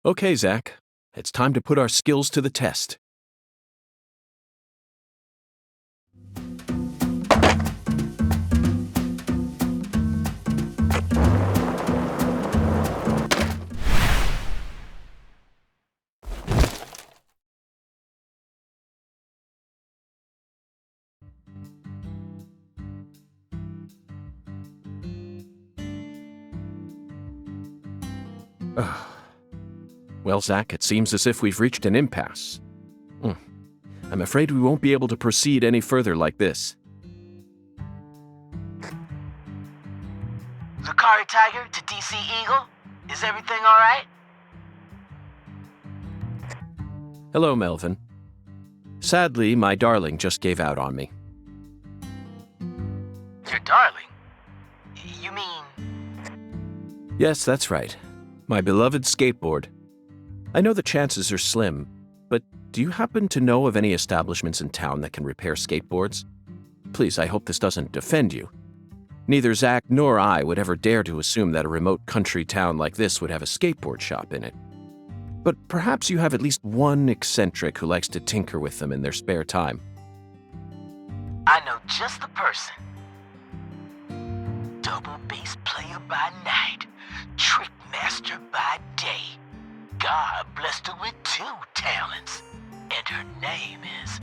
Okay, Zach. It's time to put our skills to the test. Well, Zach, it seems as if we've reached an impasse. I'm afraid we won't be able to proceed any further like this. Zakari Tiger to DC Eagle? Is everything alright? Hello, Melvin. Sadly, my darling just gave out on me. Your darling? You mean... Yes, that's right. My beloved skateboard. I know the chances are slim, but do you happen to know of any establishments in town that can repair skateboards? Please, I hope this doesn't offend you. Neither Zach nor I would ever dare to assume that a remote country town like this would have a skateboard shop in it. But perhaps you have at least one eccentric who likes to tinker with them in their spare time. I know just the person. Double bass player by night, trick master by day. God blessed her with 2 talents, and her name is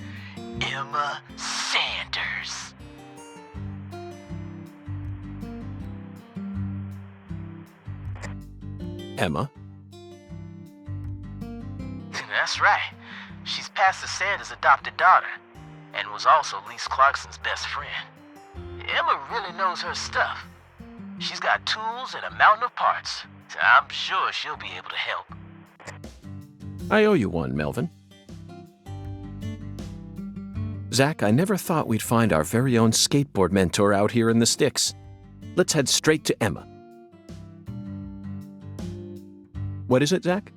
Emma Sanders. Emma? That's right. She's Pastor Sanders' adopted daughter, and was also Lise Clarkson's best friend. Emma really knows her stuff. She's got tools and a mountain of parts, so I'm sure she'll be able to help. I owe you one, Melvin. Zach, I never thought we'd find our very own skateboard mentor out here in the sticks. Let's head straight to Emma. What is it, Zach?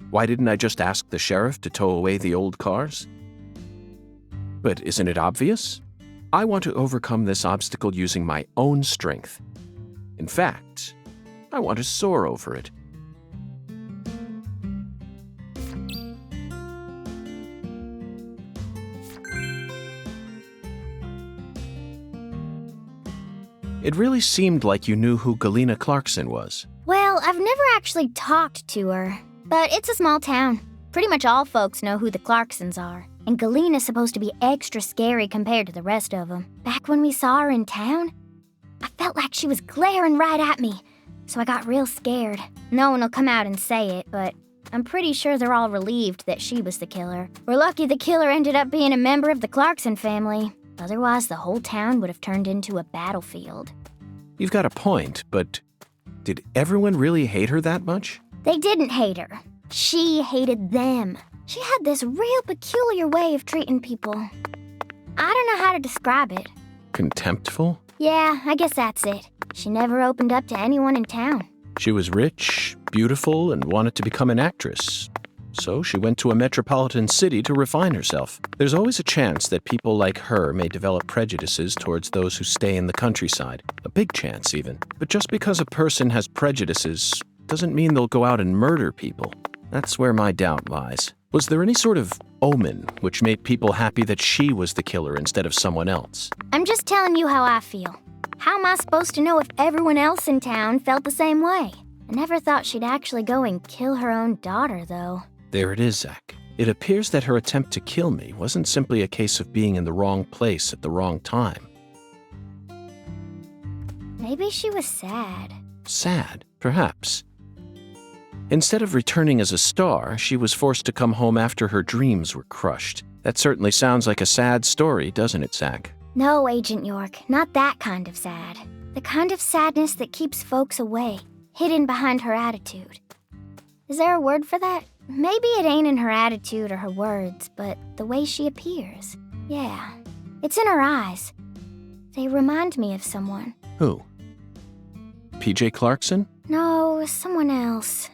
Why didn't I just ask the sheriff to tow away the old cars? But isn't it obvious? I want to overcome this obstacle using my own strength. In fact, I want to soar over it. It really seemed like you knew who Galena Clarkson was. Well, I've never actually talked to her, but it's a small town. Pretty much all folks know who the Clarksons are, and Galena's supposed to be extra scary compared to the rest of them. Back when we saw her in town, I felt like she was glaring right at me, so I got real scared. No one will come out and say it, but I'm pretty sure they're all relieved that she was the killer. We're lucky the killer ended up being a member of the Clarkson family. Otherwise, the whole town would have turned into a battlefield. You've got a point, but did everyone really hate her that much? They didn't hate her. She hated them. She had this real peculiar way of treating people. I don't know how to describe it. Contemptful? Yeah, I guess that's it. She never opened up to anyone in town. She was rich, beautiful, and wanted to become an actress. So she went to a metropolitan city to refine herself. There's always a chance that people like her may develop prejudices towards those who stay in the countryside. A big chance, even. But just because a person has prejudices doesn't mean they'll go out and murder people. That's where my doubt lies. Was there any sort of omen which made people happy that she was the killer instead of someone else? I'm just telling you how I feel. How am I supposed to know if everyone else in town felt the same way? I never thought she'd actually go and kill her own daughter, though. There it is, Zach. It appears that her attempt to kill me wasn't simply a case of being in the wrong place at the wrong time. Maybe she was sad. Sad, perhaps. Instead of returning as a star, she was forced to come home after her dreams were crushed. That certainly sounds like a sad story, doesn't it, Zach? No, Agent York, not that kind of sad. The kind of sadness that keeps folks away, hidden behind her attitude. Is there a word for that? Maybe it ain't in her attitude or her words, but the way she appears. Yeah, it's in her eyes. They remind me of someone. Who? PJ Clarkson? No, someone else.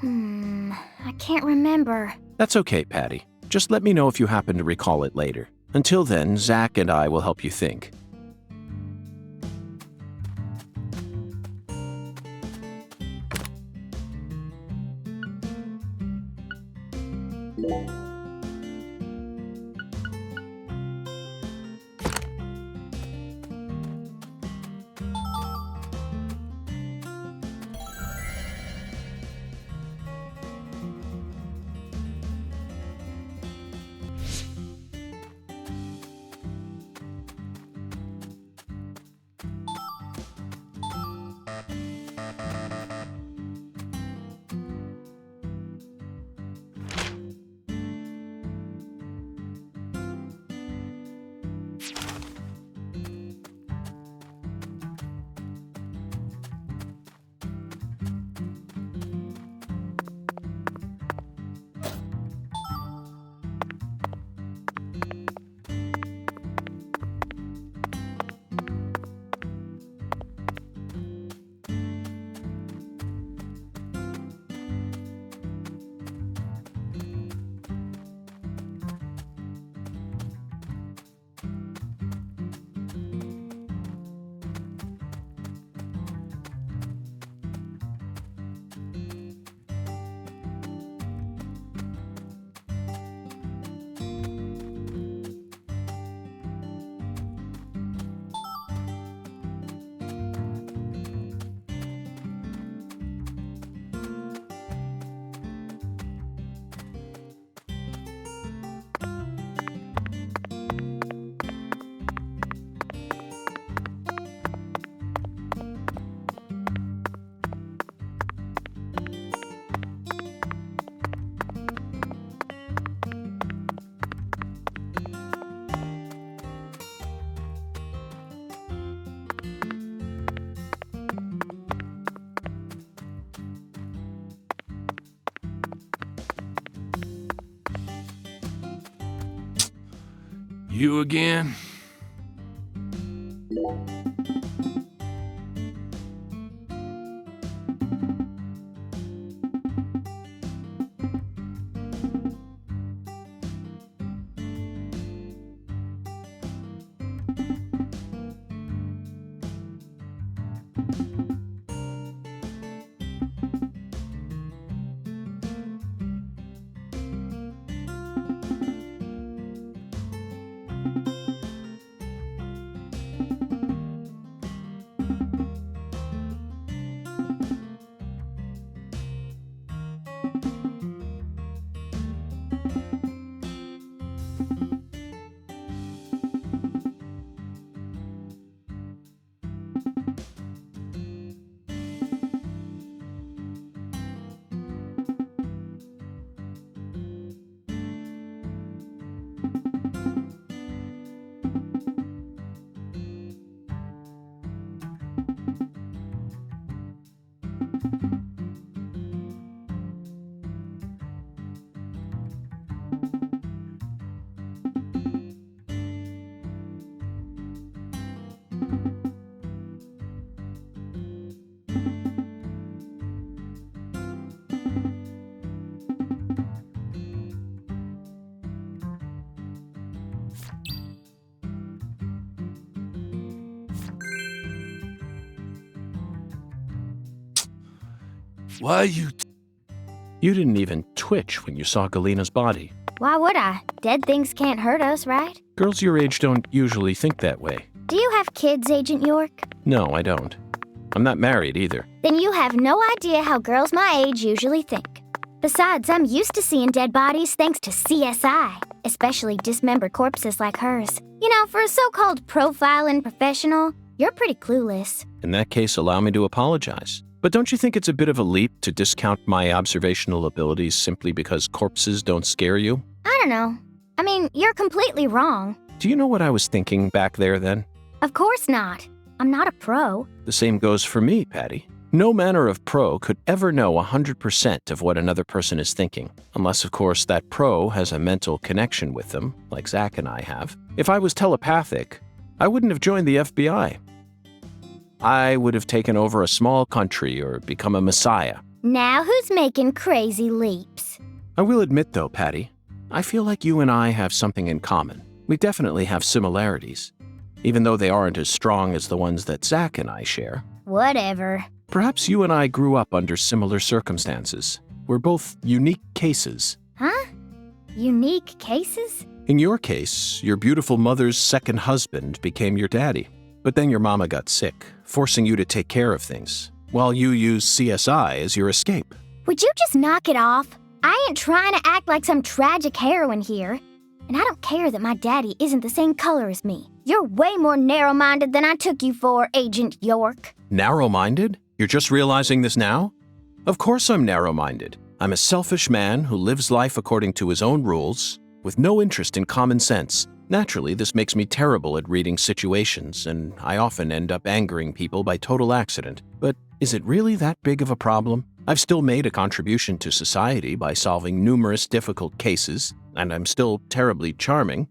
I can't remember. That's okay, Patty. Just let me know if you happen to recall it later. Until then, Zach and I will help you think. You again? Why you... You didn't even twitch when you saw Galena's body. Why would I? Dead things can't hurt us, right? Girls your age don't usually think that way. Do you have kids, Agent York? No, I don't. I'm not married either. Then you have no idea how girls my age usually think. Besides, I'm used to seeing dead bodies thanks to CSI, especially dismembered corpses like hers. You know, for a so-called profiling professional, you're pretty clueless. In that case, allow me to apologize. But don't you think it's a bit of a leap to discount my observational abilities simply because corpses don't scare you? I don't know. I mean, you're completely wrong. Do you know what I was thinking back there then? Of course not. I'm not a pro. The same goes for me, Patty. No manner of pro could ever know 100% of what another person is thinking, unless, of course, that pro has a mental connection with them, like Zach and I have. If I was telepathic, I wouldn't have joined the FBI. I would have taken over a small country or become a messiah. Now who's making crazy leaps? I will admit, though, Patty, I feel like you and I have something in common. We definitely have similarities, even though they aren't as strong as the ones that Zach and I share. Whatever. Perhaps you and I grew up under similar circumstances. We're both unique cases. Huh? Unique cases? In your case, your beautiful mother's second husband became your daddy. But then your mama got sick, forcing you to take care of things, while you used CSI as your escape. Would you just knock it off? I ain't trying to act like some tragic heroine here. And I don't care that my daddy isn't the same color as me. You're way more narrow-minded than I took you for, Agent York. Narrow-minded? You're just realizing this now? Of course I'm narrow-minded. I'm a selfish man who lives life according to his own rules, with no interest in common sense. Naturally, this makes me terrible at reading situations, and I often end up angering people by total accident. But is it really that big of a problem? I've still made a contribution to society by solving numerous difficult cases, and I'm still terribly charming.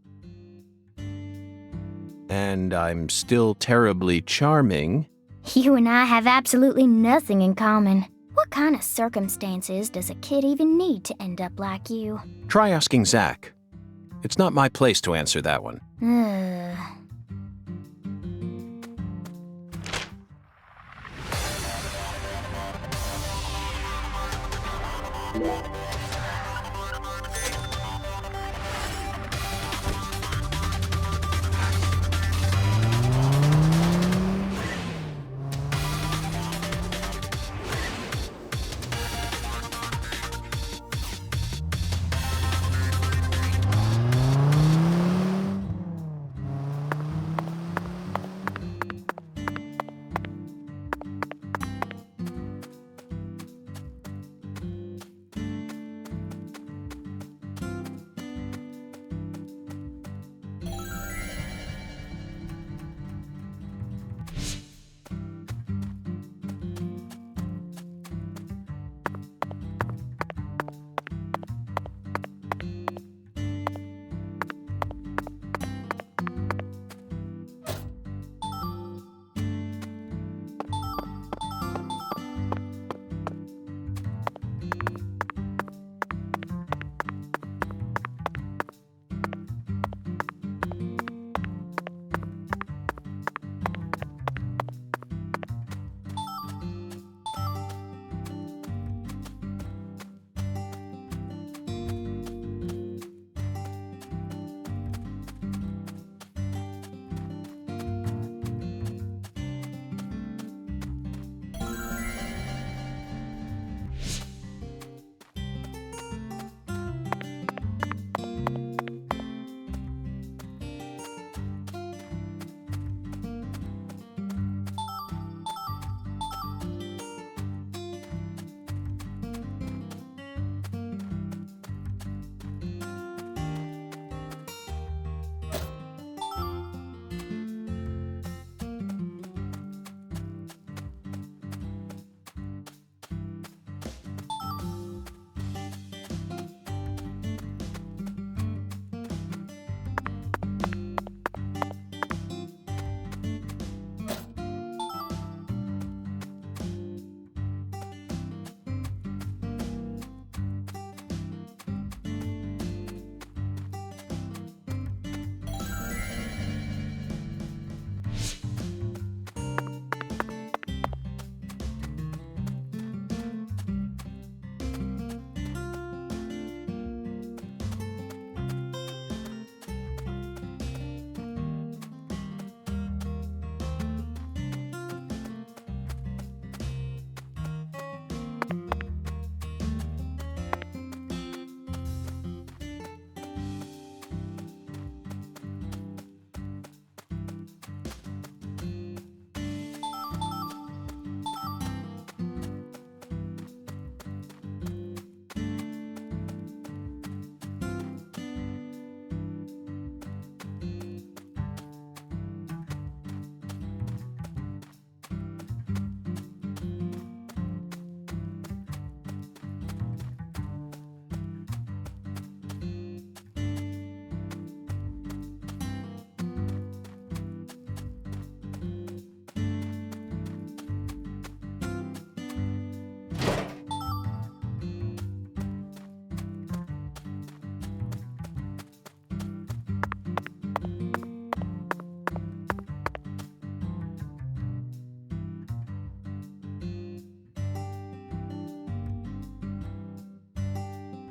And I'm still terribly charming. You and I have absolutely nothing in common. What kind of circumstances does a kid even need to end up like you? Try asking Zach. It's not my place to answer that one.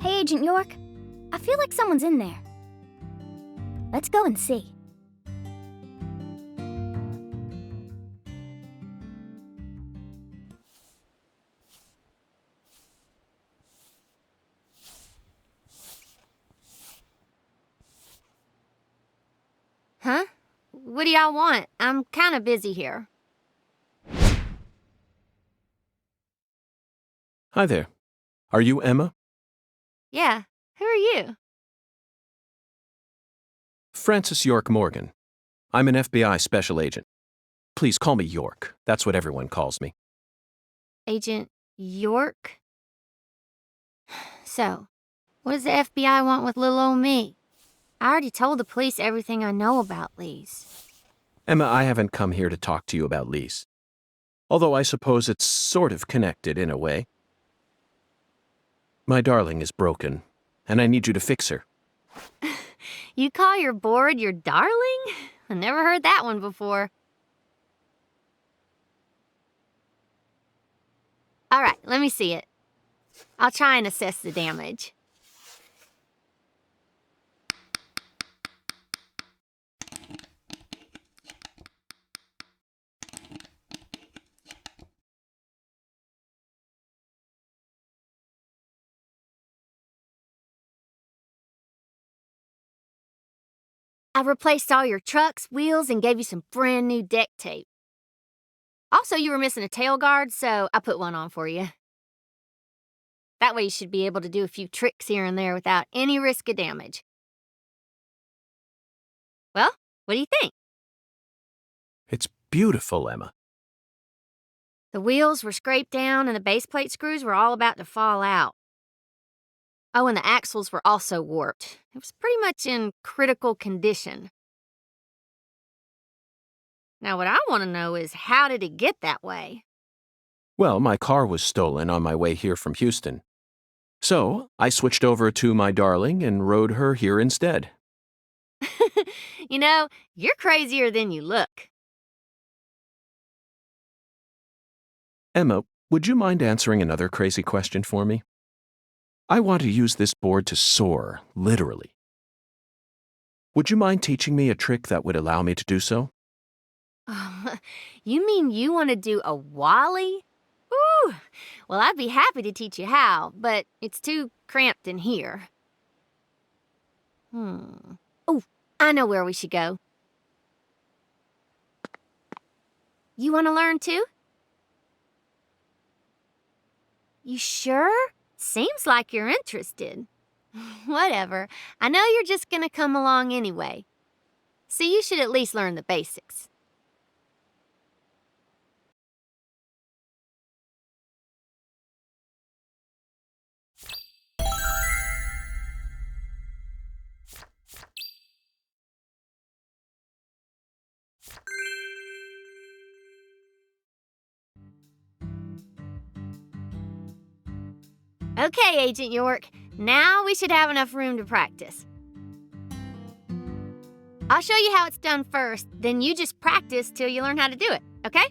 Hey, Agent York. I feel like someone's in there. Let's go and see. Huh? What do y'all want? I'm kind of busy here. Hi there. Are you Emma? Yeah, who are you? Francis York Morgan. I'm an FBI special agent. Please call me York. That's what everyone calls me. Agent York? So, what does the FBI want with little old me? I already told the police everything I know about Lise. Emma, I haven't come here to talk to you about Lise. Although I suppose it's sort of connected in a way. My darling is broken, and I need you to fix her. You call your board your darling? I never heard that one before. All right, let me see it. I'll try and assess the damage. I replaced all your trucks, wheels, and gave you some brand new deck tape. Also, you were missing a tail guard, so I put one on for you. That way you should be able to do a few tricks here and there without any risk of damage. Well, what do you think? It's beautiful, Emma. The wheels were scraped down and the base plate screws were all about to fall out. Oh, and the axles were also warped. It was pretty much in critical condition. Now, what I want to know is, how did it get that way? Well, my car was stolen on my way here from Houston. So, I switched over to my darling and rode her here instead. You know, you're crazier than you look. Emma, would you mind answering another crazy question for me? I want to use this board to soar, literally. Would you mind teaching me a trick that would allow me to do so? You mean you want to do a wally? Ooh, well, I'd be happy to teach you how, but it's too cramped in here. Oh, I know where we should go. You want to learn too? You sure? Seems like you're interested. Whatever. I know you're just gonna come along anyway. So you should at least learn the basics. Okay, Agent York. Now we should have enough room to practice. I'll show you how it's done first, then you just practice till you learn how to do it, okay?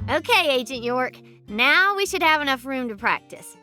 Okay, Agent York. Now we should have enough room to practice.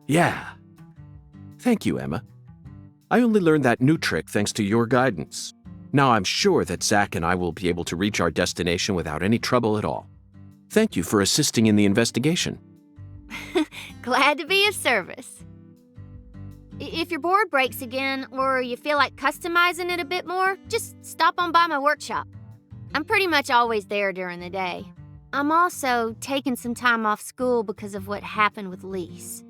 Yeah. Thank you, Emma. I only learned that new trick thanks to your guidance. Now I'm sure that Zach and I will be able to reach our destination without any trouble at all. Thank you for assisting in the investigation. Glad to be of service. If your board breaks again, or you feel like customizing it a bit more, just stop on by my workshop. I'm pretty much always there during the day. I'm also taking some time off school because of what happened with Lise.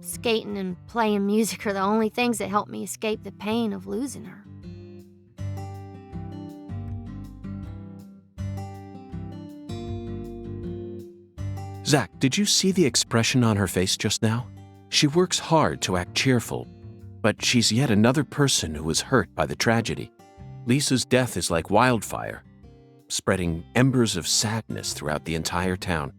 Skating and playing music are the only things that help me escape the pain of losing her. Zach, did you see the expression on her face just now? She works hard to act cheerful, but she's yet another person who was hurt by the tragedy. Lisa's death is like wildfire, spreading embers of sadness throughout the entire town.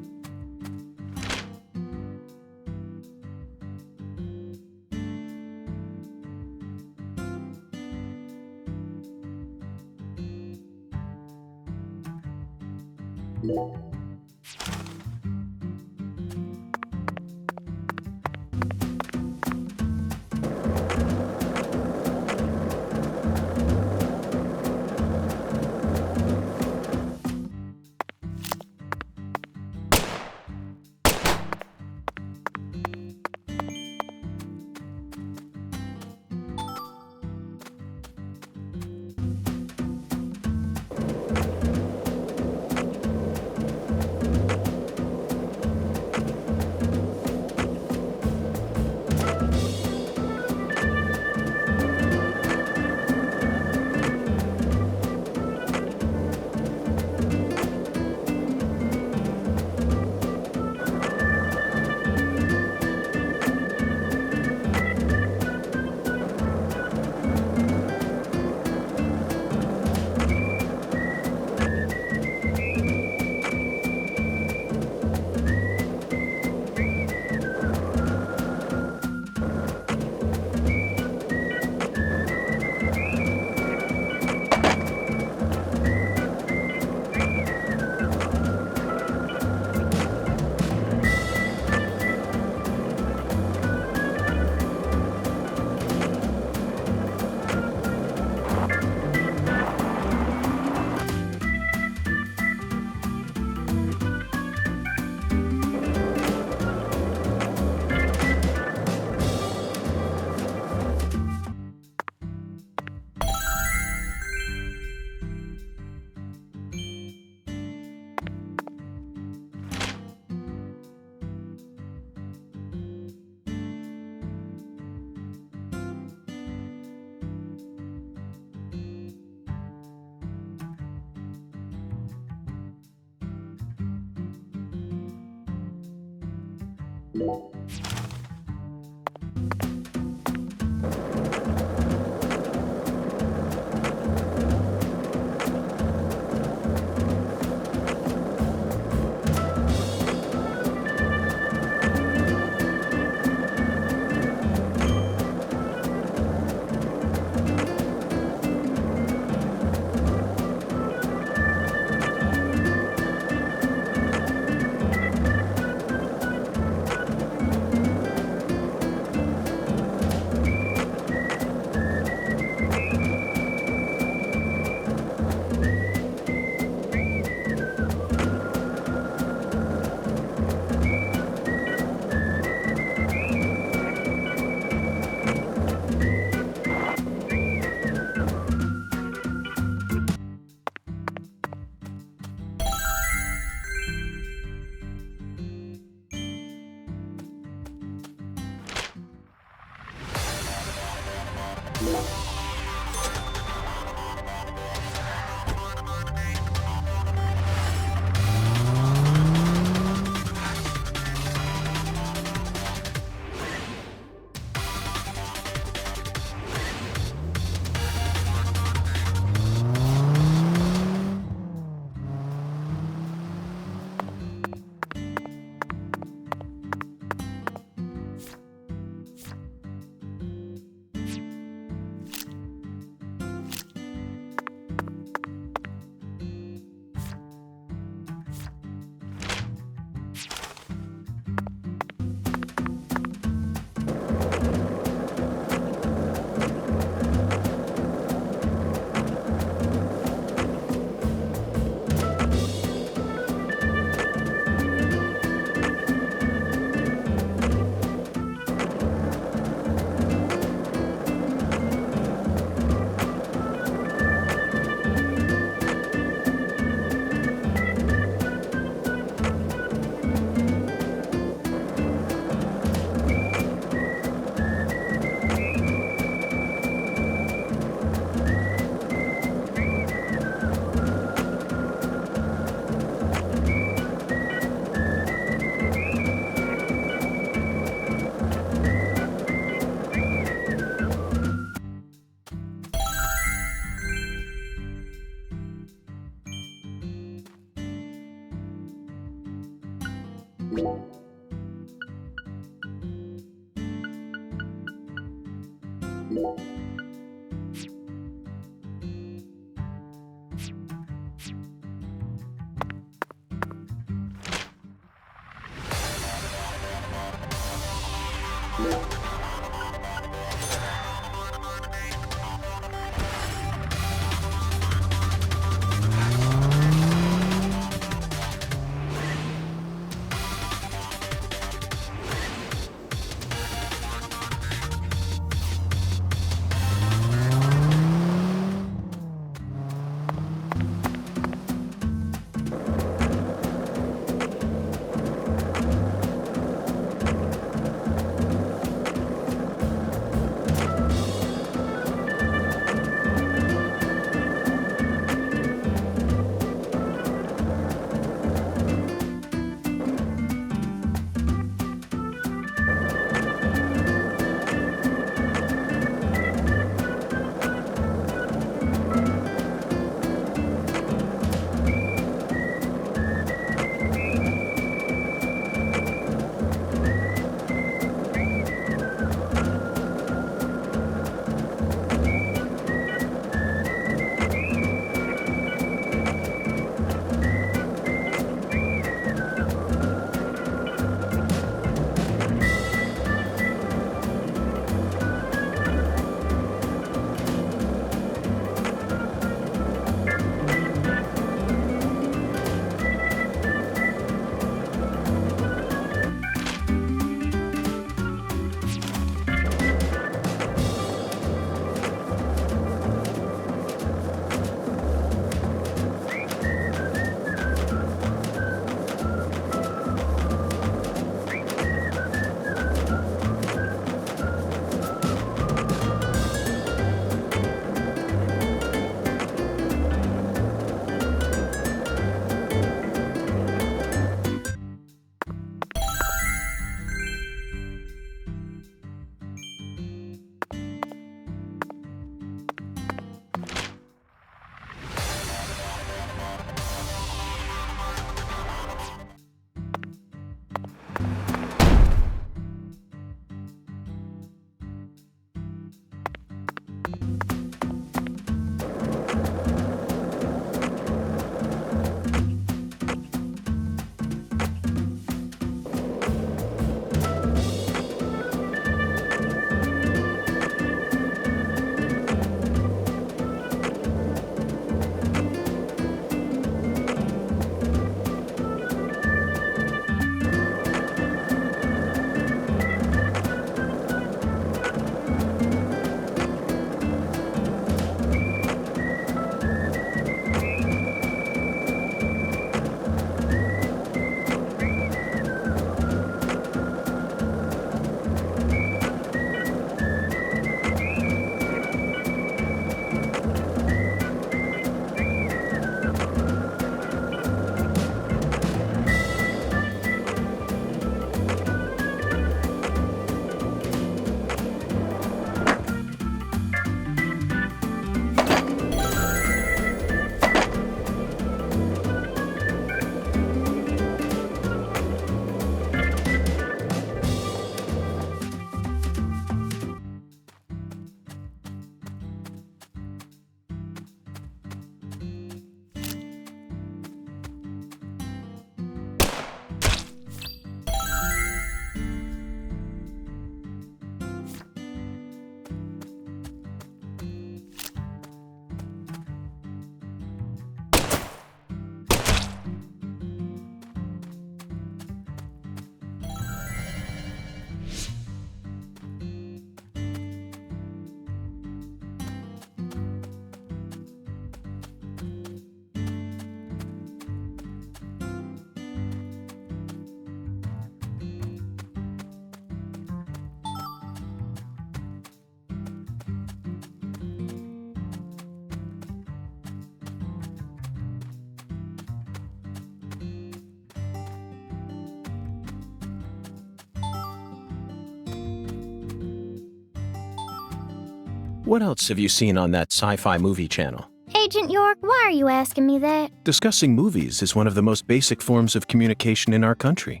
What else have you seen on that sci-fi movie channel? Agent York, why are you asking me that? Discussing movies is one of the most basic forms of communication in our country.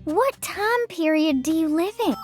What time period do you live in?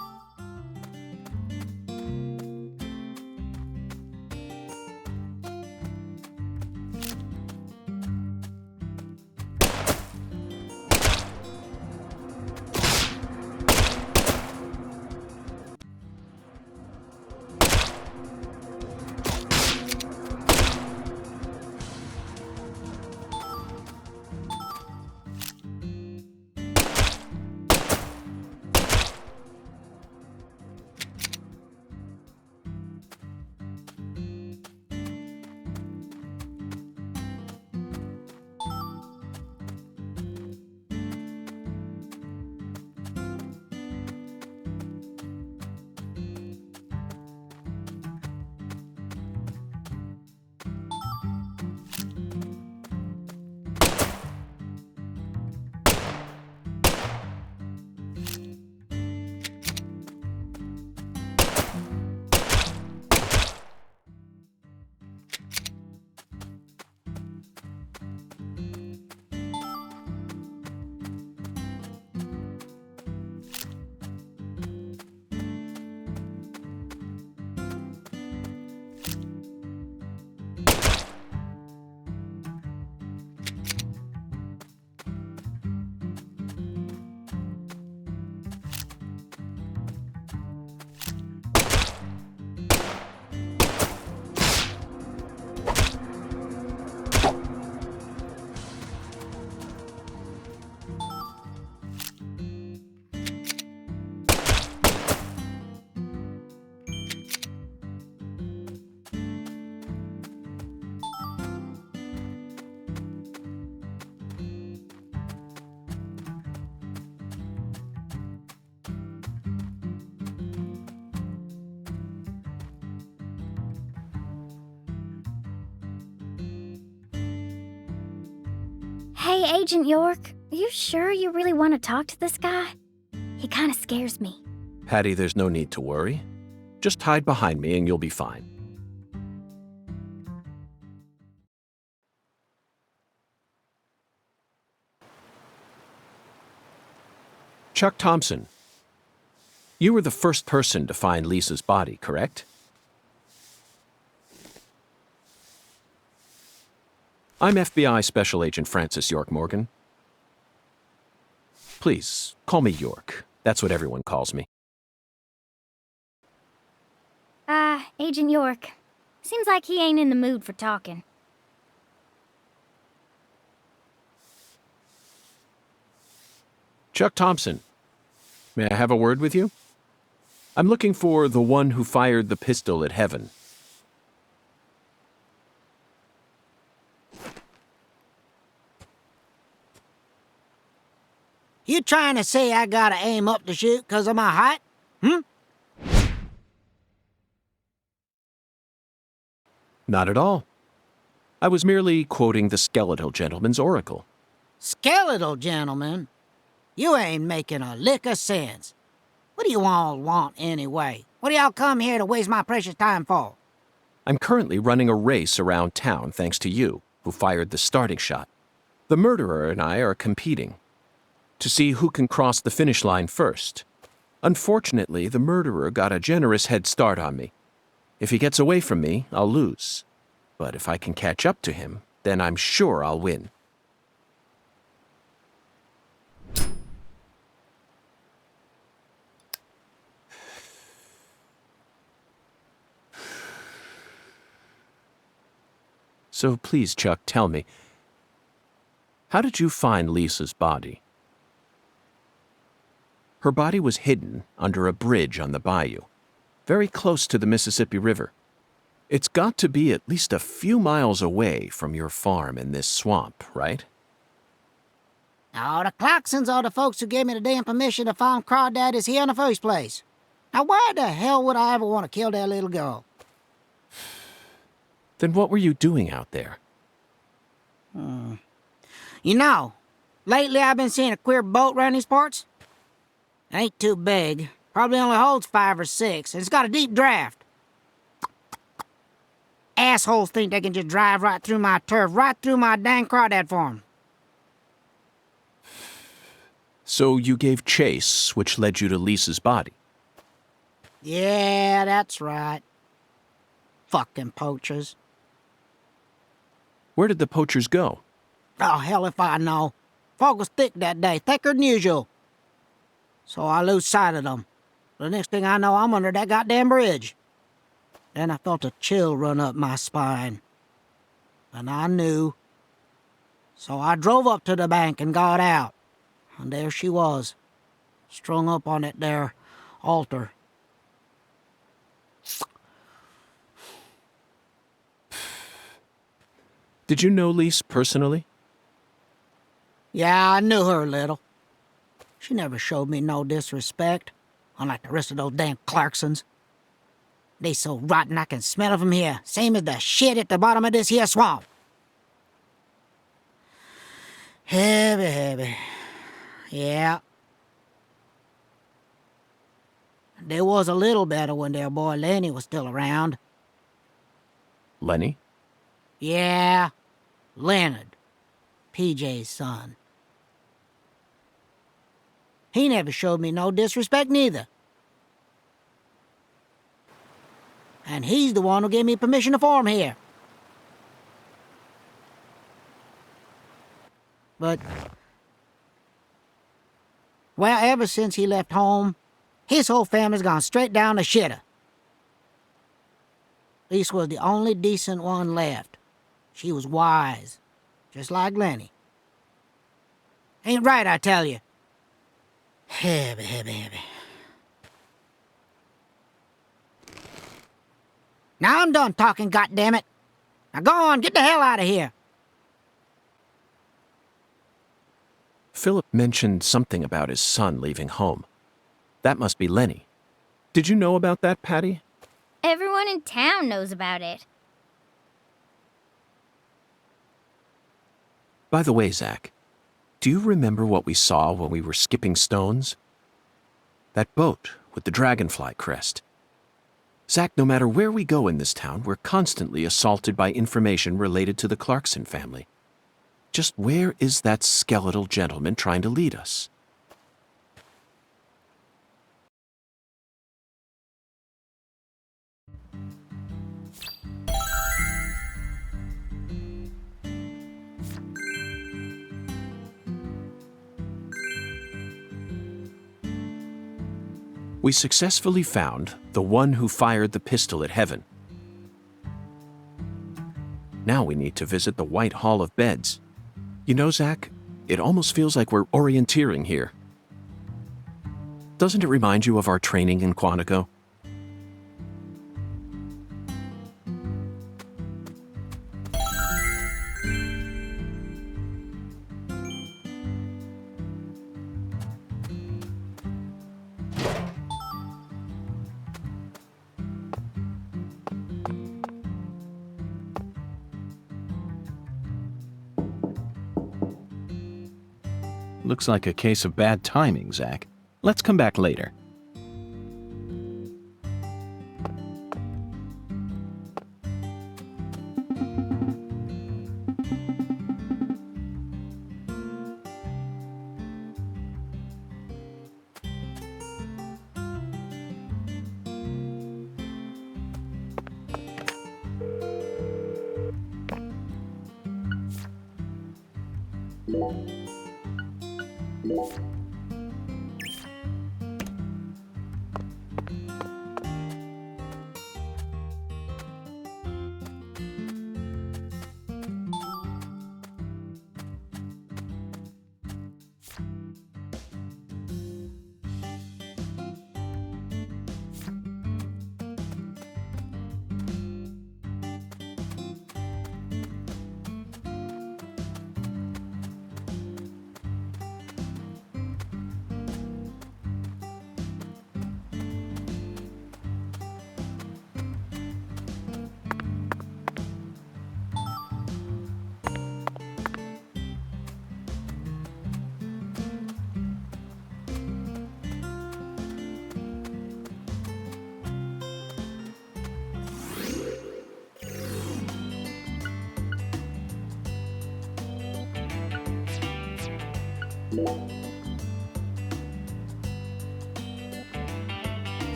Hey, Agent York, are you sure you really want to talk to this guy? He kind of scares me. Patty, there's no need to worry. Just hide behind me and you'll be fine. Chuck Thompson, you were the first person to find Lisa's body, correct? I'm FBI Special Agent Francis York Morgan. Please, call me York. That's what everyone calls me. Agent York. Seems like he ain't in the mood for talking. Chuck Thompson, may I have a word with you? I'm looking for the one who fired the pistol at Heaven. You trying to say I gotta aim up to shoot 'cause of my height? Not at all. I was merely quoting the skeletal gentleman's oracle. Skeletal gentleman? You ain't making a lick of sense. What do you all want anyway? What do y'all come here to waste my precious time for? I'm currently running a race around town thanks to you, who fired the starting shot. The murderer and I are competing to see who can cross the finish line first. Unfortunately, the murderer got a generous head start on me. If he gets away from me, I'll lose. But if I can catch up to him, then I'm sure I'll win. So please, Chuck, tell me, how did you find Lisa's body? Her body was hidden under a bridge on the bayou, very close to the Mississippi River. It's got to be at least a few miles away from your farm in this swamp, right? Oh, the Clarksons are the folks who gave me the damn permission to find crawdaddies here in the first place. Now why the hell would I ever want to kill that little girl? Then what were you doing out there? You know, lately I've been seeing a queer boat around these parts. It ain't too big. Probably only holds 5 or 6, and it's got a deep draft. Assholes think they can just drive right through my turf, right through my dang crawdad farm. So you gave chase, which led you to Lisa's body. Yeah, that's right. Fucking poachers. Where did the poachers go? Oh, hell if I know. Fog was thick that day, thicker than usual. So I lose sight of them. The next thing I know, I'm under that goddamn bridge. Then I felt a chill run up my spine. And I knew. So I drove up to the bank and got out. And there she was, strung up on that there altar. Did you know Lise personally? Yeah, I knew her a little. She never showed me no disrespect, unlike the rest of those damn Clarksons. They so rotten I can smell it from here, same as the shit at the bottom of this here swamp. Heavy, heavy. Yeah. There was a little better when their boy Lenny was still around. Lenny? Yeah, Leonard, PJ's son. He never showed me no disrespect neither. And he's the one who gave me permission to farm here. But, well, ever since he left home, his whole family's gone straight down the shitter. Lisa was the only decent one left. She was wise, just like Lenny. Ain't right, I tell you. Heavy, heavy, heavy. Now I'm done talking, goddammit. Now go on, get the hell out of here. Philip mentioned something about his son leaving home. That must be Lenny. Did you know about that, Patty? Everyone in town knows about it. By the way, Zach, do you remember what we saw when we were skipping stones? That boat with the dragonfly crest. Zach, no matter where we go in this town, we're constantly assaulted by information related to the Clarkson family. Just where is that skeletal gentleman trying to lead us? We successfully found the one who fired the pistol at Heaven. Now we need to visit the White Hall of Beds. You know, Zach, it almost feels like we're orienteering here. Doesn't it remind you of our training in Quantico? Looks like a case of bad timing, Zach. Let's come back later.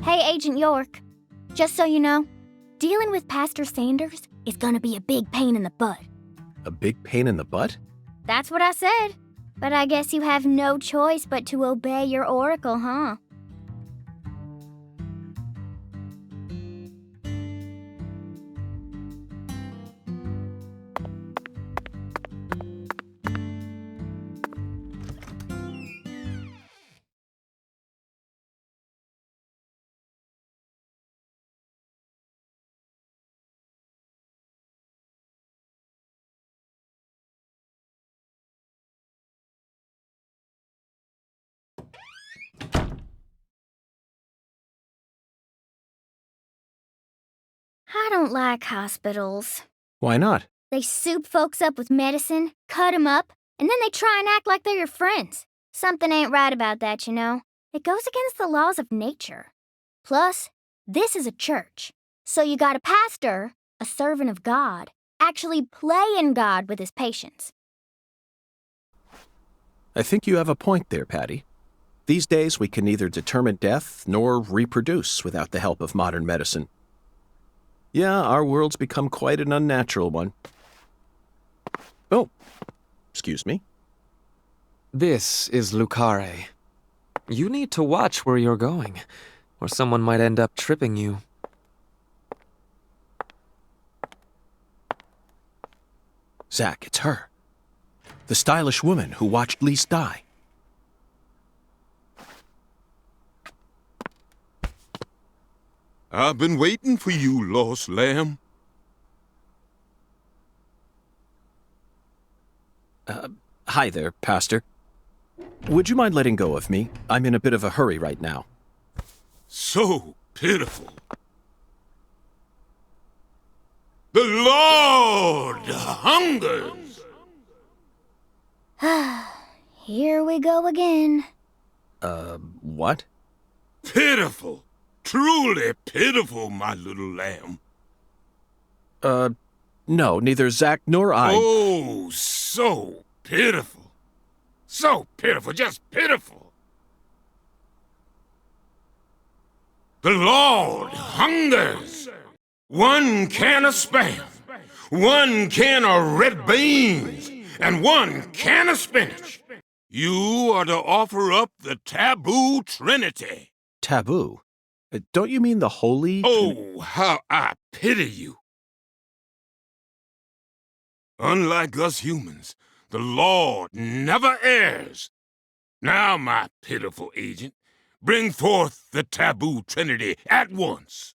Hey, Agent York. Just so you know, dealing with Pastor Sanders is gonna be a big pain in the butt. A big pain in the butt? That's what I said. But I guess you have no choice but to obey your oracle, huh? I don't like hospitals. Why not? They soup folks up with medicine, cut 'em up, and then they try and act like they're your friends. Something ain't right about that, you know. It goes against the laws of nature. Plus, this is a church. So you got a pastor, a servant of God, actually playing God with his patients. I think you have a point there, Patty. These days, we can neither determine death nor reproduce without the help of modern medicine. Yeah, our world's become quite an unnatural one. Oh, excuse me. This is Lucare. You need to watch where you're going, or someone might end up tripping you. Zach, it's her. The stylish woman who watched Lise die. I've been waiting for you, lost lamb. Hi there, Pastor. Would you mind letting go of me? I'm in a bit of a hurry right now. So pitiful. The Lord hungers. Here we go again. What? Pitiful. Truly pitiful, my little lamb. No, neither Zach nor I. Oh, so pitiful. So pitiful, just pitiful. The Lord hungers. 1 can of Spam, 1 can of red beans, and 1 can of spinach. You are to offer up the taboo trinity. Taboo? Don't you mean the holy? Oh, how I pity you. Unlike us humans, the Lord never errs. Now, my pitiful agent, bring forth the taboo trinity at once.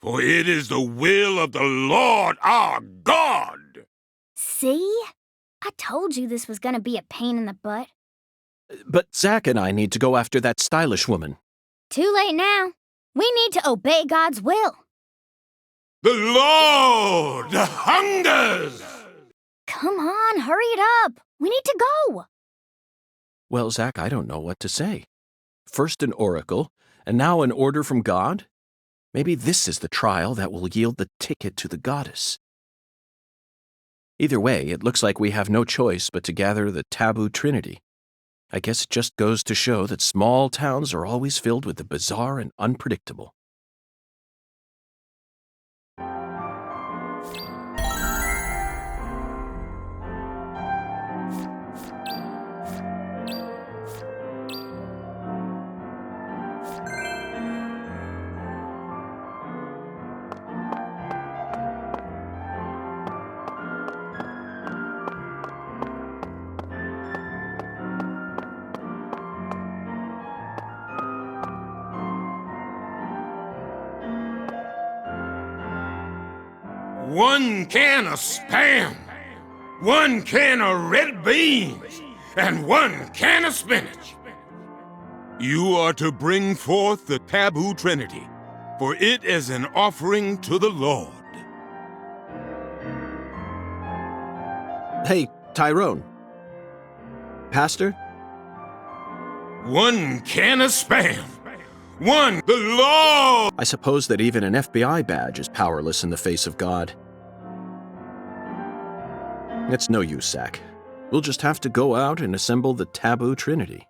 For it is the will of the Lord our God. See? I told you this was gonna be a pain in the butt. But Zach and I need to go after that stylish woman. Too late now. We need to obey God's will. The Lord hungers! Come on, hurry it up. We need to go. Well, Zach, I don't know what to say. First an oracle, and now an order from God? Maybe this is the trial that will yield the ticket to the goddess. Either way, it looks like we have no choice but to gather the taboo trinity. I guess it just goes to show that small towns are always filled with the bizarre and unpredictable. One can of Spam, 1 can of red beans, and 1 can of spinach. You are to bring forth the taboo trinity, for it is an offering to the Lord. Hey, Tyrone. Pastor? 1 can of Spam, 1 the Lord. I suppose that even an FBI badge is powerless in the face of God. It's no use, Zach. We'll just have to go out and assemble the taboo trinity.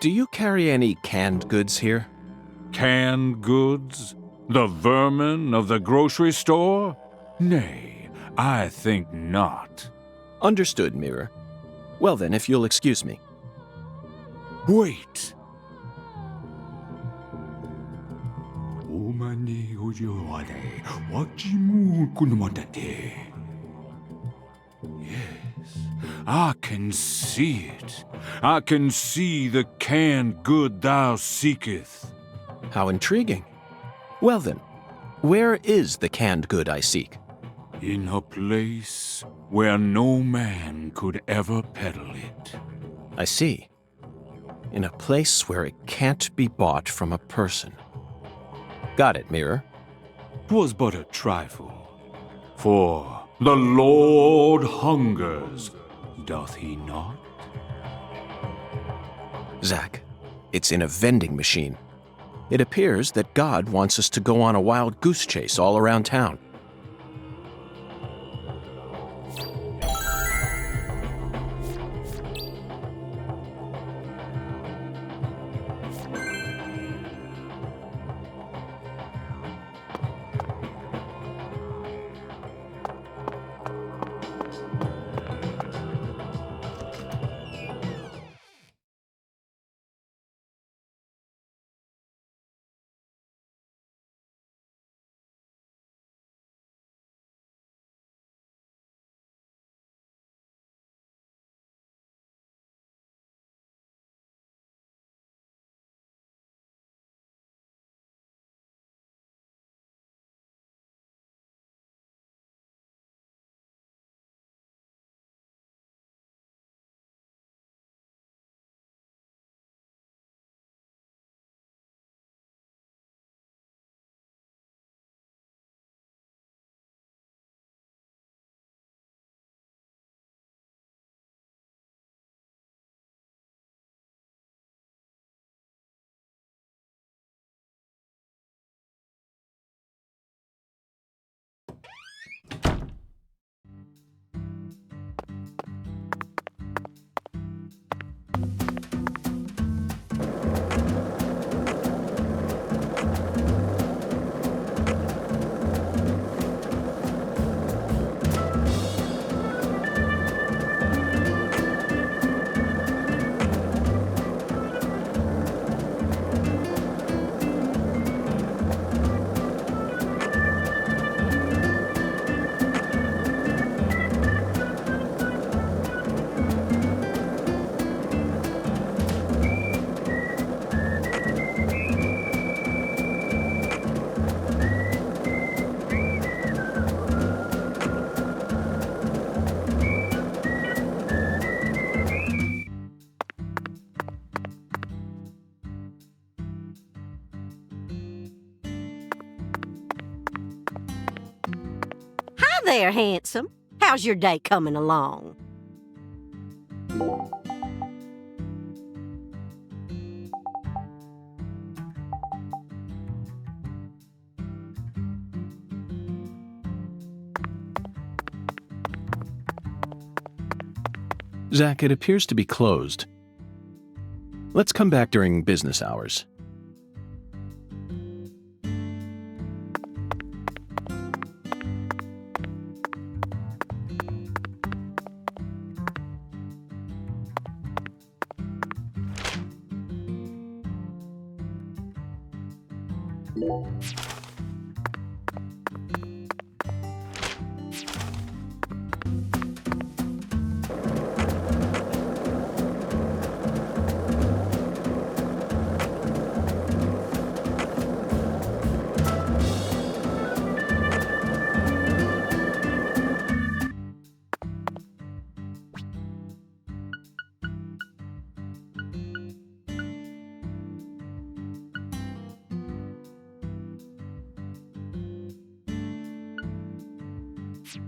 Do you carry any canned goods here? Canned goods? The vermin of the grocery store? Nay, I think not. Understood, Mirror. Well then, if you'll excuse me. Wait! Yes, I can see it. I can see the canned good thou seeketh. How intriguing. Well then, where is the canned good I seek? In a place where no man could ever peddle it. I see. In a place where it can't be bought from a person. Got it, Mirror. 'Twas but a trifle. For the Lord hungers, doth he not? Zack, it's in a vending machine. It appears that God wants us to go on a wild goose chase all around town. Hi there, handsome. How's your day coming along? Zack, it appears to be closed. Let's come back during business hours.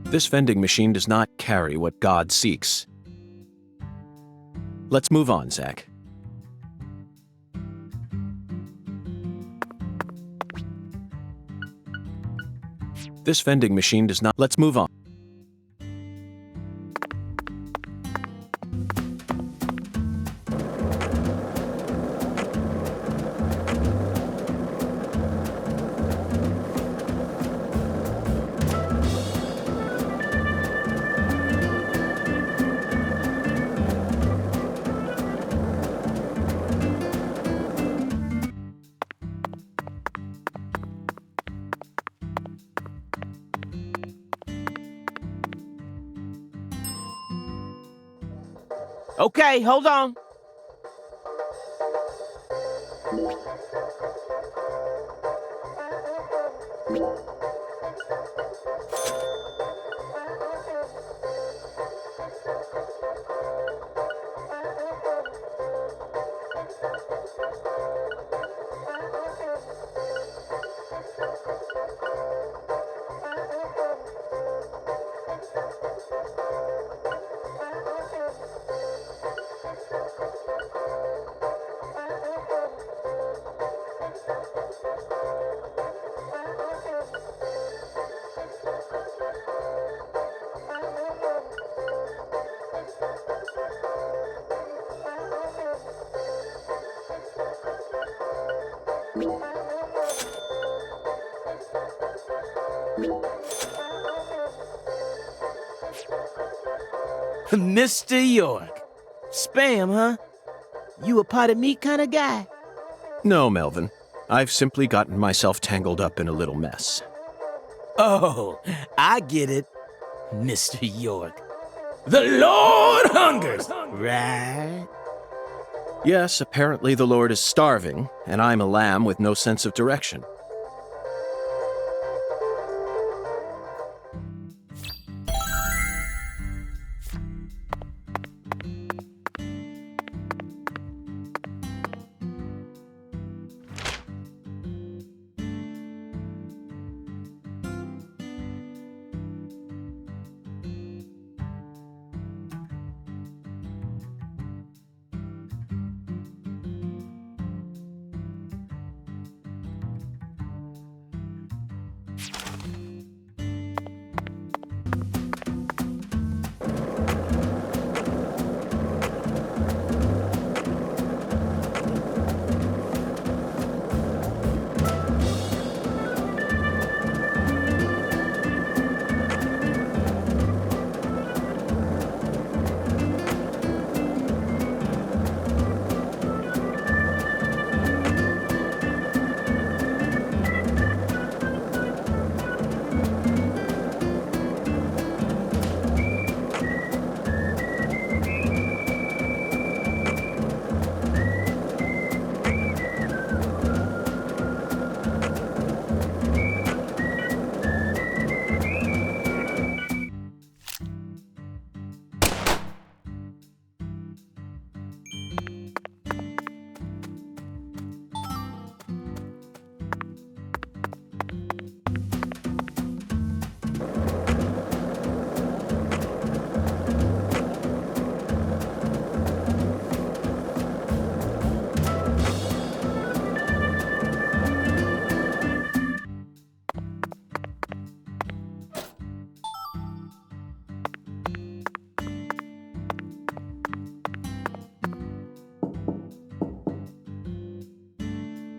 This vending machine does not carry what God seeks. Let's move on, Zack. This vending machine does not. Let's move on. Okay, hold on. Mr. York. Spam, huh? You a pot of meat kind of guy? No, Melvin. I've simply gotten myself tangled up in a little mess. Oh, I get it, Mr. York. The Lord hungers, right? Yes, apparently the Lord is starving, and I'm a lamb with no sense of direction.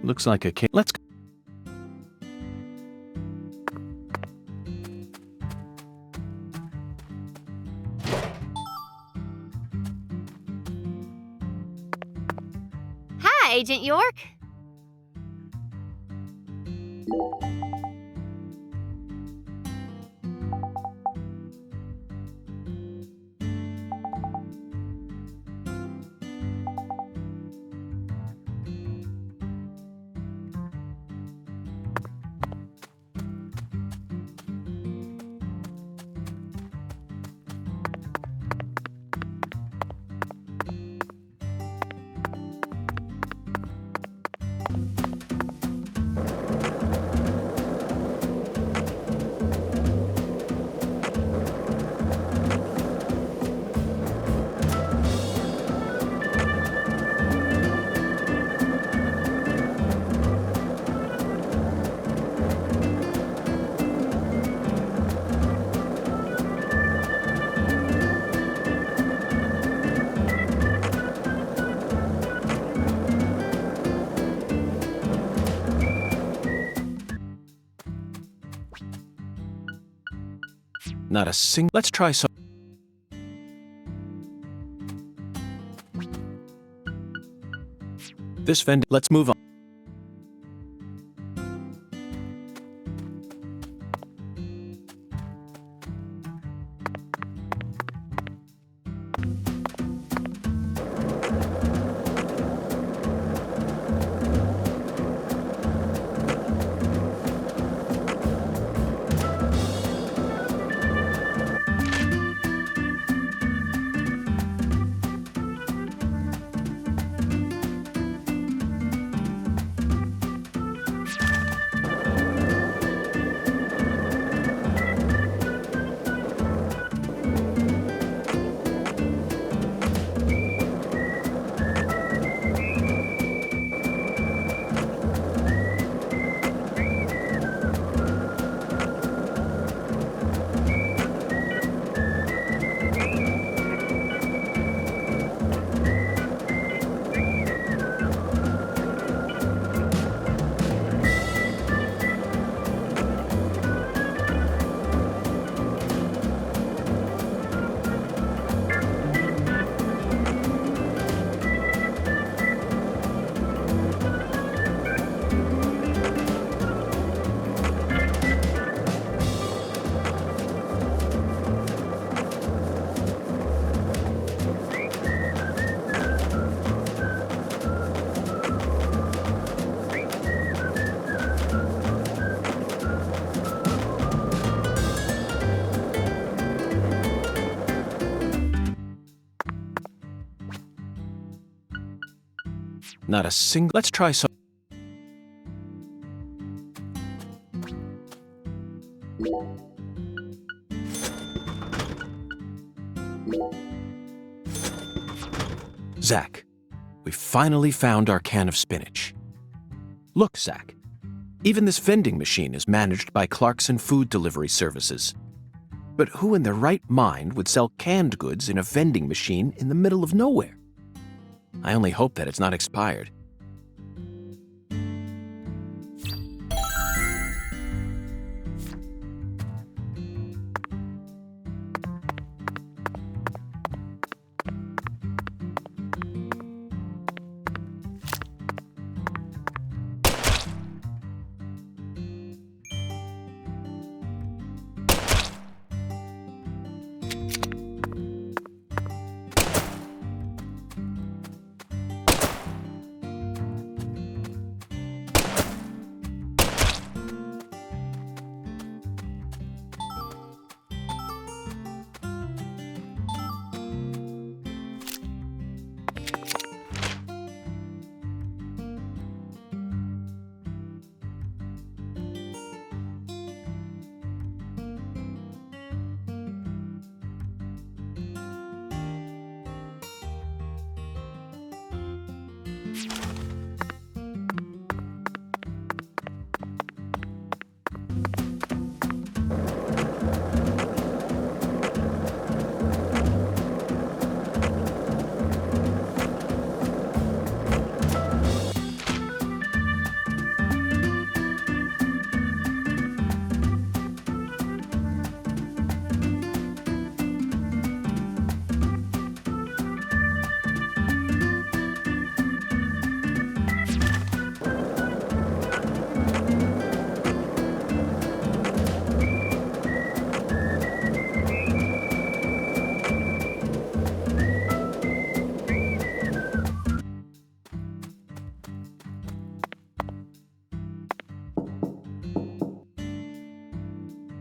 Looks like a case. Let's go. Hi, Agent York. Not a single. Let's try some. This vendor. Let's move on. Not a single. Let's try some. Zach, we finally found our can of spinach. Look, Zach. Even this vending machine is managed by Clarkson Food Delivery Services. But who in their right mind would sell canned goods in a vending machine in the middle of nowhere? I only hope that it's not expired.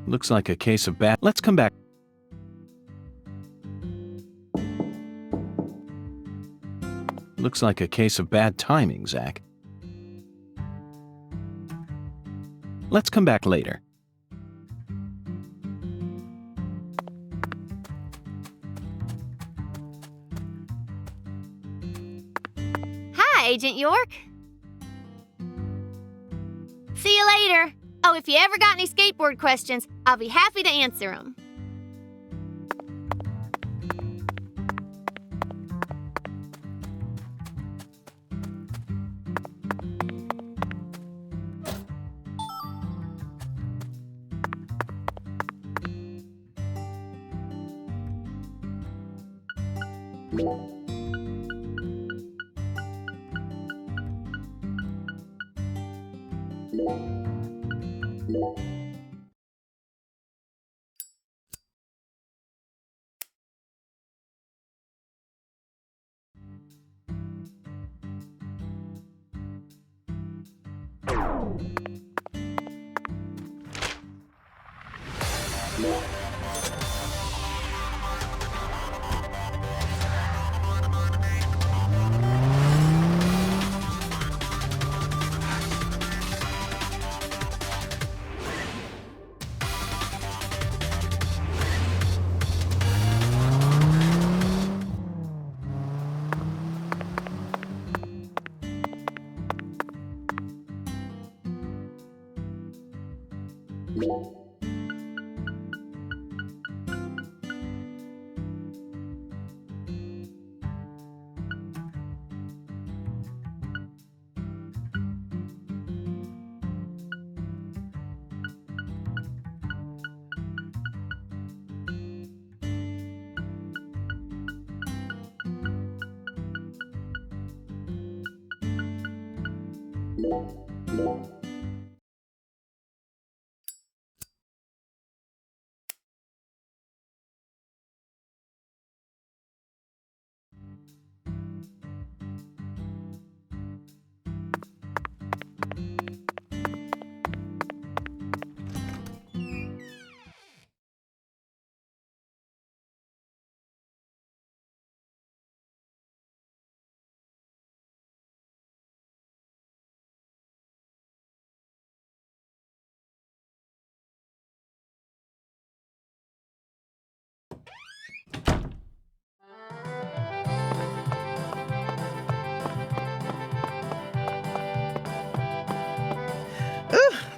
Looks like a case of bad. Let's come back. Looks like a case of bad timing, Zach. Let's come back later. Hi, Agent York. See you later. Oh, if you ever got any skateboard questions, I'll be happy to answer them.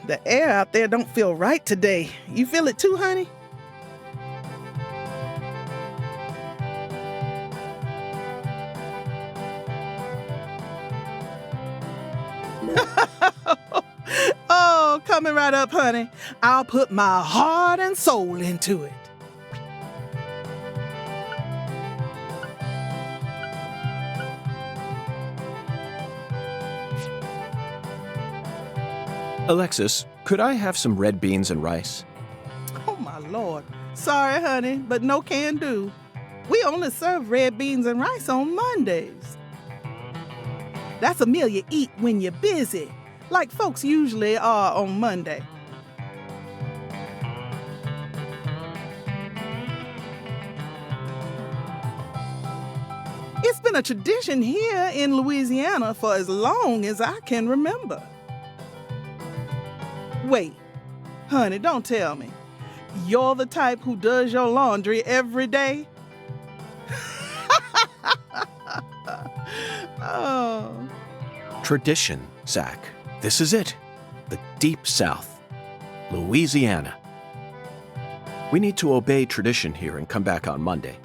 The air out there don't feel right today. You feel it too, honey? Oh, coming right up, honey. I'll put my heart and soul into it. Alexis, could I have some red beans and rice? Oh, my Lord. Sorry, honey, but no can do. We only serve red beans and rice on Mondays. That's a meal you eat when you're busy, like folks usually are on Monday. It's been a tradition here in Louisiana for as long as I can remember. Wait, honey, don't tell me. You're the type who does your laundry every day? Oh. Tradition, Zach. This is it. The Deep South. Louisiana. We need to obey tradition here and come back on Monday.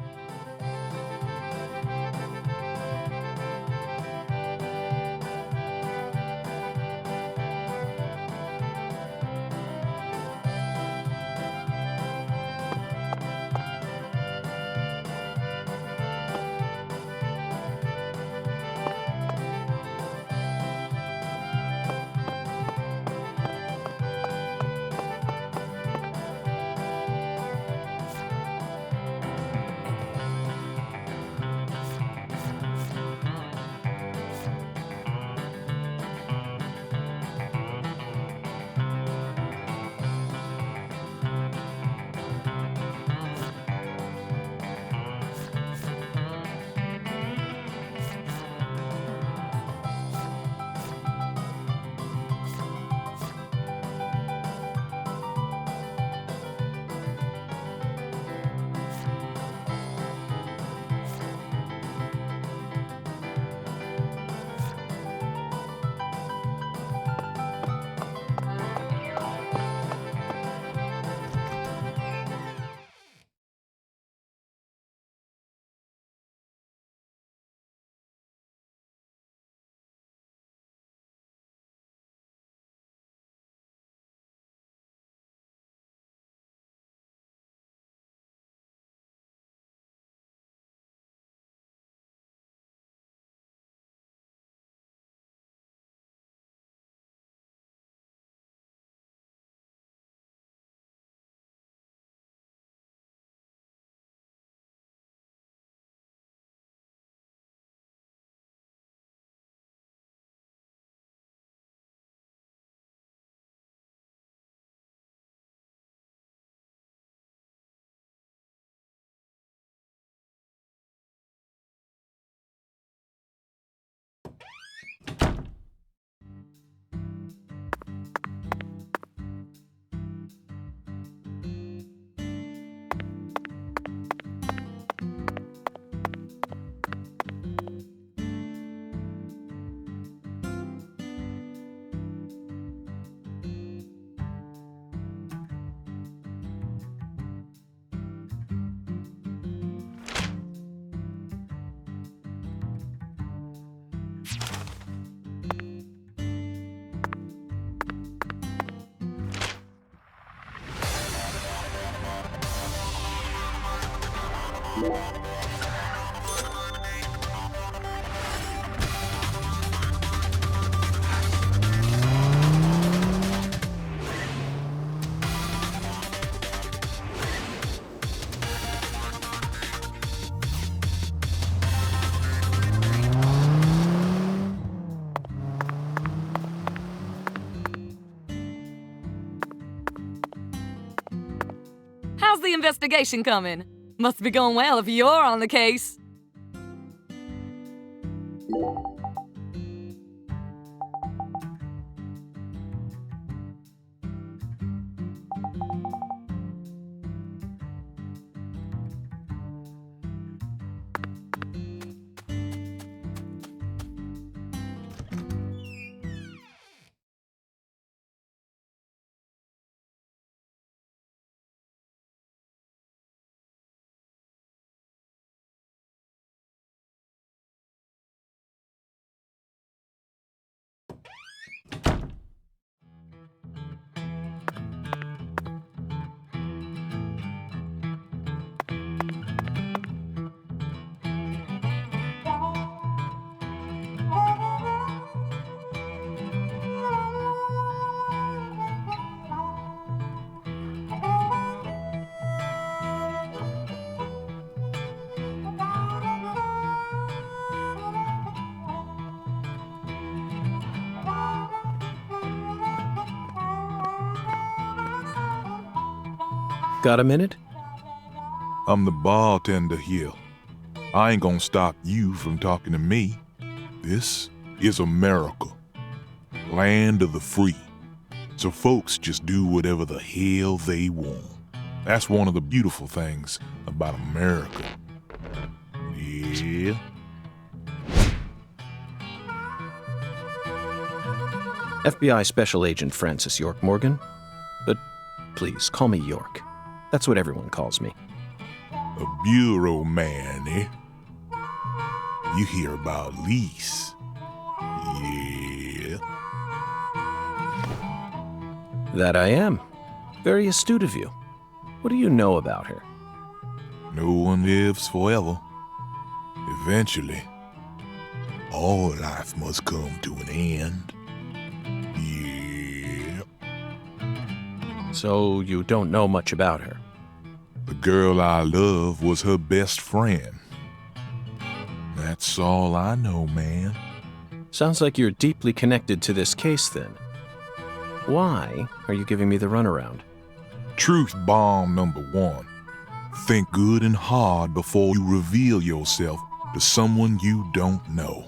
How's the investigation coming? Must be going well if you're on the case. Got a minute? I'm the bartender here. I ain't gonna stop you from talking to me. This is America, land of the free. So folks just do whatever the hell they want. That's one of the beautiful things about America. Yeah. FBI Special Agent Francis York Morgan. But please, call me York. That's what everyone calls me. A bureau man, eh? You hear about Lise. Yeah. That I am. Very astute of you. What do you know about her? No one lives forever. Eventually, all life must come to an end. Yeah. So you don't know much about her? The girl I love was her best friend. That's all I know, man. Sounds like you're deeply connected to this case, then. Why are you giving me the runaround? Truth bomb number 1. Think good and hard before you reveal yourself to someone you don't know.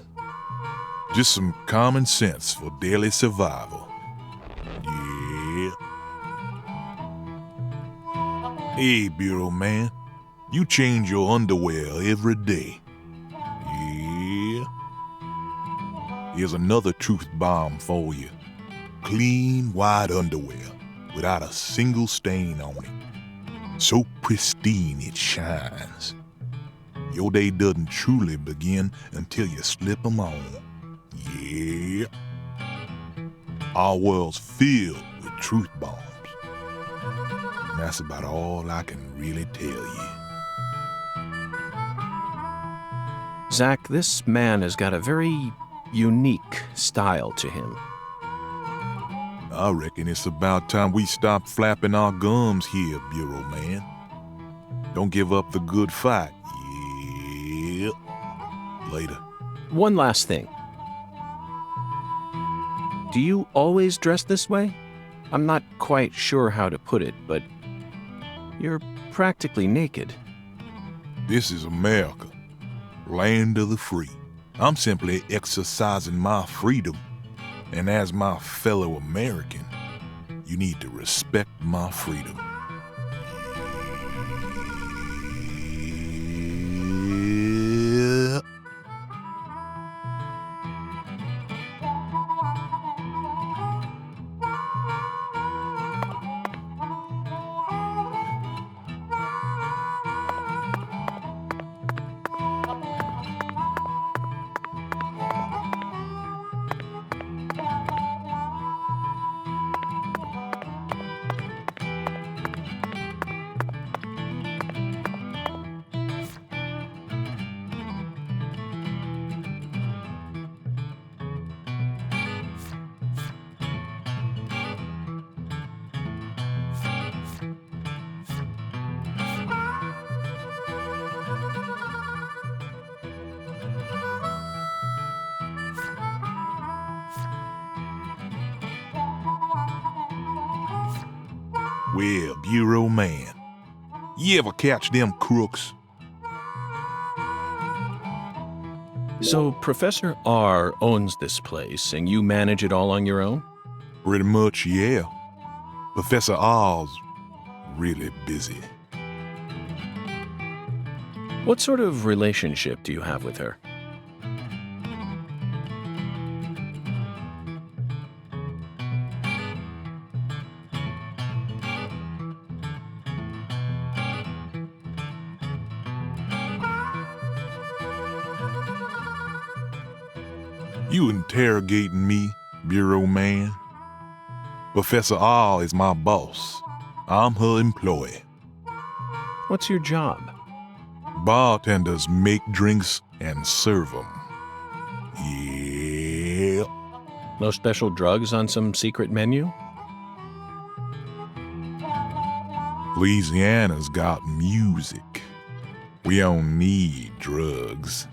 Just some common sense for daily survival. Yeah. Hey, Bureau man, you change your underwear every day. Yeah. Here's another truth bomb for you. Clean, white underwear without a single stain on it. So pristine it shines. Your day doesn't truly begin until you slip them on. Yeah. Our world's filled with truth bombs. And that's about all I can really tell you. Zach, this man has got a very unique style to him. I reckon it's about time we stop flapping our gums here, Bureau man. Don't give up the good fight. Yeah. Later. One last thing. Do you always dress this way? I'm not quite sure how to put it, but you're practically naked. This is America, land of the free. I'm simply exercising my freedom. And as my fellow American, you need to respect my freedom. Yeah. Well, Bureau man, you ever catch them crooks? So Professor R owns this place, and you manage it all on your own? Pretty much, yeah. Professor R's really busy. What sort of relationship do you have with her? You interrogating me, Bureau man? Professor R is my boss. I'm her employee. What's your job? Bartenders make drinks and serve them. Yeah. No special drugs on some secret menu? Louisiana's got music. We don't need drugs.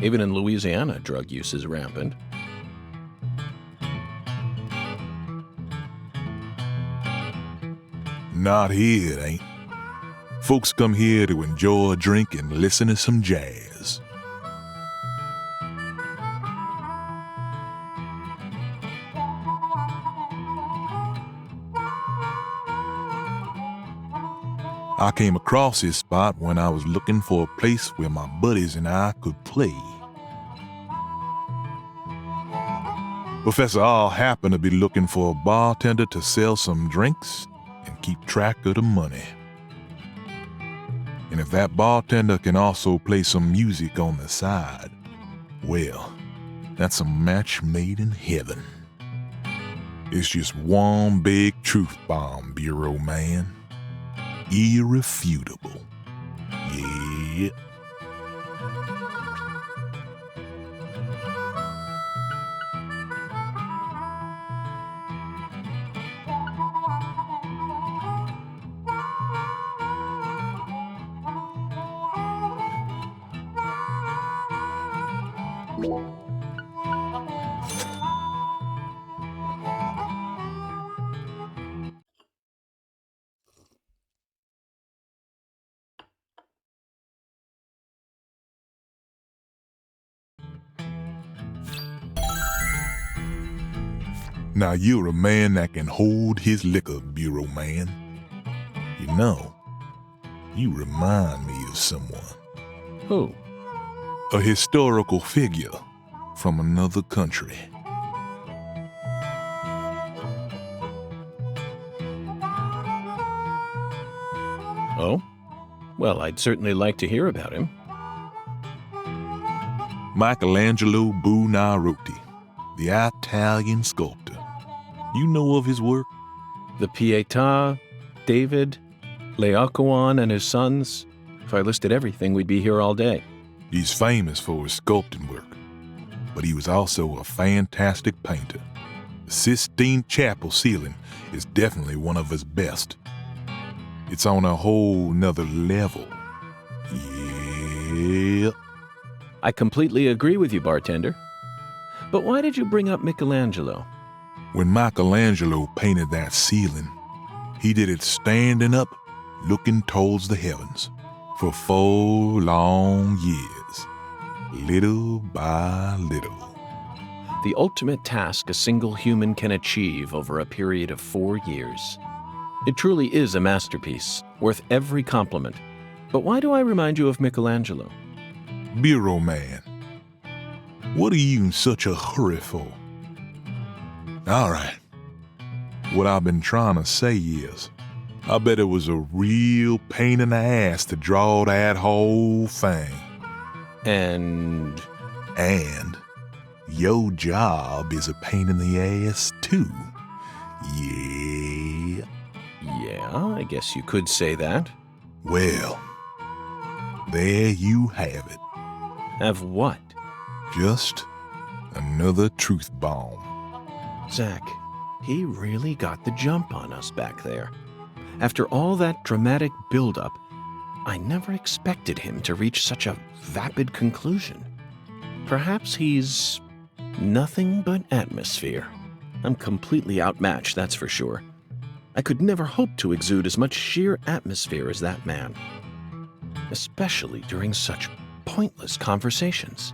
Even in Louisiana, drug use is rampant. Not here, it ain't. Folks come here to enjoy a drink and listen to some jazz. I came across this spot when I was looking for a place where my buddies and I could play. Professor R happened to be looking for a bartender to sell some drinks and keep track of the money. And if that bartender can also play some music on the side, well, that's a match made in heaven. It's just one big truth bomb, Bureau Man. Irrefutable. Yeah. Now you're a man that can hold his liquor, Bureau Man. You know, you remind me of someone. Who? A historical figure from another country. Oh? Well, I'd certainly like to hear about him. Michelangelo Buonarroti, the Italian sculptor. You know of his work? The Pietà, David, Laocoon and his sons. If I listed everything, we'd be here all day. He's famous for his sculpting work, but he was also a fantastic painter. The Sistine Chapel ceiling is definitely one of his best. It's on a whole nother level. Yeah. I completely agree with you, bartender. But why did you bring up Michelangelo? When Michelangelo painted that ceiling, he did it standing up, looking towards the heavens, for 4 long years, little by little. The ultimate task a single human can achieve over a period of 4 years. It truly is a masterpiece, worth every compliment. But why do I remind you of Michelangelo? Bureau Man, what are you in such a hurry for? All right. What I've been trying to say is, I bet it was a real pain in the ass to draw that whole thing. And your job is a pain in the ass too. Yeah. Yeah, I guess you could say that. Well, there you have it. Have what? Just another truth bomb. Zach, he really got the jump on us back there. After all that dramatic build-up, I never expected him to reach such a vapid conclusion. Perhaps he's nothing but atmosphere. I'm completely outmatched, that's for sure. I could never hope to exude as much sheer atmosphere as that man, especially during such pointless conversations.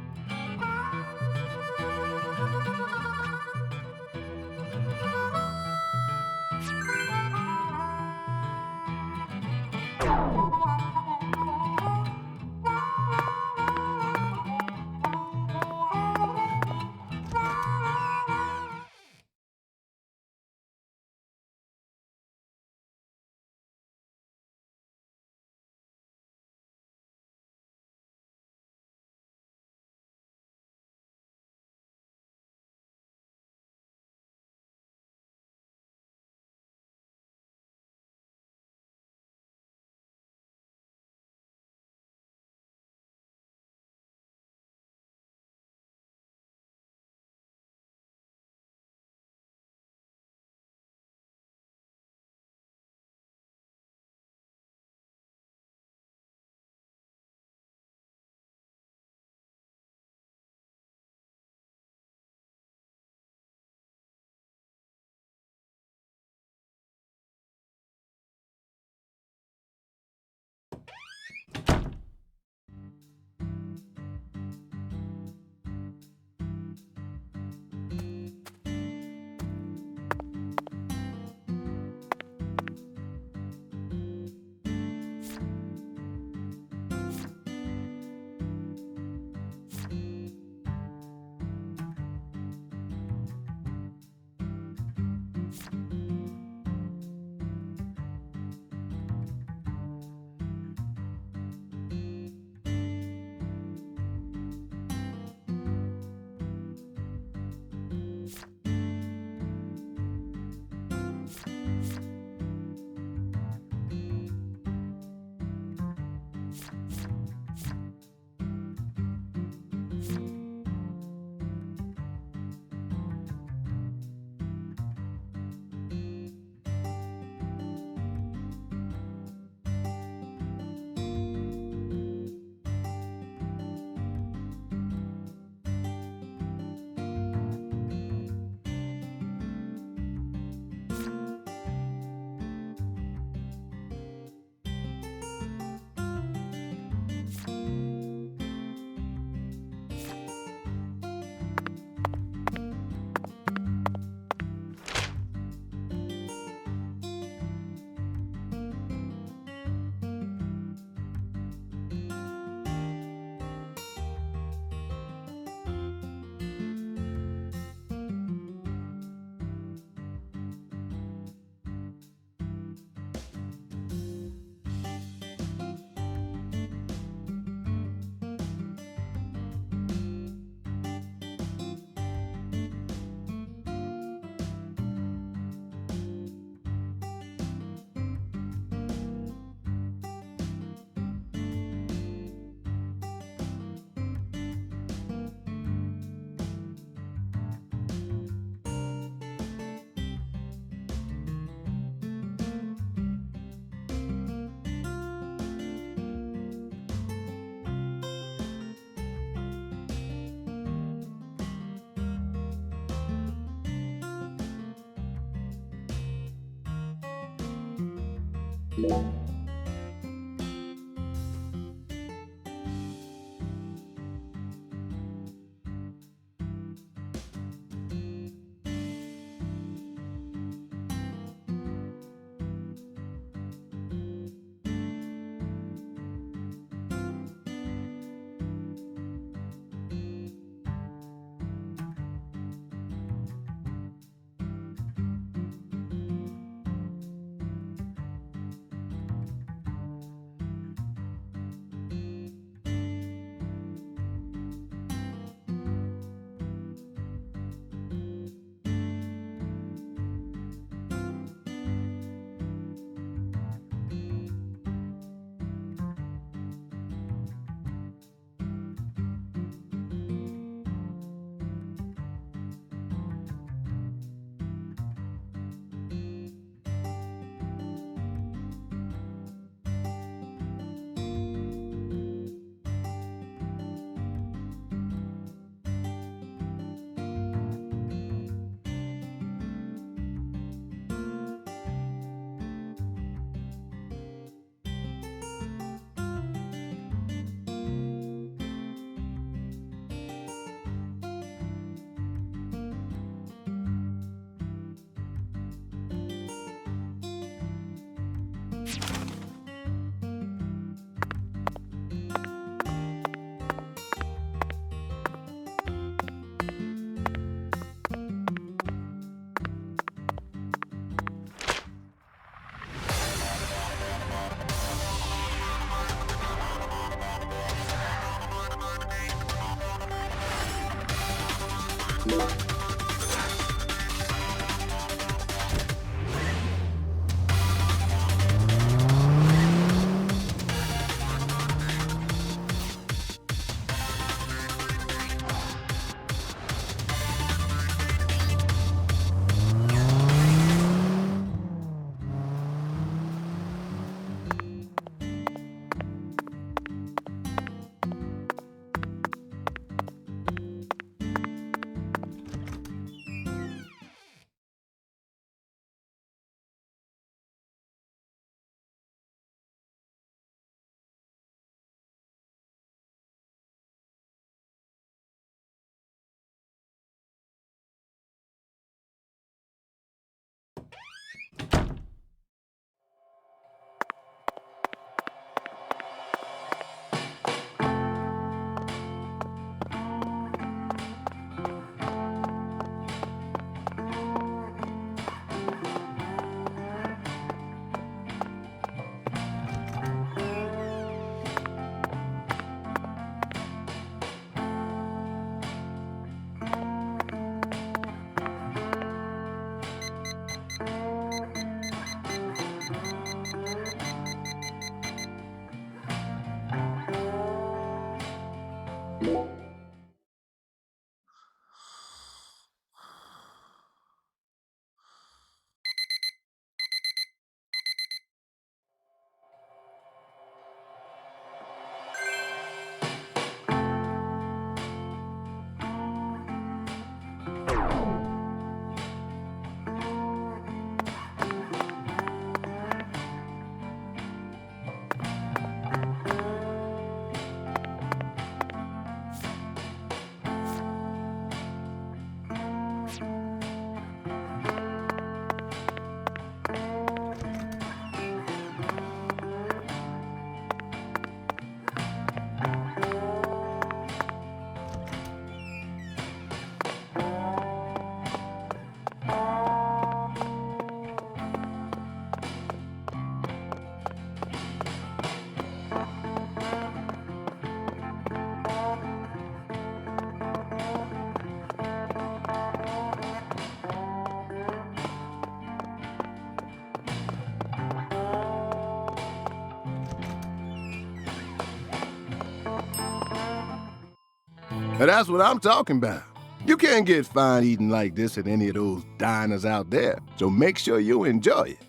Now that's what I'm talking about. You can't get fine eating like this at any of those diners out there, so make sure you enjoy it.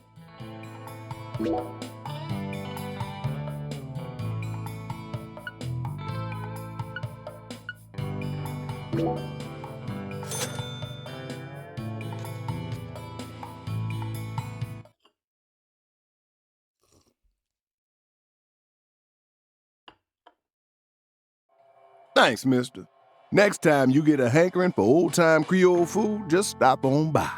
Thanks, mister. Next time you get a hankering for old-time Creole food, just stop on by.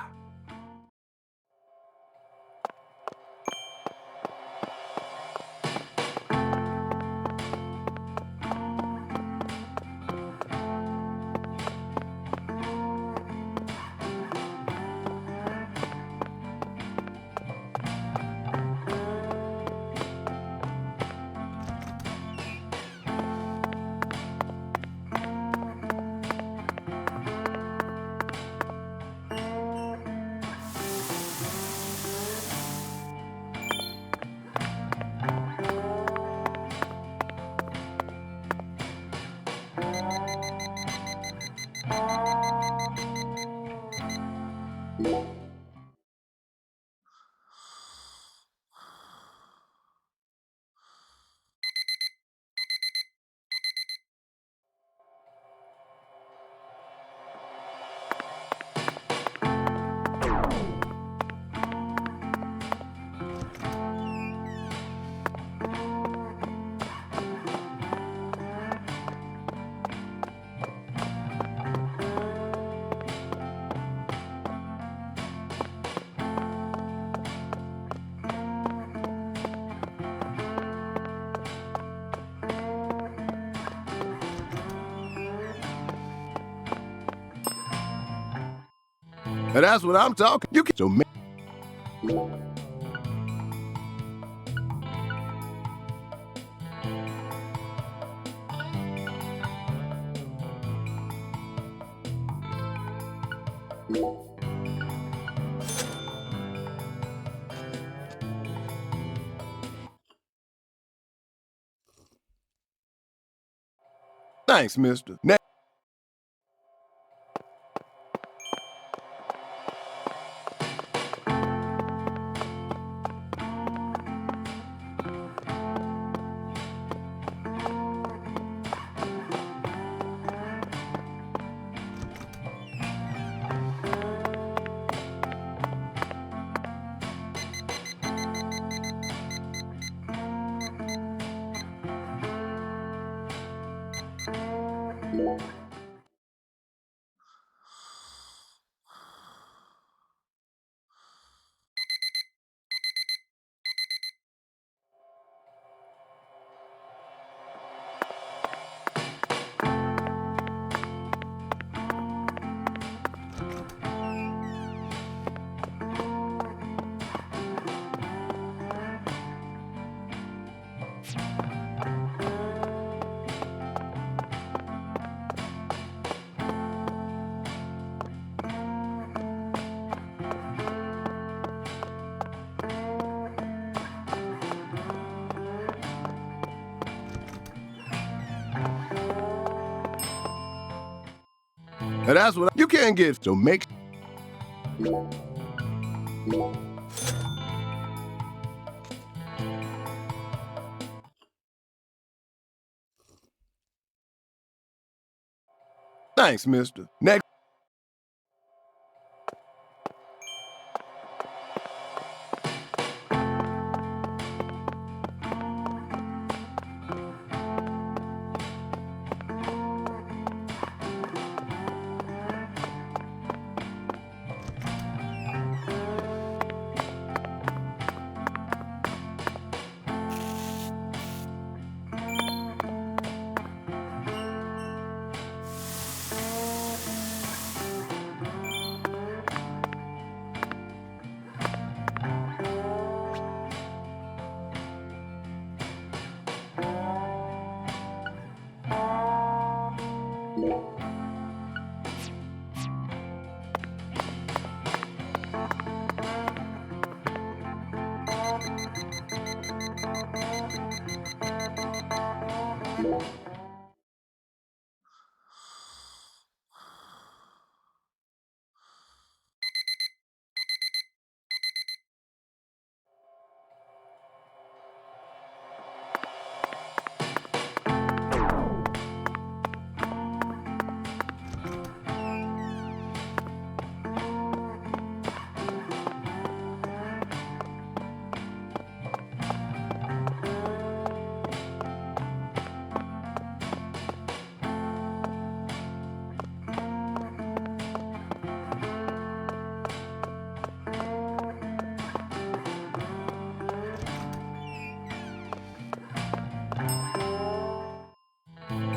And that's what I'm talking. You can so Thanks, mister. And that's what you can't get. So make. Thanks, mister. Next.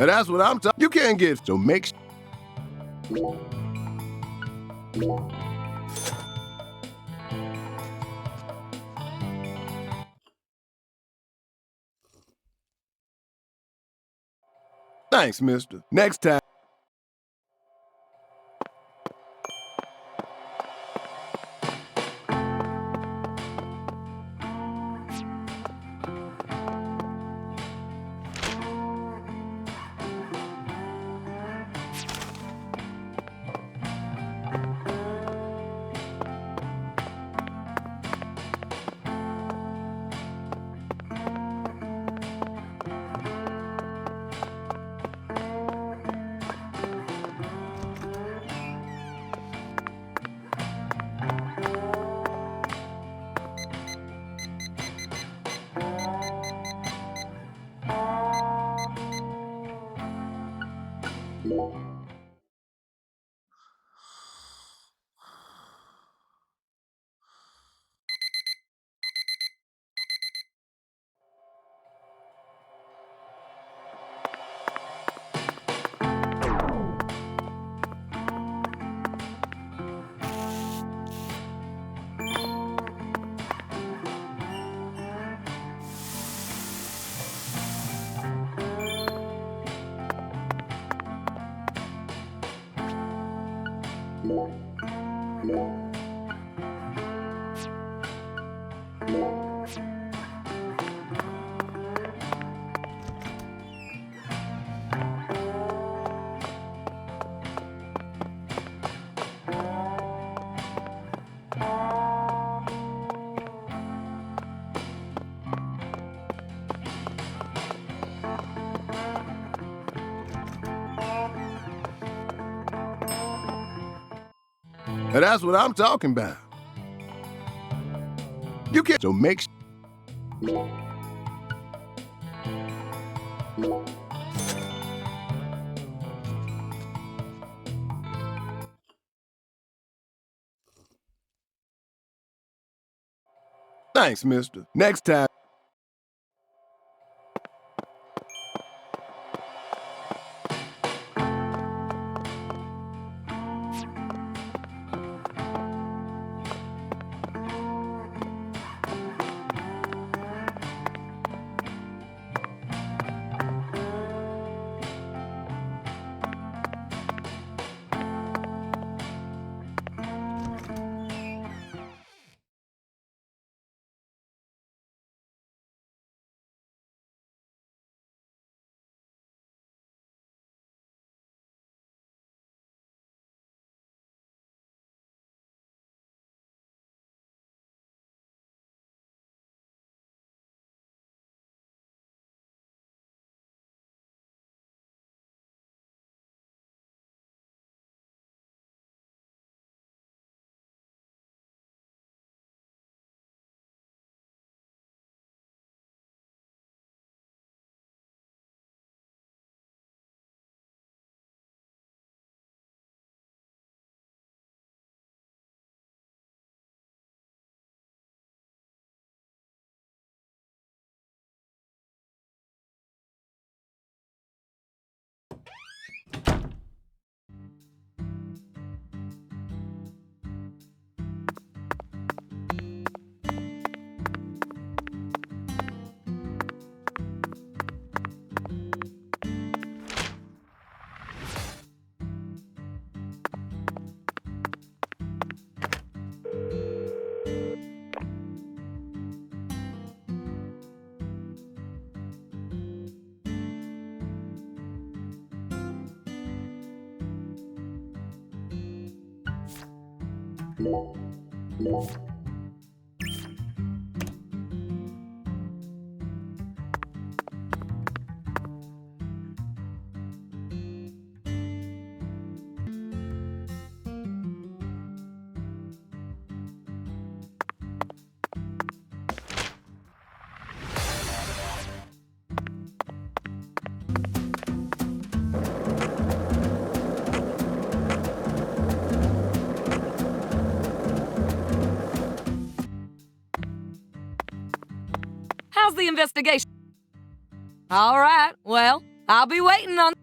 And that's what I'm talking. You can't get so make. Thanks, mister. Next time. And that's what I'm talking about. You can't so make. Thanks, mister. Next time. How's the investigation? All right, well, I'll be waiting on...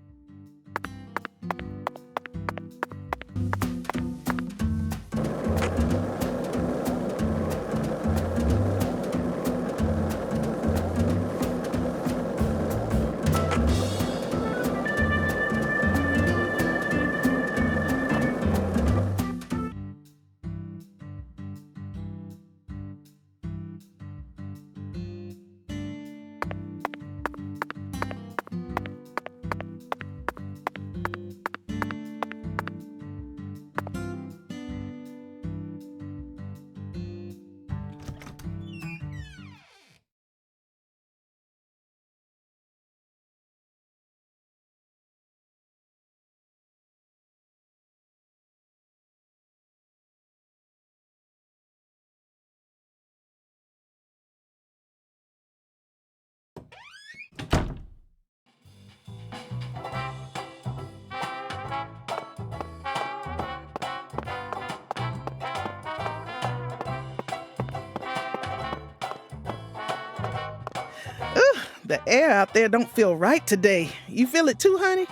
The air out there don't feel right today. You feel it too, honey?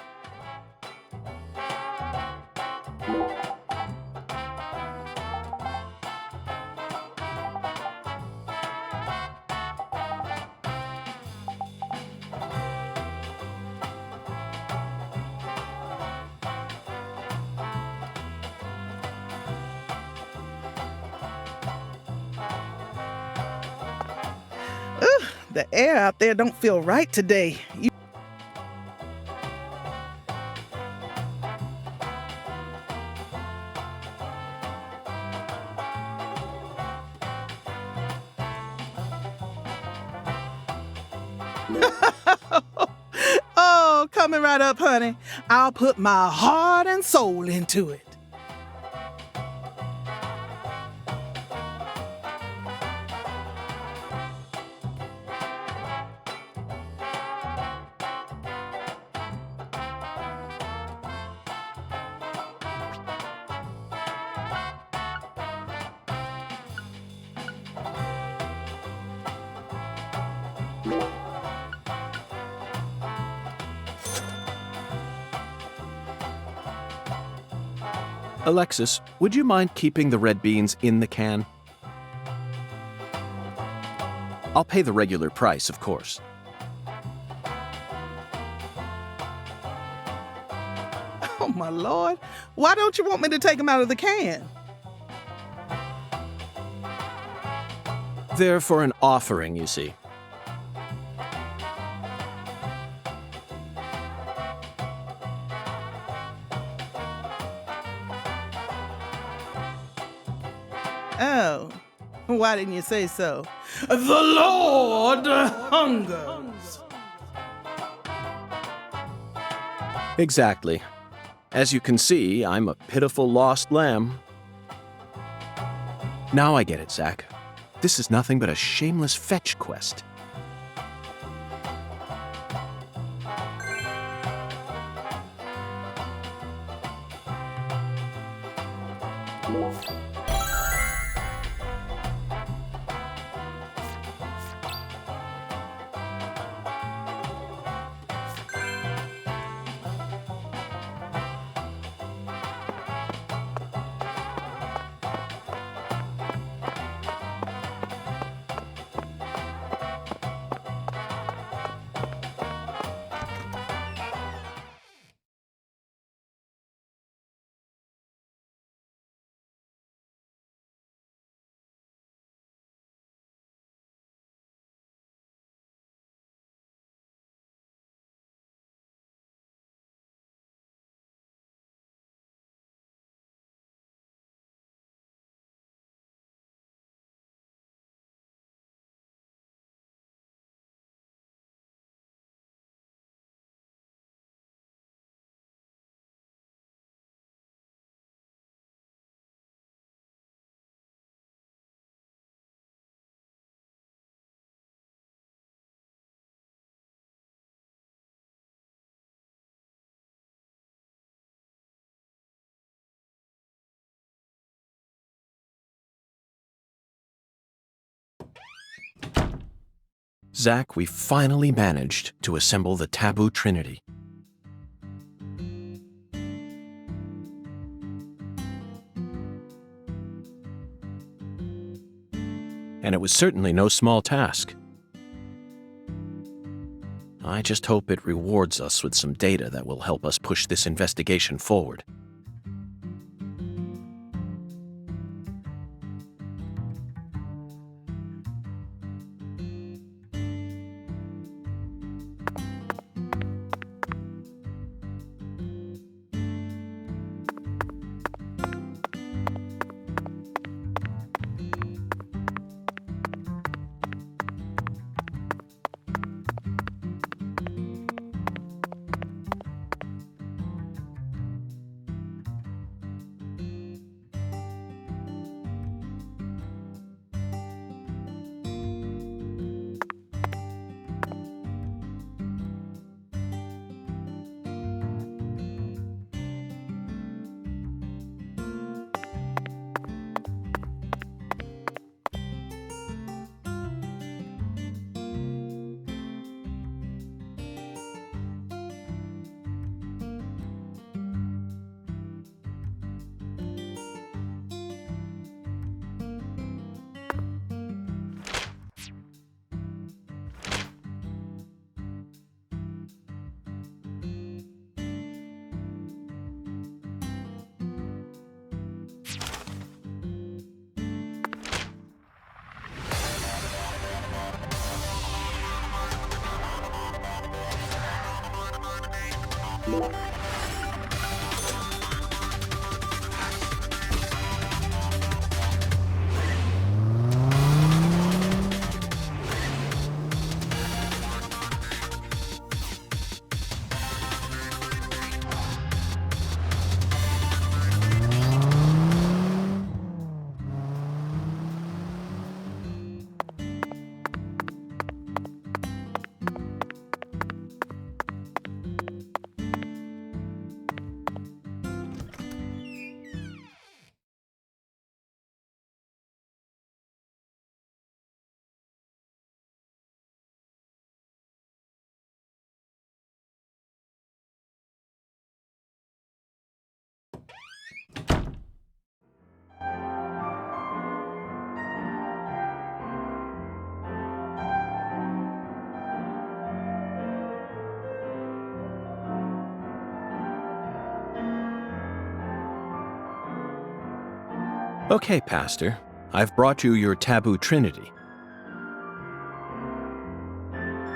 The air out there don't feel right today. Oh, coming right up, honey. I'll put my heart and soul into it. Alexis, would you mind keeping the red beans in the can? I'll pay the regular price, of course. Oh, my Lord. Why don't you want me to take them out of the can? They're for an offering, you see. Oh, why didn't you say so? The Lord hungers. Exactly. As you can see, I'm a pitiful lost lamb. Now I get it, Zach. This is nothing but a shameless fetch quest. Zach, we finally managed to assemble the Taboo Trinity. And it was certainly no small task. I just hope it rewards us with some data that will help us push this investigation forward. Okay, Pastor, I've brought you your Taboo Trinity.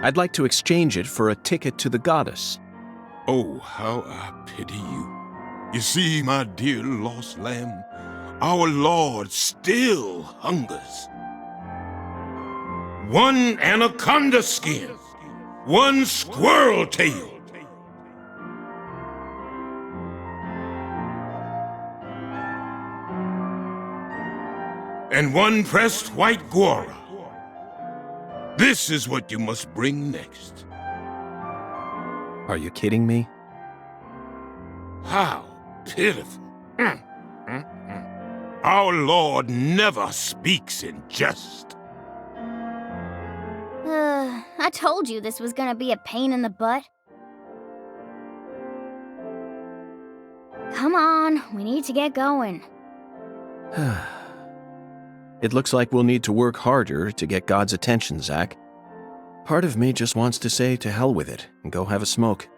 I'd like to exchange it for a ticket to the goddess. Oh, how I pity you. You see, my dear lost lamb, our Lord still hungers. One anaconda skin, one squirrel tail, and one pressed white guara. This is what you must bring next. Are you kidding me? How pitiful. Our Lord never speaks in jest. I told you this was gonna be a pain in the butt. Come on, we need to get going. It looks like we'll need to work harder to get God's attention, Zach. Part of me just wants to say to hell with it and go have a smoke.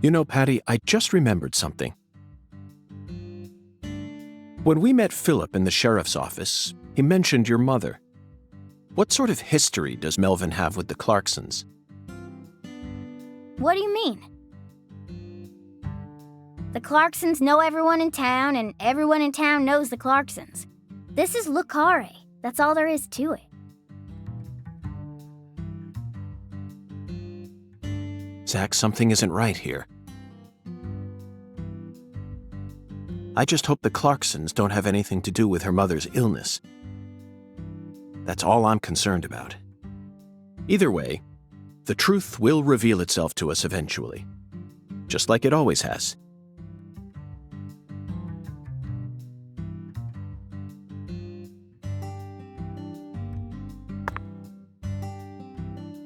You know, Patty, I just remembered something. When we met Philip in the sheriff's office, he mentioned your mother. What sort of history does Melvin have with the Clarksons? What do you mean? The Clarksons know everyone in town, and everyone in town knows the Clarksons. This is Lucare. That's all there is to it. Zach, something isn't right here. I just hope the Clarksons don't have anything to do with her mother's illness. That's all I'm concerned about. Either way, the truth will reveal itself to us eventually, just like it always has.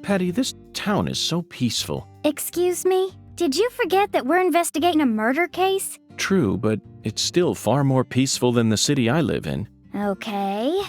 Patty, this town is so peaceful. Excuse me? Did you forget that we're investigating a murder case? True, but it's still far more peaceful than the city I live in. Okay.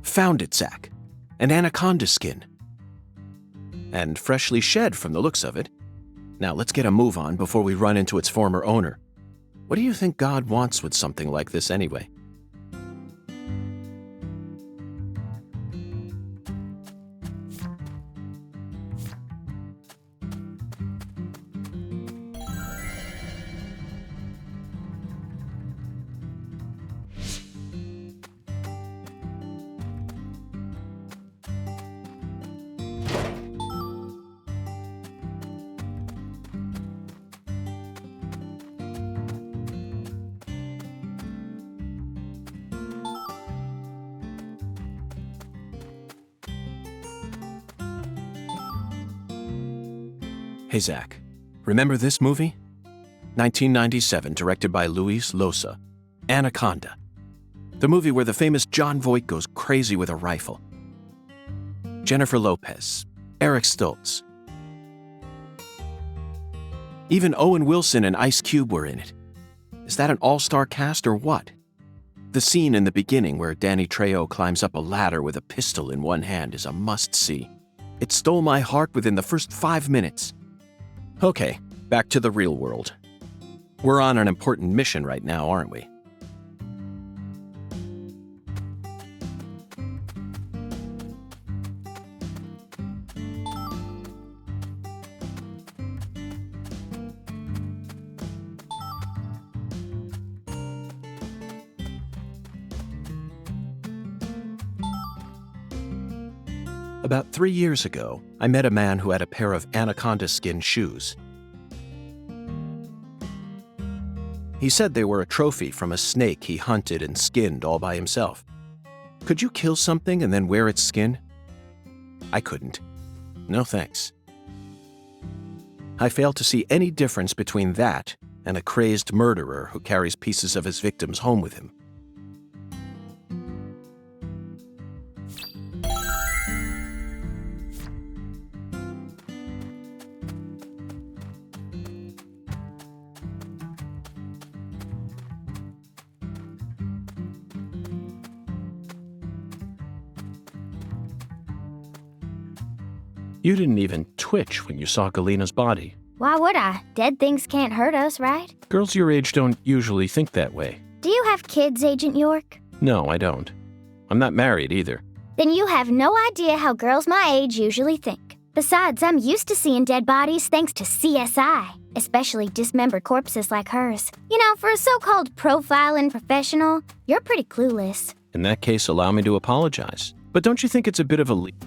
Found it, Zach. An anaconda skin. And freshly shed from the looks of it. Now let's get a move on before we run into its former owner. What do you think God wants with something like this anyway? Hey, Zach, remember this movie? 1997, directed by Luis Loza, Anaconda. The movie where the famous John Voight goes crazy with a rifle. Jennifer Lopez, Eric Stoltz. Even Owen Wilson and Ice Cube were in it. Is that an all-star cast or what? The scene in the beginning where Danny Trejo climbs up a ladder with a pistol in one hand is a must-see. It stole my heart within the first 5 minutes. Okay, back to the real world. We're on an important mission right now, aren't we? About 3 years ago, I met a man who had a pair of anaconda skin shoes. He said they were a trophy from a snake he hunted and skinned all by himself. Could you kill something and then wear its skin? I couldn't. No thanks. I fail to see any difference between that and a crazed murderer who carries pieces of his victims home with him. You didn't even twitch when you saw Galina's body. Why would I? Dead things can't hurt us, right? Girls your age don't usually think that way. Do you have kids, Agent York? No, I don't. I'm not married either. Then you have no idea how girls my age usually think. Besides, I'm used to seeing dead bodies thanks to CSI, especially dismembered corpses like hers. You know, for a so-called profiling professional, you're pretty clueless. In that case, allow me to apologize. But don't you think it's a bit of a leap?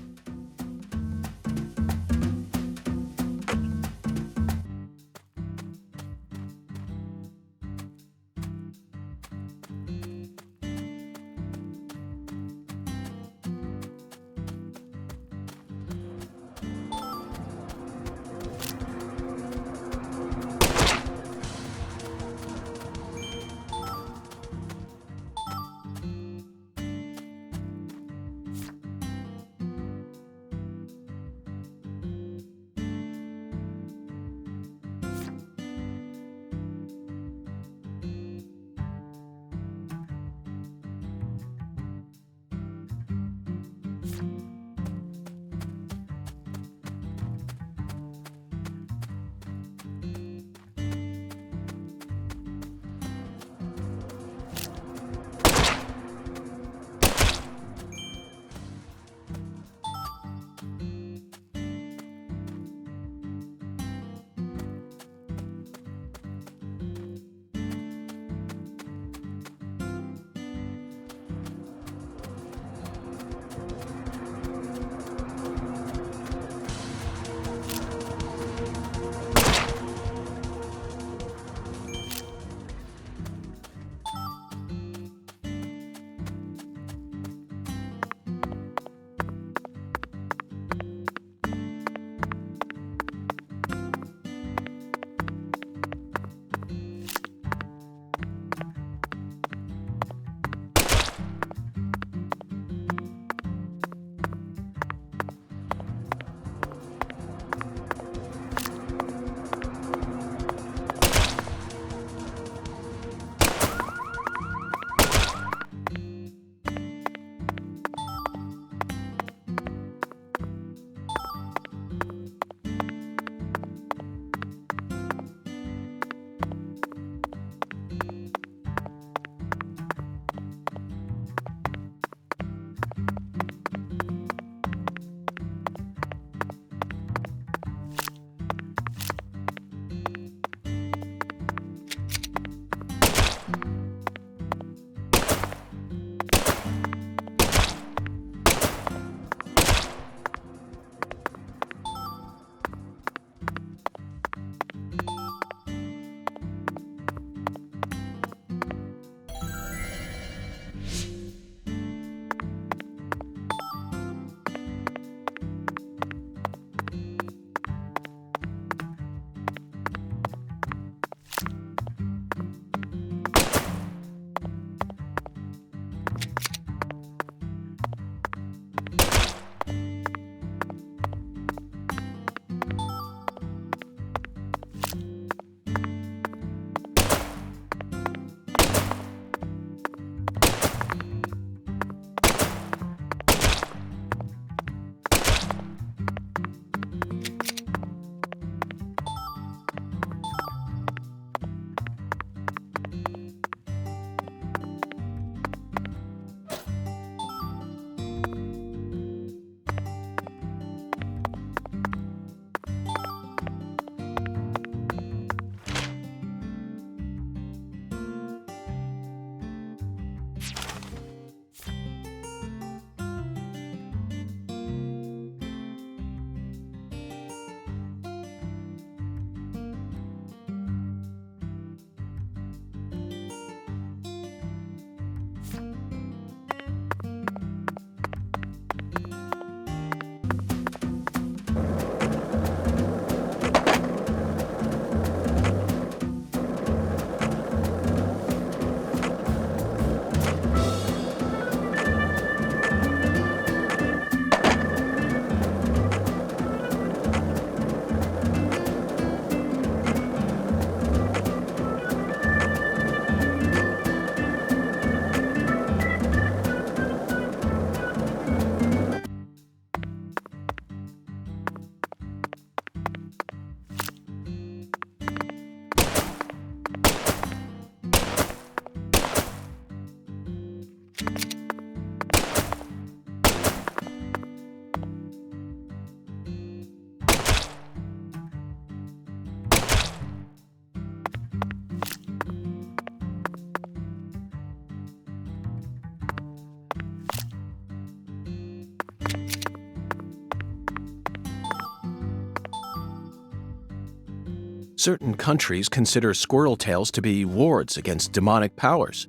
Certain countries consider squirrel tails to be wards against demonic powers.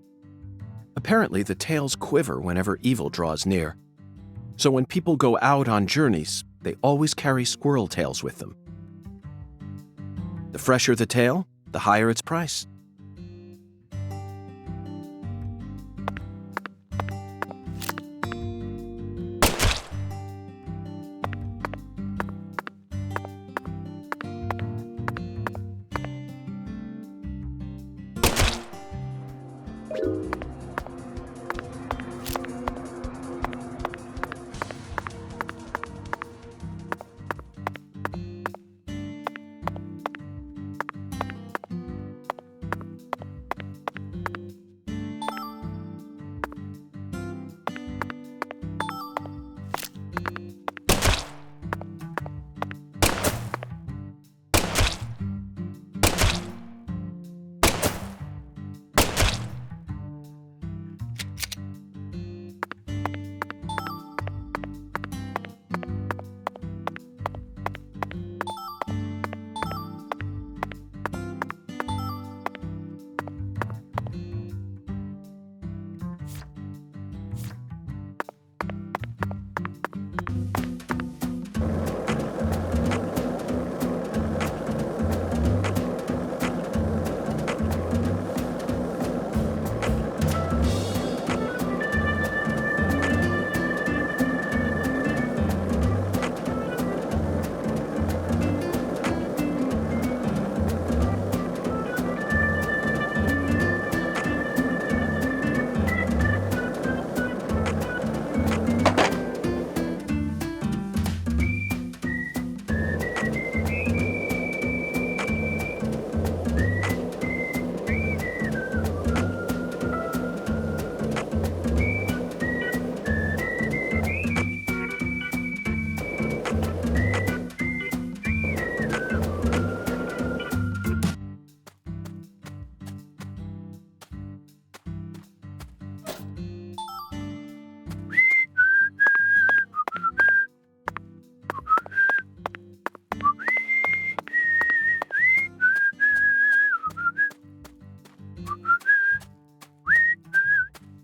Apparently, the tails quiver whenever evil draws near. So when people go out on journeys, they always carry squirrel tails with them. The fresher the tail, the higher its price.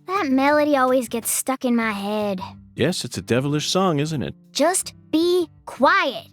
That melody always gets stuck in my head. Yes, it's a devilish song, isn't it? Just be quiet.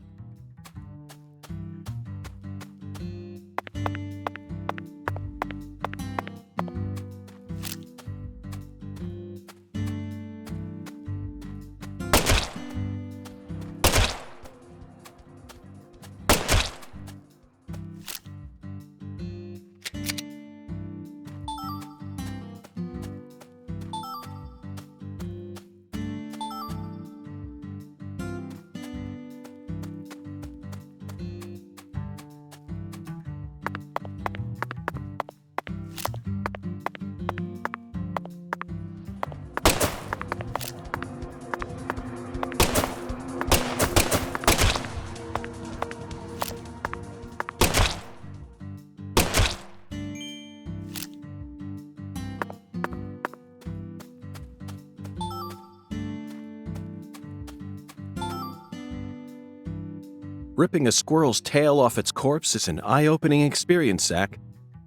Ripping a squirrel's tail off its corpse is an eye-opening experience, Zach.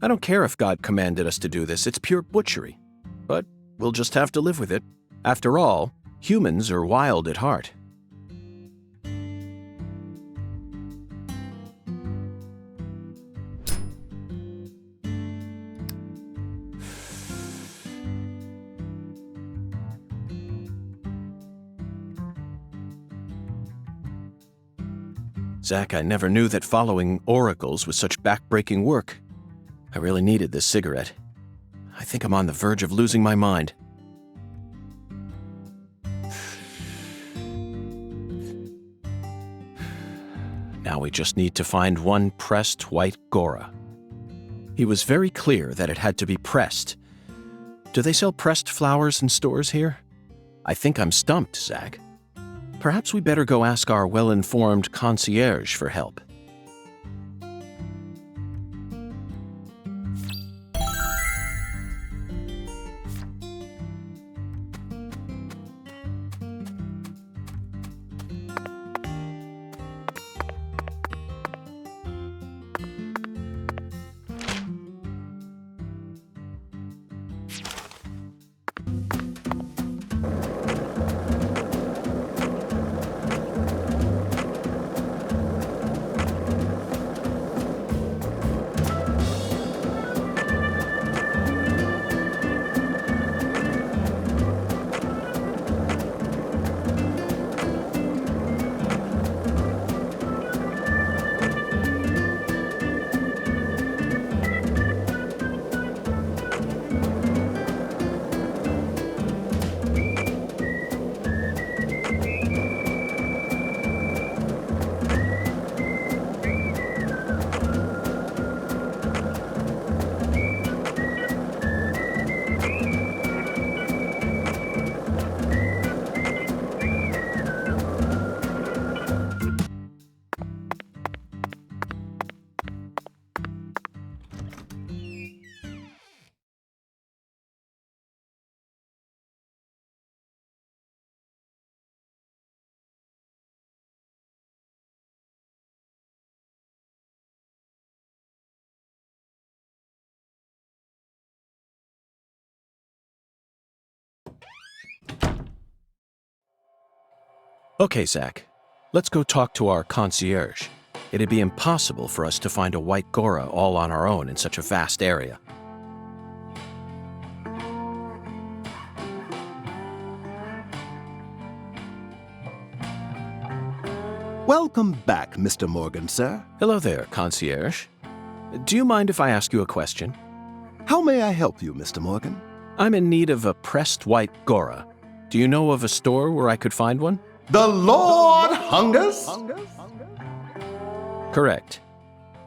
I don't care if God commanded us to do this, it's pure butchery. But we'll just have to live with it. After all, humans are wild at heart. Zach, I never knew that following oracles was such back-breaking work. I really needed this cigarette. I think I'm on the verge of losing my mind. Now we just need to find one pressed white Gora. He was very clear that it had to be pressed. Do they sell pressed flowers in stores here? I think I'm stumped, Zach. Perhaps we better go ask our well-informed concierge for help. Okay, Zach. Let's go talk to our concierge. It'd be impossible for us to find a white Gora all on our own in such a vast area. Welcome back, Mr. Morgan, sir. Hello there, concierge. Do you mind if I ask you a question? How may I help you, Mr. Morgan? I'm in need of a pressed white Gora. Do you know of a store where I could find one? The Lord hungers? Correct.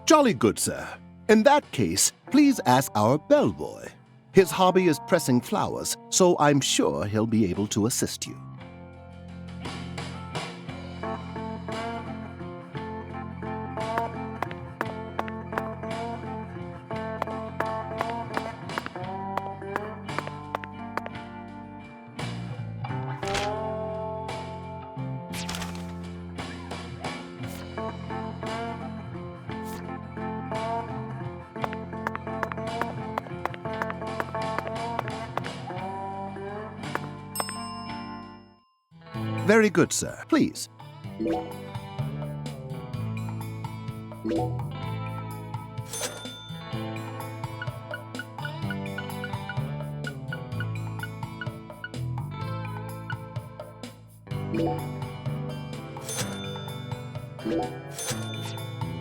Jolly good, sir. In that case, please ask our bellboy. His hobby is pressing flowers, so I'm sure he'll be able to assist you. Very good, sir. Please.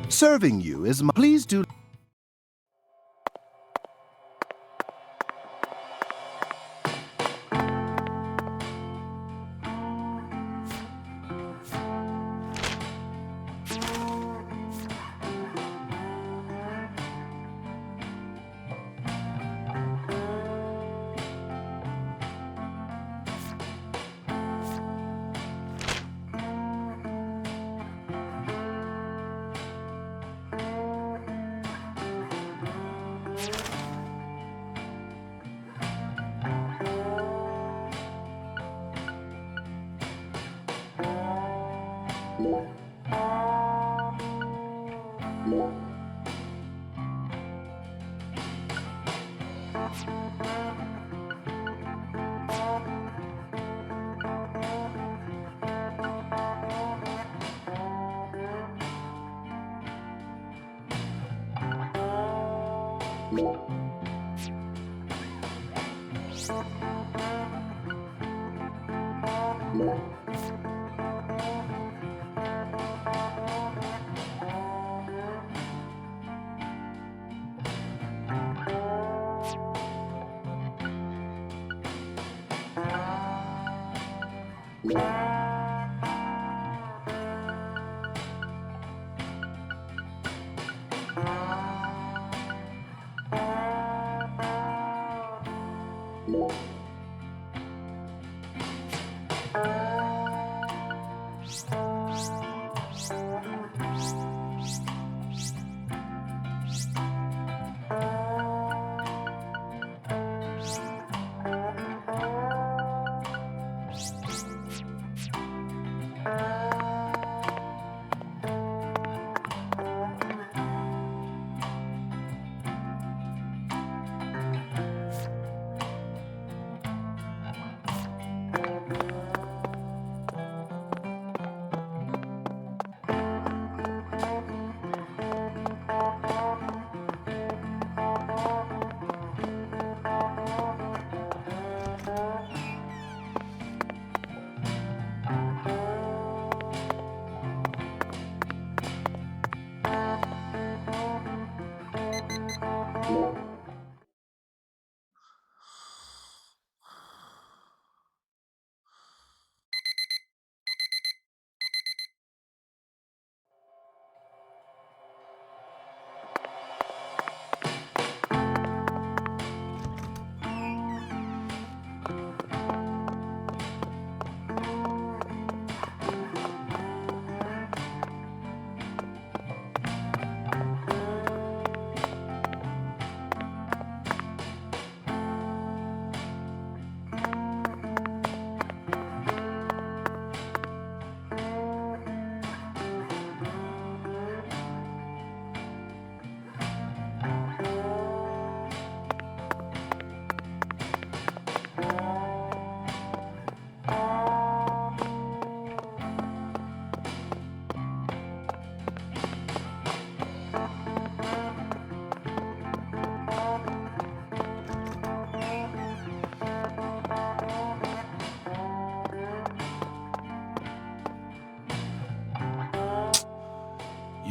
Serving you is my... Please do...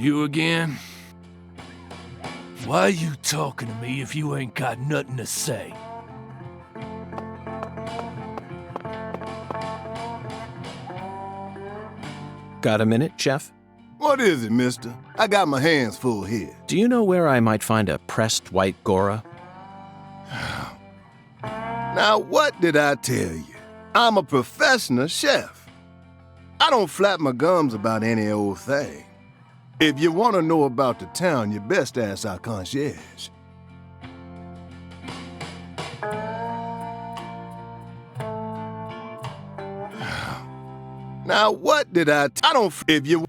You again? Why you talking to me if you ain't got nothing to say? Got a minute, Chef? What is it, mister? I got my hands full here. Do you know where I might find a pressed white Gora? Now, what did I tell you? I'm a professional chef. I don't flap my gums about any old thing. If you want to know about the town, you best ask our concierge. Now, what did I don't... If you...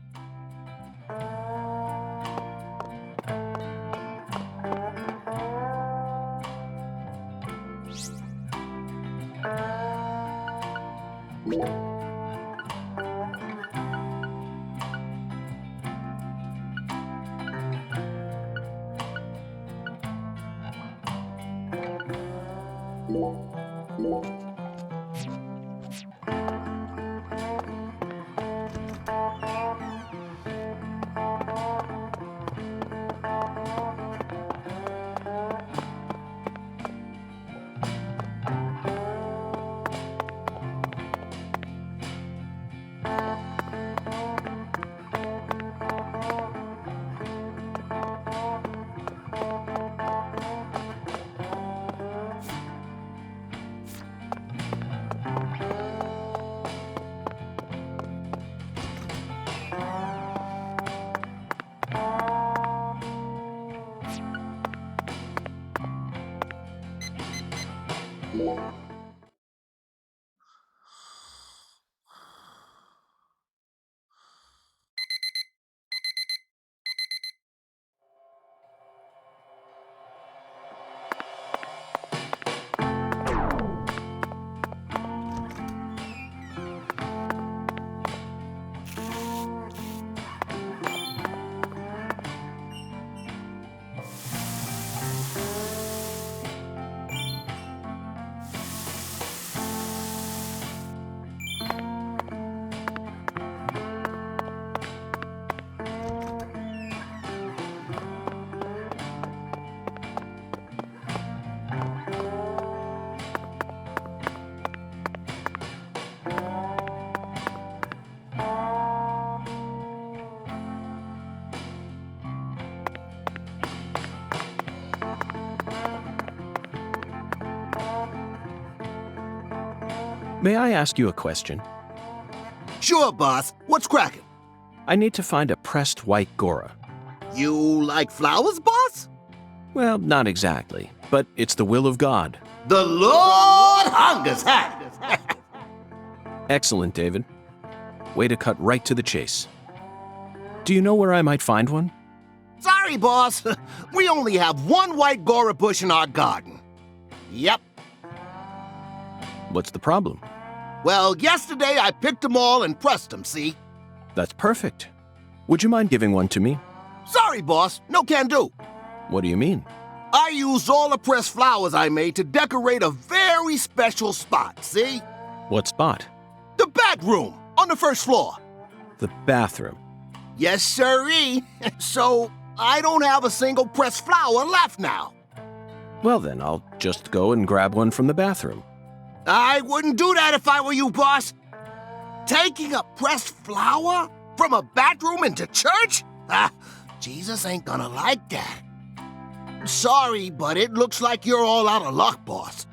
May I ask you a question? Sure, boss. What's cracking? I need to find a pressed white Gora. You like flowers, boss? Well, not exactly, but it's the will of God. The Lord hungers, huh? Excellent, David. Way to cut right to the chase. Do you know where I might find one? Sorry, boss. We only have one white Gora bush in our garden. Yep. What's the problem? Well, yesterday I picked them all and pressed them, see? That's perfect. Would you mind giving one to me? Sorry, boss. No can do. What do you mean? I used all the pressed flowers I made to decorate a very special spot, see? What spot? The bedroom on the first floor. The bathroom. Yes, sirree. So I don't have a single pressed flower left now. Well then, I'll just go and grab one from the bathroom. I wouldn't do that if I were you, boss. Taking a pressed flower from a bathroom into church? Jesus ain't gonna like that. Sorry, but it looks like you're all out of luck, boss.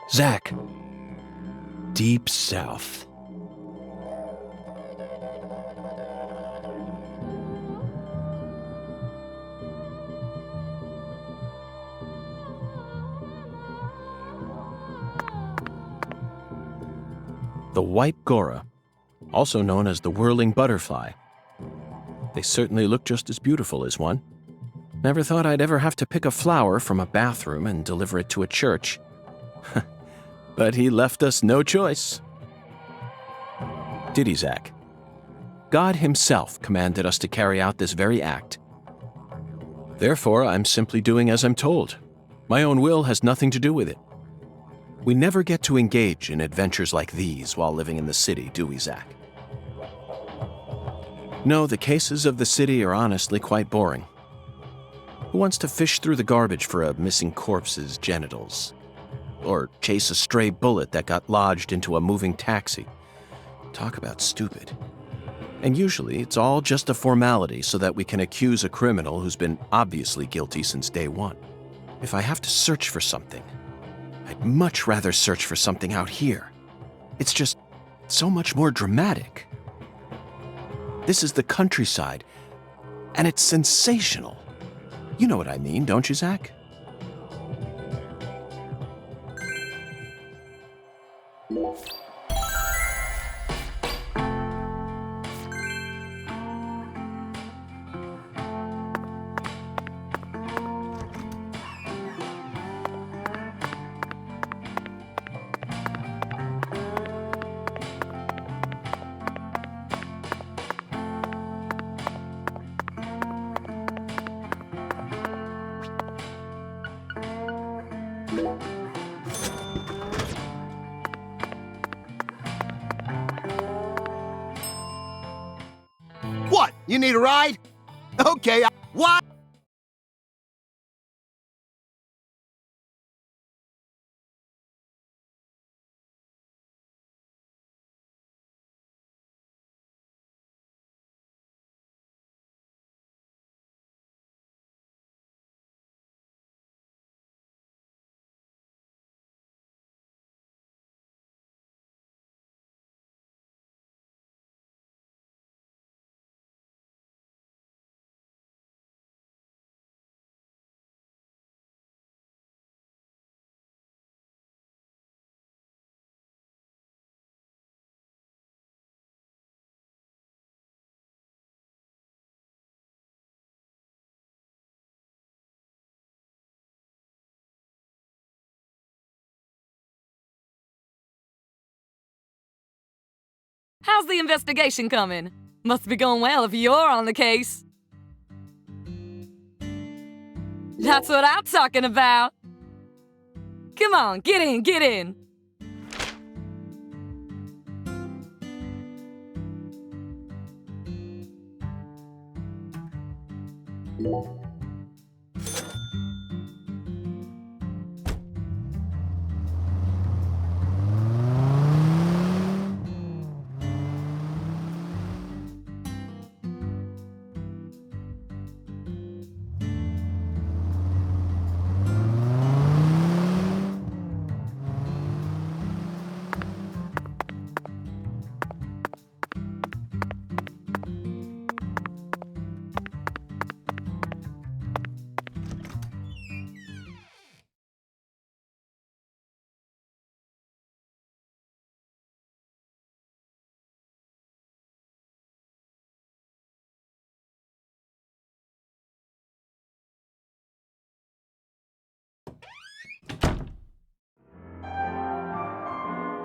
Zach. Deep South. The white Gora, also known as the whirling butterfly. They certainly look just as beautiful as one. Never thought I'd ever have to pick a flower from a bathroom and deliver it to a church. But he left us no choice. Did he, Zach? God himself commanded us to carry out this very act. Therefore, I'm simply doing as I'm told. My own will has nothing to do with it. We never get to engage in adventures like these while living in the city, do we, Zach? No, the cases of the city are honestly quite boring. Who wants to fish through the garbage for a missing corpse's genitals? Or chase a stray bullet that got lodged into a moving taxi? Talk about stupid. And usually, it's all just a formality so that we can accuse a criminal who's been obviously guilty since day one. If I have to search for something, I'd much rather search for something out here. It's just so much more dramatic. This is the countryside, and it's sensational. You know what I mean, don't you, Zach? What? You need a ride? Okay, what? How's the investigation coming? Must be going well if you're on the case. That's what I'm talking about. Come on, get in, get in.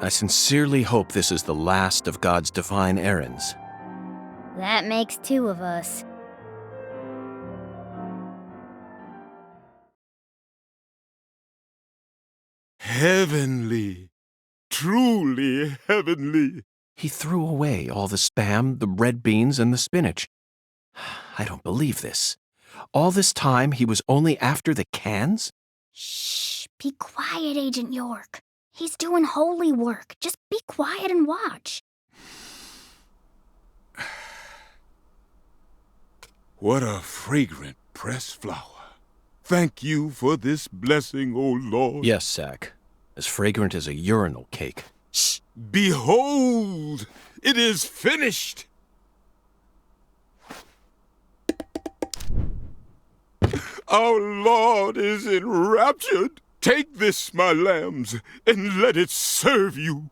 I sincerely hope this is the last of God's divine errands. That makes two of us. Heavenly. Truly heavenly. He threw away all the Spam, the red beans, and the spinach. I don't believe this. All this time, he was only after the cans? Shh, be quiet, Agent York. He's doing holy work. Just be quiet and watch. What a fragrant pressed flower. Thank you for this blessing, O Lord. Yes, Zach. As fragrant as a urinal cake. Shh! Behold! It is finished! Our Lord is enraptured. Take this, my lambs, and let it serve you.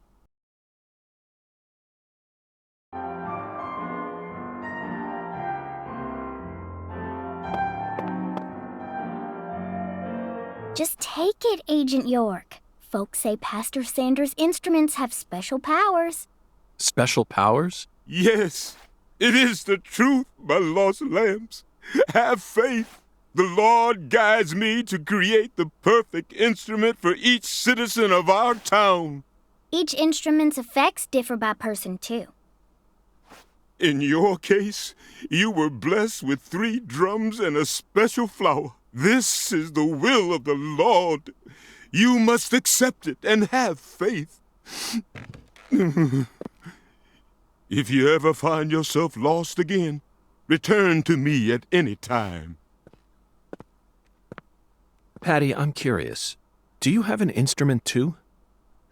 Just take it, Agent York. Folks say Pastor Sanders' instruments have special powers. Special powers? Yes, it is the truth, my lost lambs. Have faith. The Lord guides me to create the perfect instrument for each citizen of our town. Each instrument's effects differ by person, too. In your case, you were blessed with 3 drums and a special flower. This is the will of the Lord. You must accept it and have faith. If you ever find yourself lost again, return to me at any time. Patty, I'm curious. Do you have an instrument too?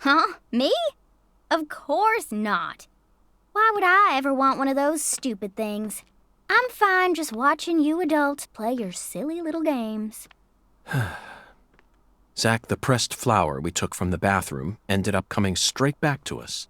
Huh? Me? Of course not. Why would I ever want one of those stupid things? I'm fine just watching you adults play your silly little games. Zach, the pressed flower we took from the bathroom ended up coming straight back to us.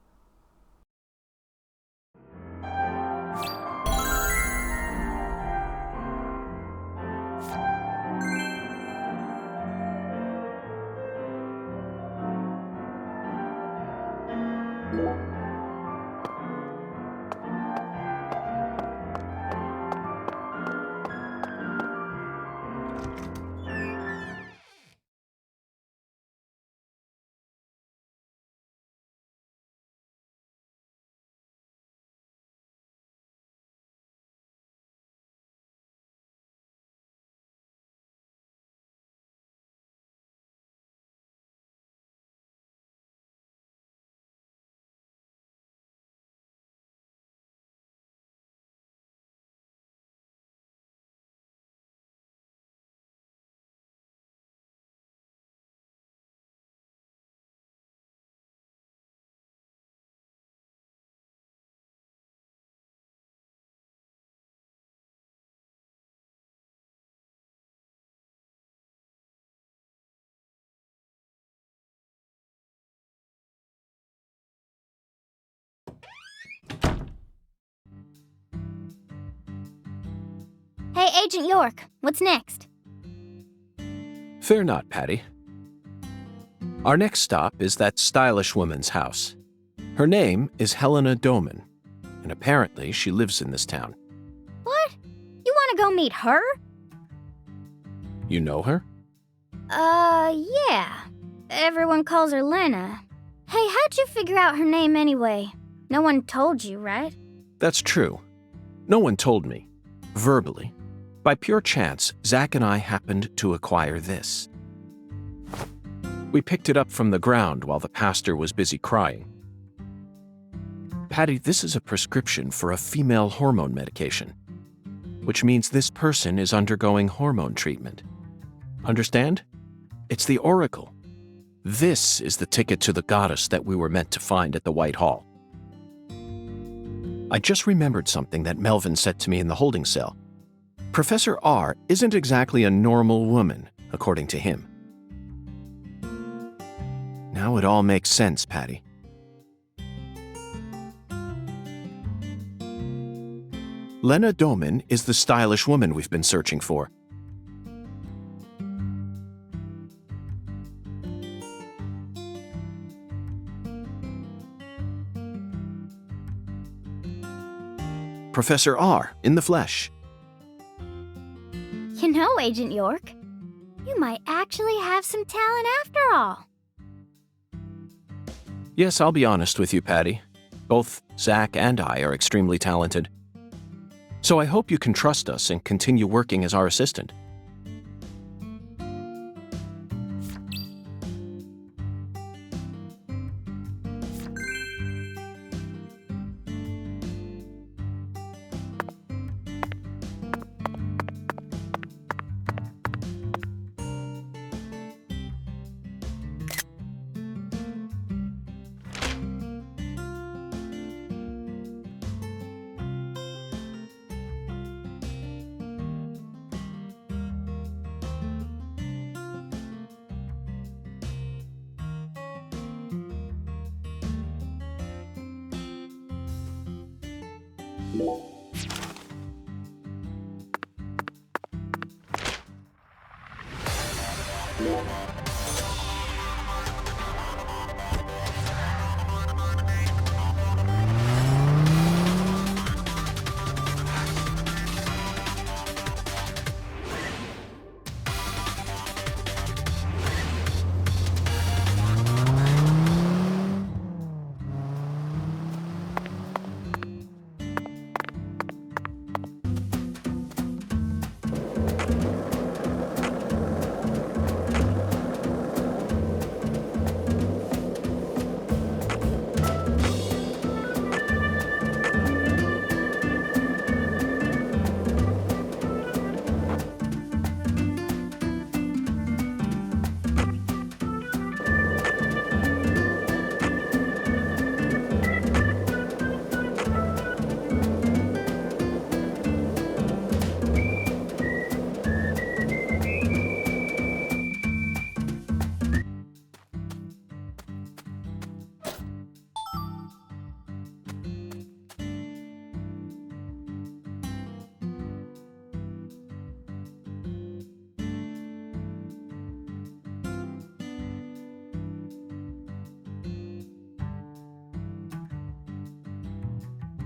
Hey, Agent York, what's next? Fear not, Patty. Our next stop is that stylish woman's house. Her name is Helena Doman, and apparently she lives in this town. What? You want to go meet her? You know her? Yeah. Everyone calls her Lena. Hey, how'd you figure out her name anyway? No one told you, right? That's true. No one told me, verbally. By pure chance, Zach and I happened to acquire this. We picked it up from the ground while the pastor was busy crying. Patty, this is a prescription for a female hormone medication, which means this person is undergoing hormone treatment. Understand? It's the oracle. This is the ticket to the goddess that we were meant to find at the White Hall. I just remembered something that Melvin said to me in the holding cell. Professor R isn't exactly a normal woman, according to him. Now it all makes sense, Patty. Lena Doman is the stylish woman we've been searching for. Professor R in the flesh. You know, Agent York, you might actually have some talent after all. Yes, I'll be honest with you, Patty. Both Zach and I are extremely talented. So I hope you can trust us and continue working as our assistant.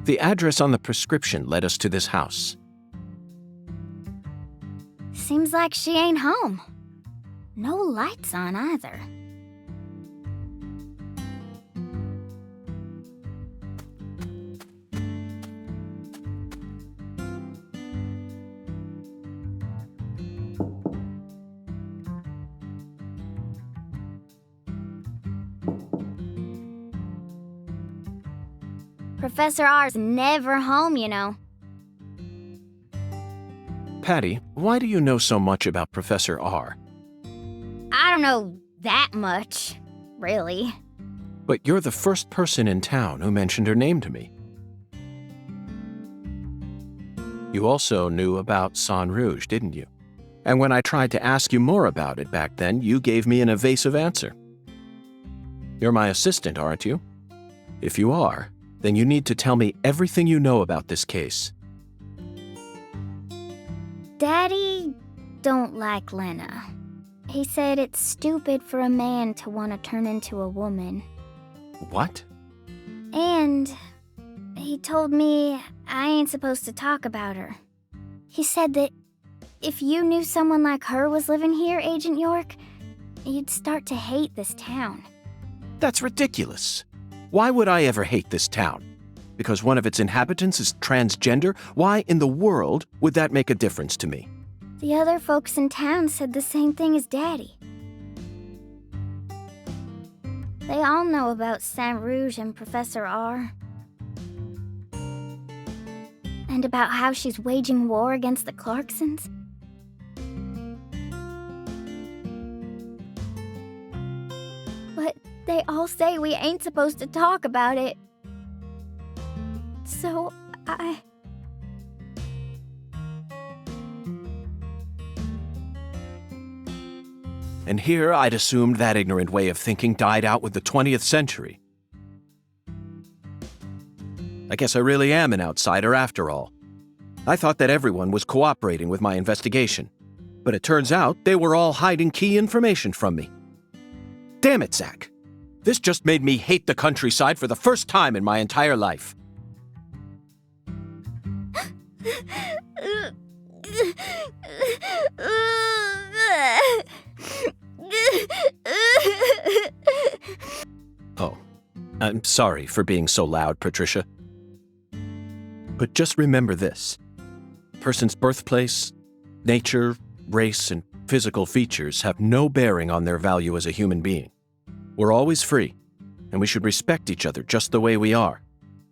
The address on the prescription led us to this house. Seems like she ain't home. No lights on either. Professor R's never home, you know. Patty, why do you know so much about Professor R? I don't know that much, really. But you're the first person in town who mentioned her name to me. You also knew about San Rouge, didn't you? And when I tried to ask you more about it back then, you gave me an evasive answer. You're my assistant, aren't you? If you are, then you need to tell me everything you know about this case. Daddy don't like Lena. He said it's stupid for a man to want to turn into a woman. What? And he told me I ain't supposed to talk about her. He said that if you knew someone like her was living here, Agent York, you'd start to hate this town. That's ridiculous. Why would I ever hate this town? Because one of its inhabitants is transgender? Why in the world would that make a difference to me? The other folks in town said the same thing as Daddy. They all know about Saint Rouge and Professor R. And about how she's waging war against the Clarksons. But they all say we ain't supposed to talk about it. So And here I'd assumed that ignorant way of thinking died out with the 20th century. I guess I really am an outsider after all. I thought that everyone was cooperating with my investigation, but it turns out they were all hiding key information from me. Damn it, Zach. This just made me hate the countryside for the first time in my entire life. Oh, I'm sorry for being so loud, Patricia. But just remember this. A person's birthplace, nature, race, and physical features have no bearing on their value as a human being. We're always free, and we should respect each other just the way we are.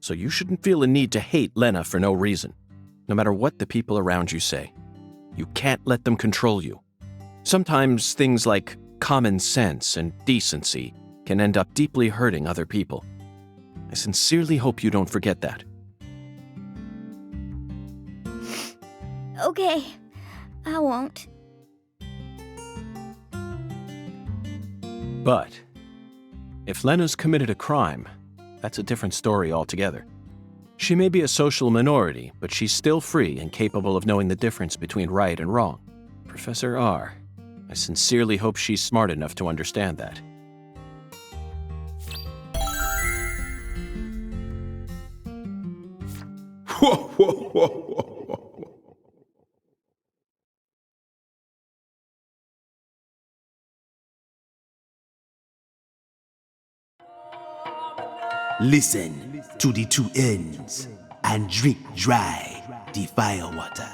So you shouldn't feel a need to hate Lena for no reason, no matter what the people around you say. You can't let them control you. Sometimes things like common sense and decency can end up deeply hurting other people. I sincerely hope you don't forget that. Okay, I won't. But if Lena's committed a crime, that's a different story altogether. She may be a social minority, but she's still free and capable of knowing the difference between right and wrong. Professor R, I sincerely hope she's smart enough to understand that. Whoa, whoa, whoa, whoa. Listen to the two ends and drink dry the firewater.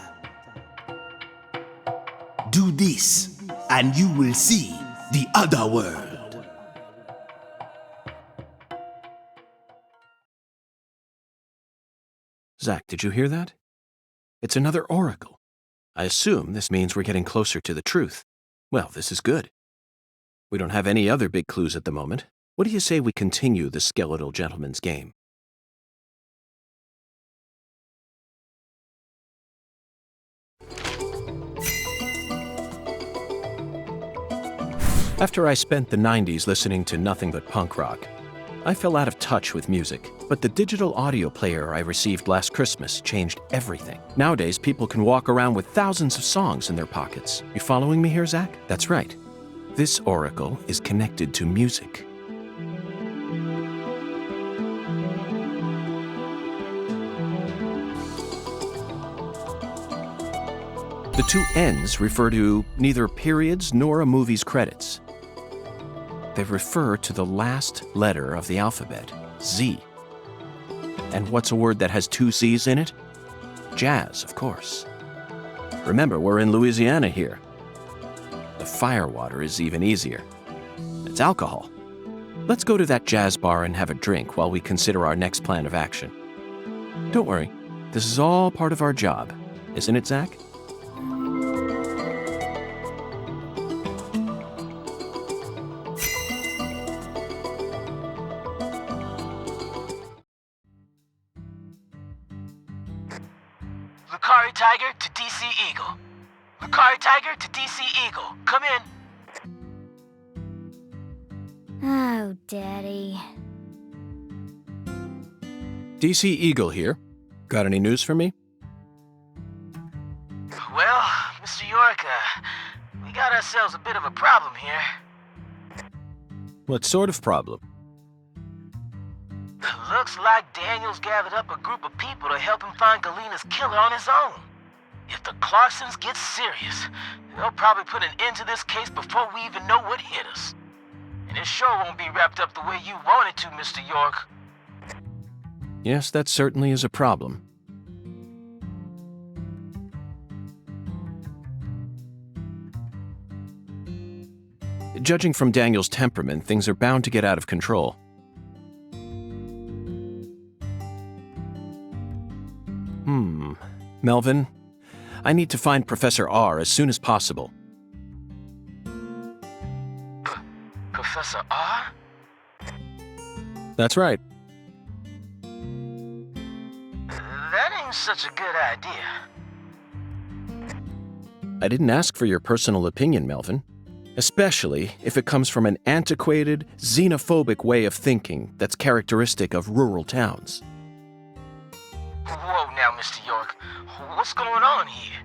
Do this and you will see the other world. Zach, did you hear that? It's another oracle. I assume this means we're getting closer to the truth. Well, this is good. We don't have any other big clues at the moment. What do you say we continue the skeletal gentleman's game? After I spent the 90s listening to nothing but punk rock, I fell out of touch with music, but the digital audio player I received last Christmas changed everything. Nowadays, people can walk around with thousands of songs in their pockets. You following me here, Zach? That's right. This oracle is connected to music. two N's refer to neither periods nor a movie's credits. They refer to the last letter of the alphabet, Z. And what's a word that has two Z's in it? Jazz, of course. Remember, we're in Louisiana here. The firewater is even easier. It's alcohol. Let's go to that jazz bar and have a drink while we consider our next plan of action. Don't worry, this is all part of our job, isn't it, Zach? Lucari Tiger to DC Eagle. Lucari Tiger to DC Eagle. Come in. Oh, Daddy. DC Eagle here. Got any news for me? Well, Mr. York, we got ourselves a bit of a problem here. What sort of problem? Looks like Daniel's gathered up a group of people to help him find Galina's killer on his own. If the Clarksons get serious, they'll probably put an end to this case before we even know what hit us. And it sure won't be wrapped up the way you want it to, Mr. York. Yes, that certainly is a problem. Judging from Daniel's temperament, things are bound to get out of control. Melvin, I need to find Professor R as soon as possible. Professor R? That's right. That ain't such a good idea. I didn't ask for your personal opinion, Melvin. Especially if it comes from an antiquated, xenophobic way of thinking that's characteristic of rural towns. Whoa now, Mr. York. What's going on here?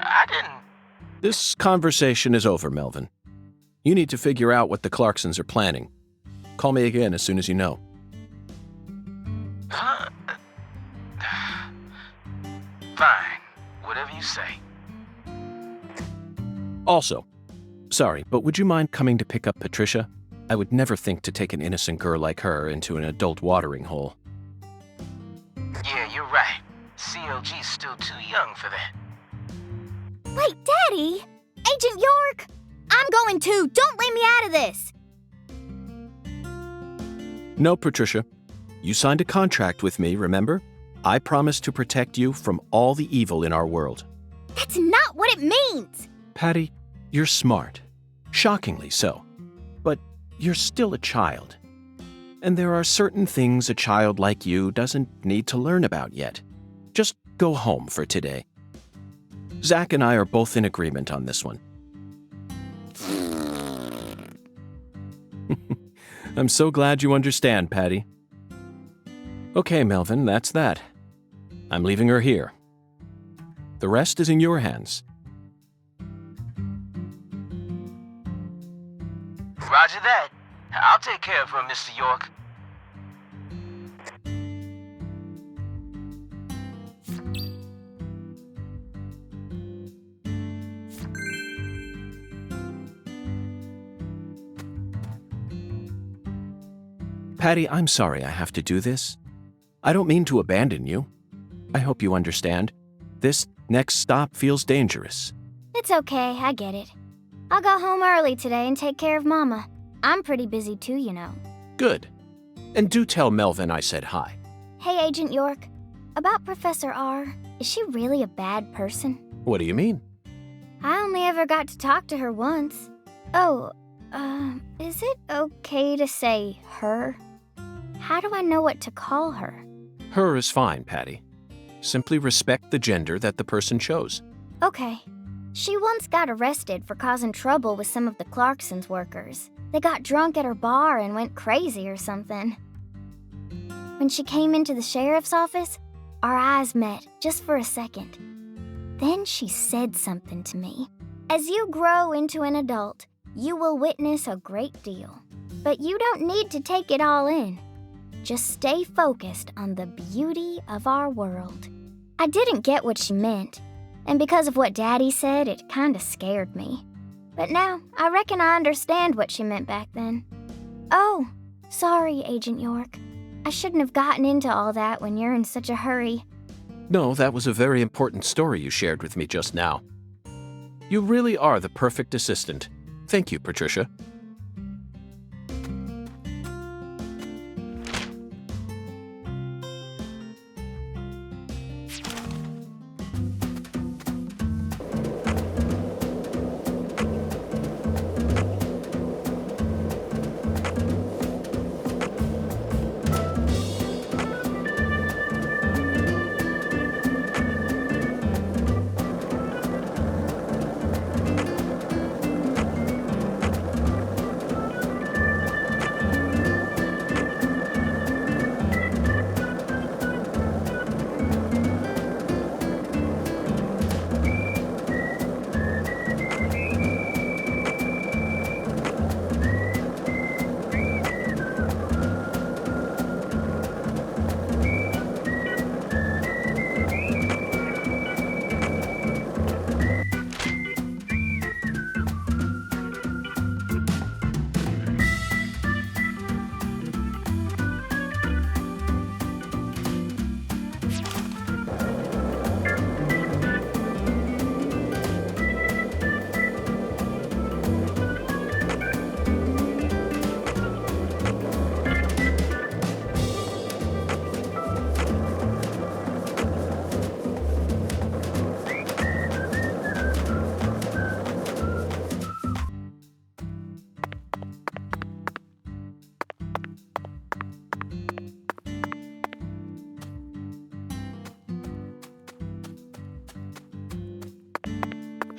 I didn't... This conversation is over, Melvin. You need to figure out what the Clarksons are planning. Call me again as soon as you know. Huh? Fine. Whatever you say. Also, sorry, but would you mind coming to pick up Patricia? I would never think to take an innocent girl like her into an adult watering hole. Yeah, you're right. CLG's still too young for that. Wait, Daddy! Agent York! I'm going too! Don't leave me out of this! No, Patricia. You signed a contract with me, remember? I promised to protect you from all the evil in our world. That's not what it means! Patty, you're smart. Shockingly so. But you're still a child. And there are certain things a child like you doesn't need to learn about yet. Just go home for today. Zach and I are both in agreement on this one. I'm so glad you understand, Patty. Okay, Melvin, that's that. I'm leaving her here. The rest is in your hands. Roger that. I'll take care of her, Mr. York. Patty, I'm sorry I have to do this. I don't mean to abandon you. I hope you understand. This next stop feels dangerous. It's okay, I get it. I'll go home early today and take care of Mama. I'm pretty busy too, you know. Good. And do tell Melvin I said hi. Hey, Agent York. About Professor R, is she really a bad person? What do you mean? I only ever got to talk to her once. Oh, is it okay to say her? How do I know what to call her? Her is fine, Patty. Simply respect the gender that the person chose. Okay. She once got arrested for causing trouble with some of the Clarksons workers. They got drunk at her bar and went crazy or something. When she came into the sheriff's office, our eyes met just for a second. Then she said something to me. As you grow into an adult, you will witness a great deal. But you don't need to take it all in. Just stay focused on the beauty of our world. I didn't get what she meant, And because of what Daddy said, it kinda scared me. But now, I reckon I understand what she meant back then. Oh, sorry, Agent York. I shouldn't have gotten into all that when you're in such a hurry. No, that was a very important story you shared with me just now. You really are the perfect assistant. Thank you, Patricia.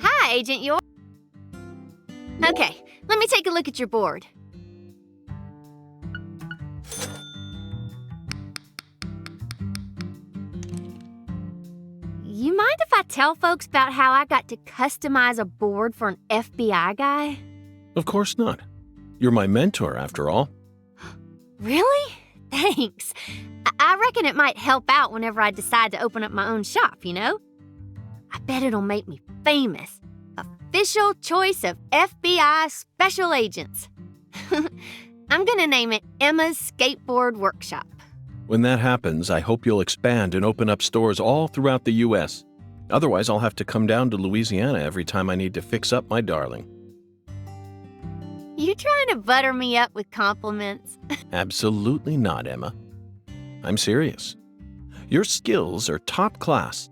Hi, Agent York. Okay, let me take a look at your board. You mind if I tell folks about how I got to customize a board for an FBI guy? Of course not. You're my mentor, after all. Really? Thanks. I reckon it might help out whenever I decide to open up my own shop, you know? I bet it'll make me famous. Official choice of FBI special agents. I'm gonna name it Emma's Skateboard Workshop. When that happens, I hope you'll expand and open up stores all throughout the U.S. Otherwise, I'll have to come down to Louisiana every time I need to fix up my darling. You trying to butter me up with compliments? Absolutely not, Emma. I'm serious. Your skills are top class.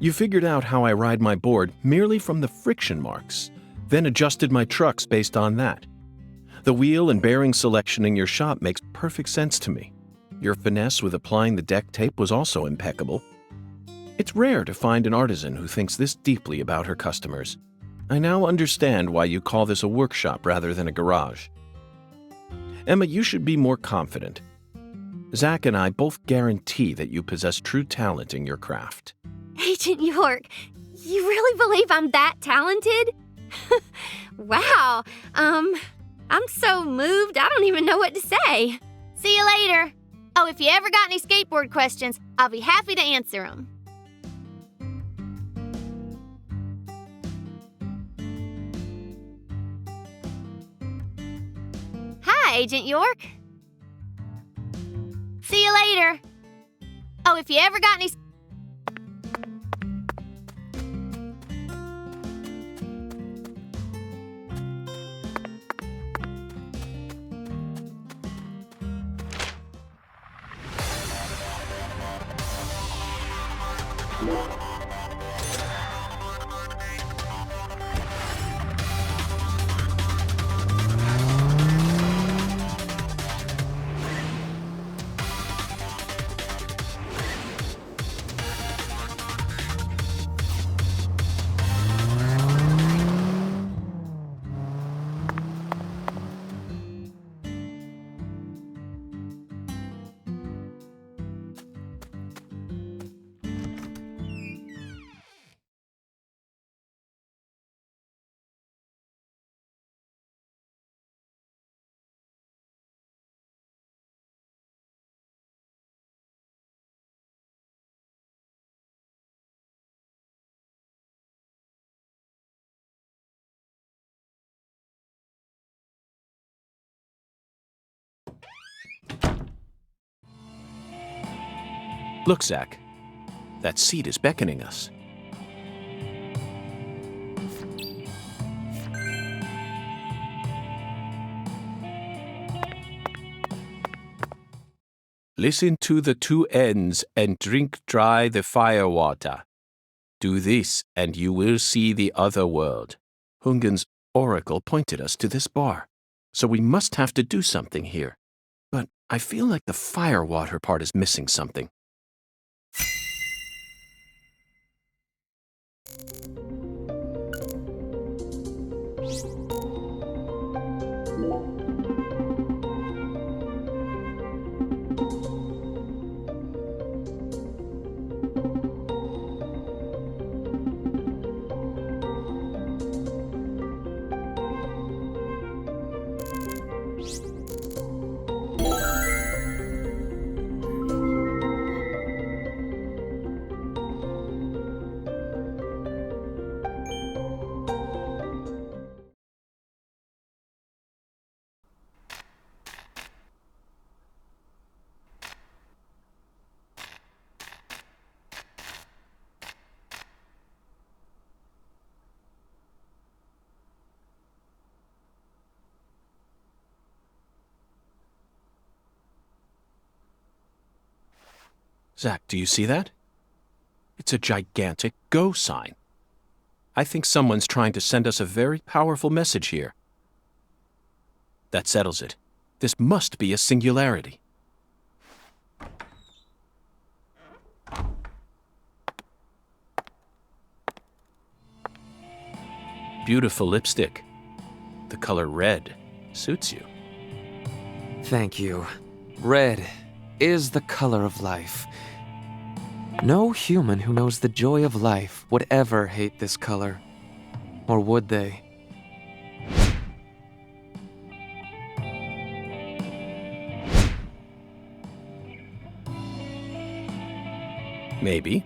You figured out how I ride my board merely from the friction marks, then adjusted my trucks based on that. The wheel and bearing selection in your shop makes perfect sense to me. Your finesse with applying the deck tape was also impeccable. It's rare to find an artisan who thinks this deeply about her customers. I now understand why you call this a workshop rather than a garage. Emma, you should be more confident. Zach and I both guarantee that you possess true talent in your craft. Agent York, you really believe I'm that talented? Wow, I'm so moved I don't even know what to say. See you later. Oh, if you ever got any skateboard questions, I'll be happy to answer them. Hi, Agent York. See you later. Oh, if you ever got any... Look, Zack. That seat is beckoning us. Listen to the two ends and drink dry the fire water. Do this, and you will see the other world. Hungan's oracle pointed us to this bar, so we must have to do something here. But I feel like the fire water part is missing something. Zack, do you see that? It's a gigantic go sign. I think someone's trying to send us a very powerful message here. That settles it. This must be a singularity. Beautiful lipstick. The color red suits you. Thank you. Red is the color of life. No human who knows the joy of life would ever hate this color. Or would they? Maybe.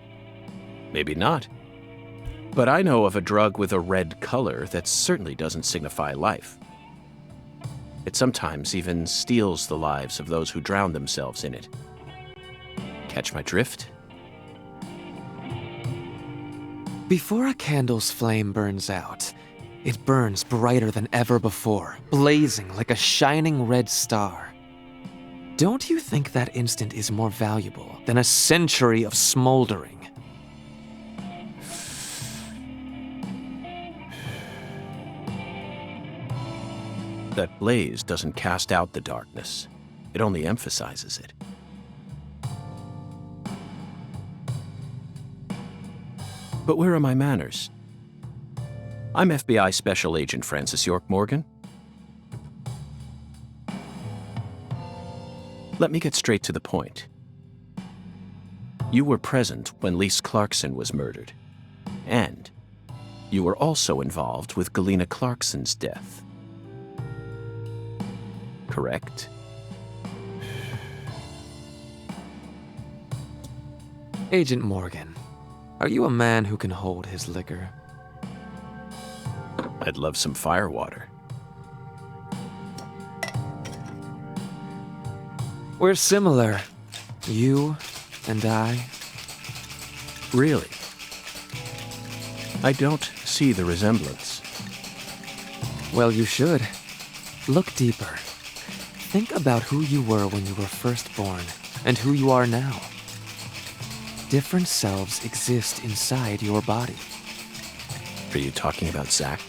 Maybe not. But I know of a drug with a red color that certainly doesn't signify life. It sometimes even steals the lives of those who drown themselves in it. Catch my drift? Before a candle's flame burns out, it burns brighter than ever before, blazing like a shining red star. Don't you think that instant is more valuable than a century of smoldering? That blaze doesn't cast out the darkness. It only emphasizes it. But where are my manners? I'm FBI Special Agent Francis York Morgan. Let me get straight to the point. You were present when Lise Clarkson was murdered. And you were also involved with Galena Clarkson's death. Correct? Agent Morgan, are you a man who can hold his liquor? I'd love some firewater. We're similar. You and I. Really? I don't see the resemblance. Well, you should. Look deeper. Think about who you were when you were first born, and who you are now. Different selves exist inside your body. Are you talking about Zack?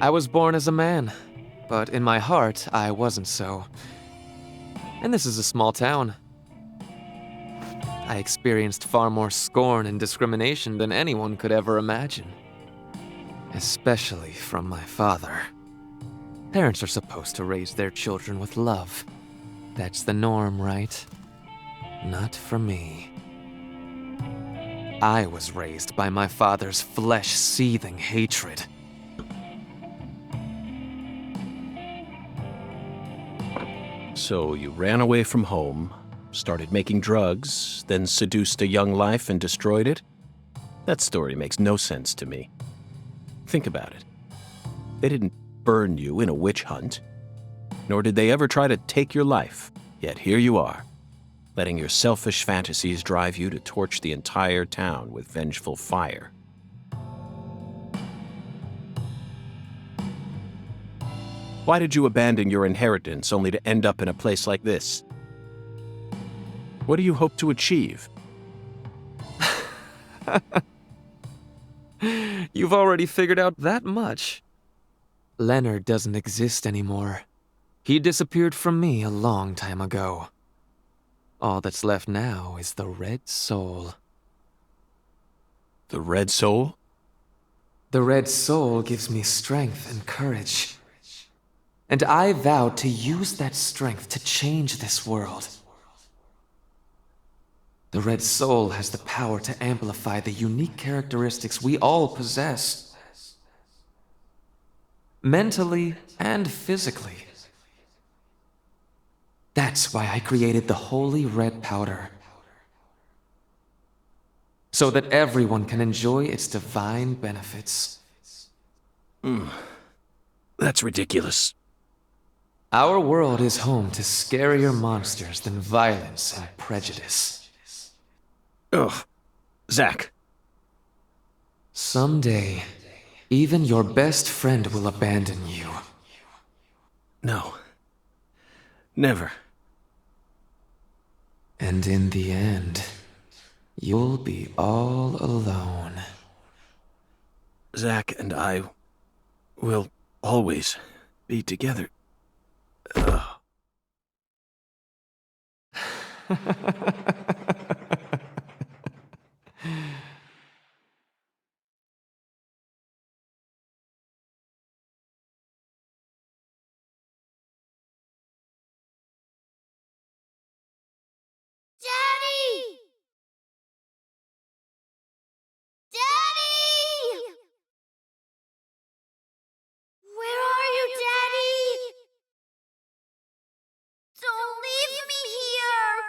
I was born as a man, but in my heart, I wasn't so. And this is a small town. I experienced far more scorn and discrimination than anyone could ever imagine. Especially from my father. Parents are supposed to raise their children with love. That's the norm, right? Not for me. I was raised by my father's flesh-seething hatred. So you ran away from home, started making drugs, then seduced a young life and destroyed it? That story makes no sense to me. Think about it. They didn't burn you in a witch hunt, nor did they ever try to take your life. Yet here you are, letting your selfish fantasies drive you to torch the entire town with vengeful fire. Why did you abandon your inheritance only to end up in a place like this? What do you hope to achieve? You've already figured out that much. Leonard doesn't exist anymore. He disappeared from me a long time ago. All that's left now is the Red Soul. The Red Soul? The Red Soul gives me strength and courage. And I vowed to use that strength to change this world. The Red Soul has the power to amplify the unique characteristics we all possess. Mentally and physically. That's why I created the Holy Red Powder. So that everyone can enjoy its divine benefits. That's ridiculous. Our world is home to scarier monsters than violence and prejudice. Ugh. Zach. Someday, even your best friend will abandon you. No. Never. And in the end, you'll be all alone. Zach and I will always be together. Daddy! Daddy! Where are you, Daddy? Don't leave me here!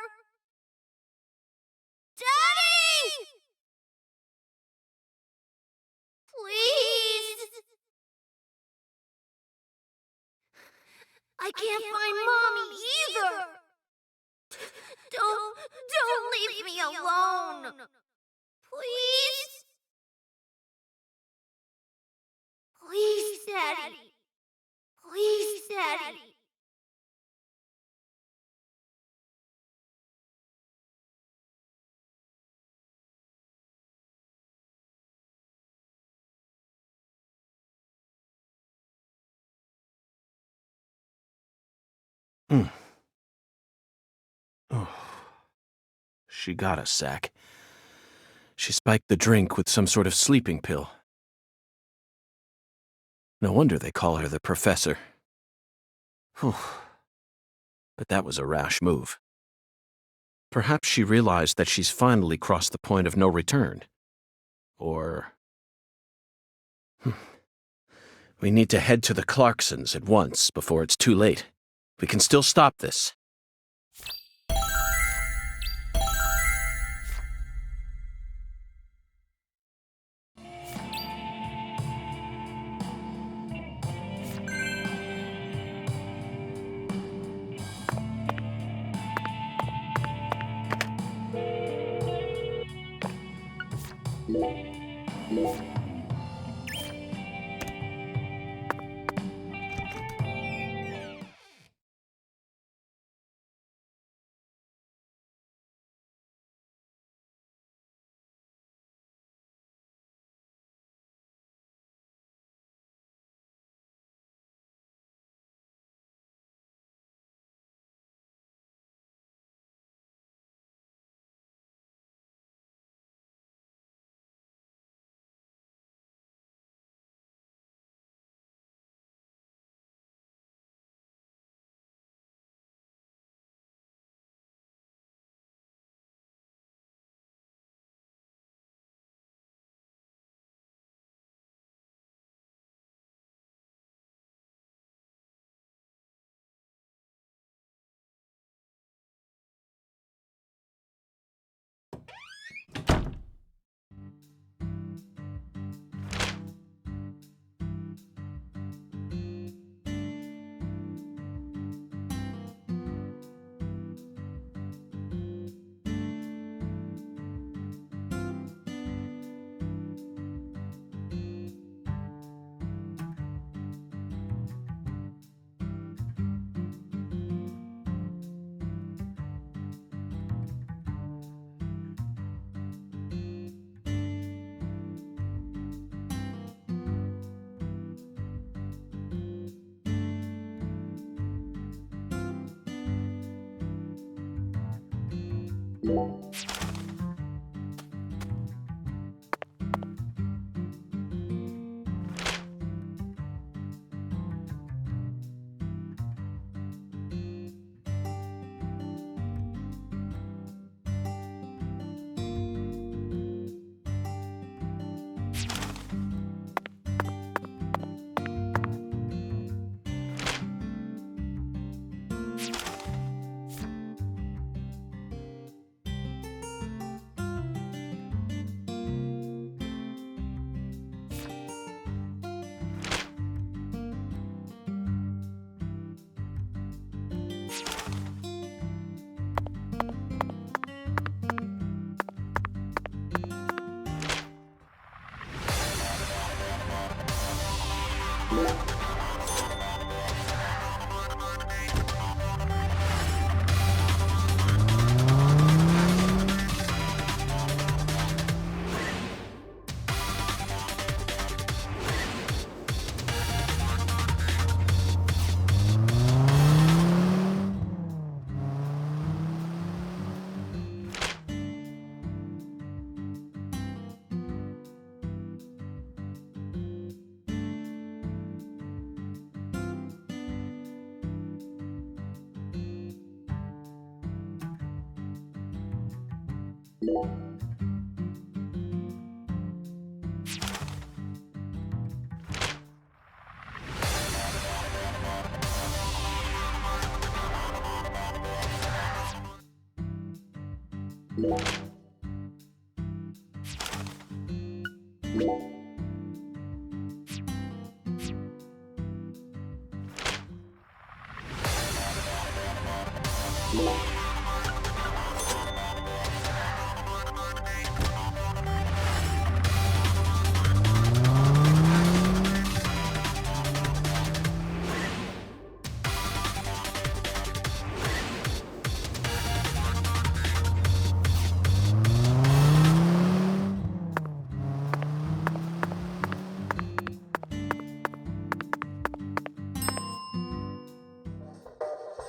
Daddy! Please! I can't find Mommy either! Don't leave me alone! Please? Please, Daddy. Please, Daddy. Oh. She got us, Zach. She spiked the drink with some sort of sleeping pill. No wonder they call her the Professor. Whew. But that was a rash move. Perhaps she realized that she's finally crossed the point of no return. Or... We need to head to the Clarksons at once before it's too late. We can still stop this.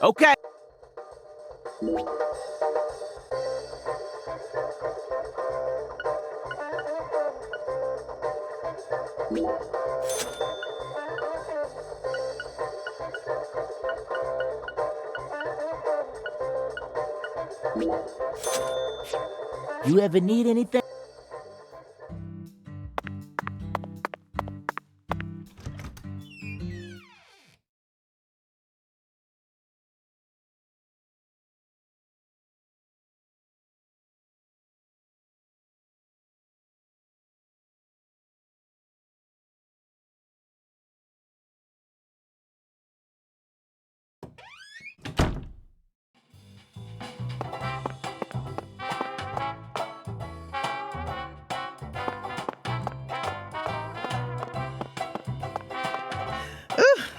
Okay. You ever need anything?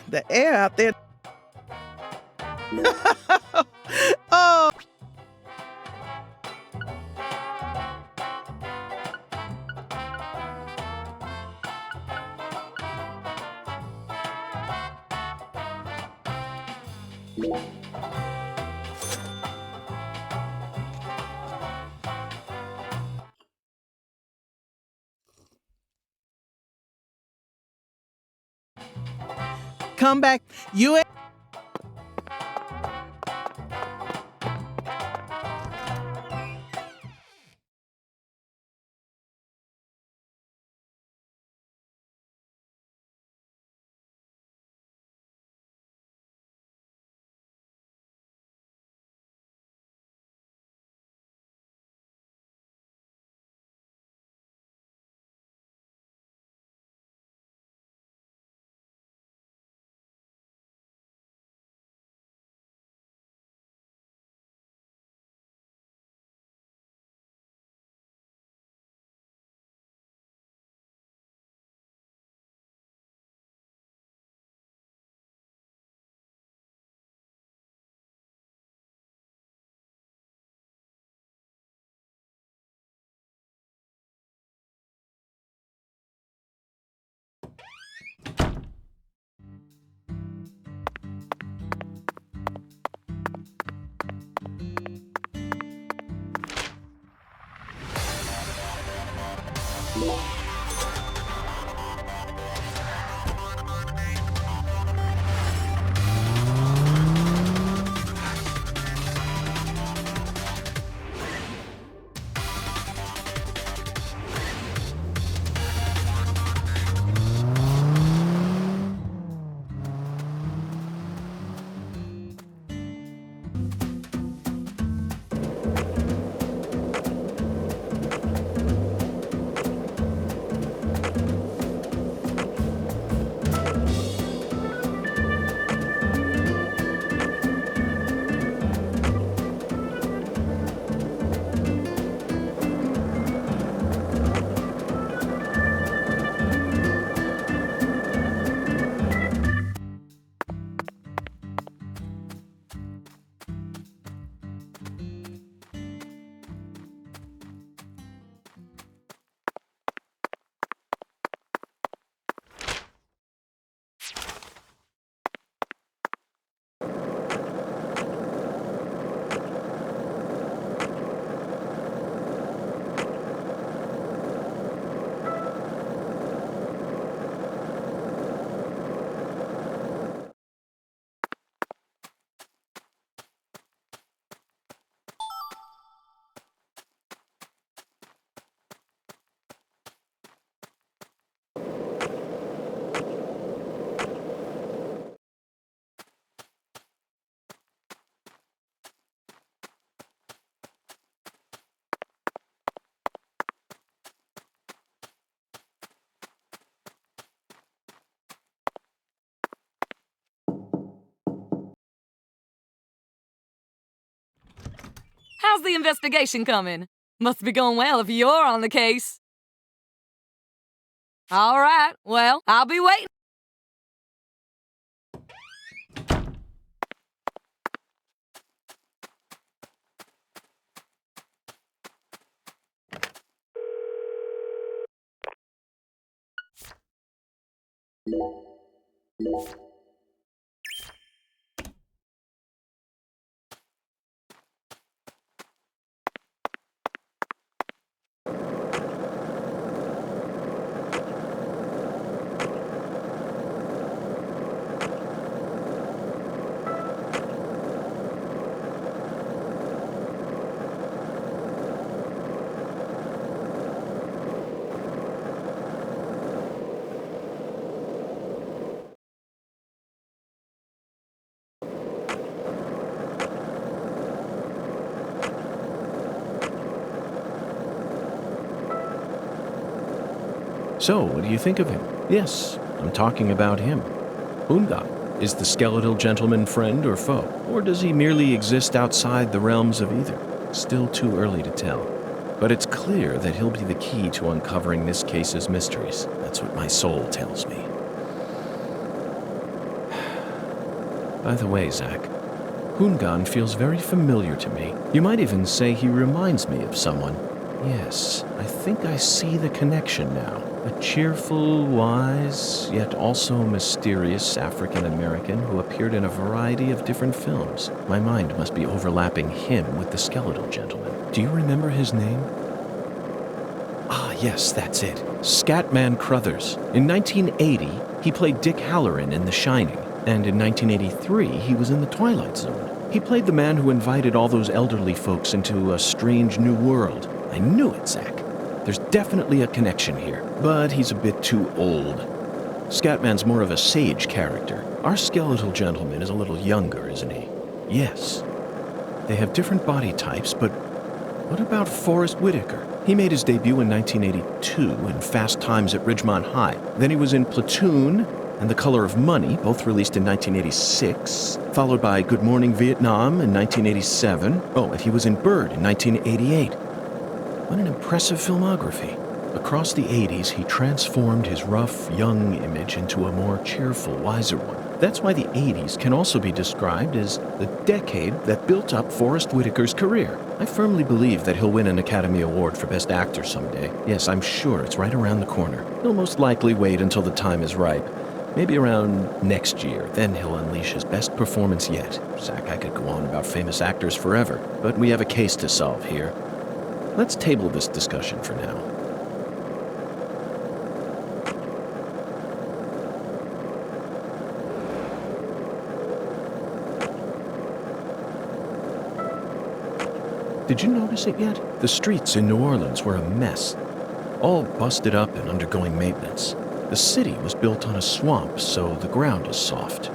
The air out there. Oh. Come back. You ain't How's the investigation coming? Must be going well if you're on the case. All right, well, I'll be waiting. So, what do you think of him? Yes, I'm talking about him. Ungan. Is the skeletal gentleman friend or foe? Or does he merely exist outside the realms of either? Still too early to tell. But it's clear that he'll be the key to uncovering this case's mysteries. That's what my soul tells me. By the way, Zach, Ungan feels very familiar to me. You might even say he reminds me of someone. Yes, I think I see the connection now. A cheerful, wise, yet also mysterious African-American who appeared in a variety of different films. My mind must be overlapping him with the skeletal gentleman. Do you remember his name? Ah, yes, that's it. Scatman Crothers. In 1980, he played Dick Halloran in The Shining. And in 1983, he was in The Twilight Zone. He played the man who invited all those elderly folks into a strange new world. I knew it, Zach. There's definitely a connection here, but he's a bit too old. Scatman's more of a sage character. Our skeletal gentleman is a little younger, isn't he? Yes. They have different body types, but what about Forrest Whitaker? He made his debut in 1982 in Fast Times at Ridgemont High. Then he was in Platoon and The Color of Money, both released in 1986, followed by Good Morning Vietnam in 1987. Oh, and he was in Bird in 1988. What an impressive filmography. Across the 80s, he transformed his rough, young image into a more cheerful, wiser one. That's why the 80s can also be described as the decade that built up Forrest Whitaker's career. I firmly believe that he'll win an Academy Award for Best Actor someday. Yes, I'm sure it's right around the corner. He'll most likely wait until the time is ripe. Maybe around next year, then he'll unleash his best performance yet. Zach, I could go on about famous actors forever, but we have a case to solve here. Let's table this discussion for now. Did you notice it yet? The streets in New Orleans were a mess, all busted up and undergoing maintenance. The city was built on a swamp, so the ground is soft.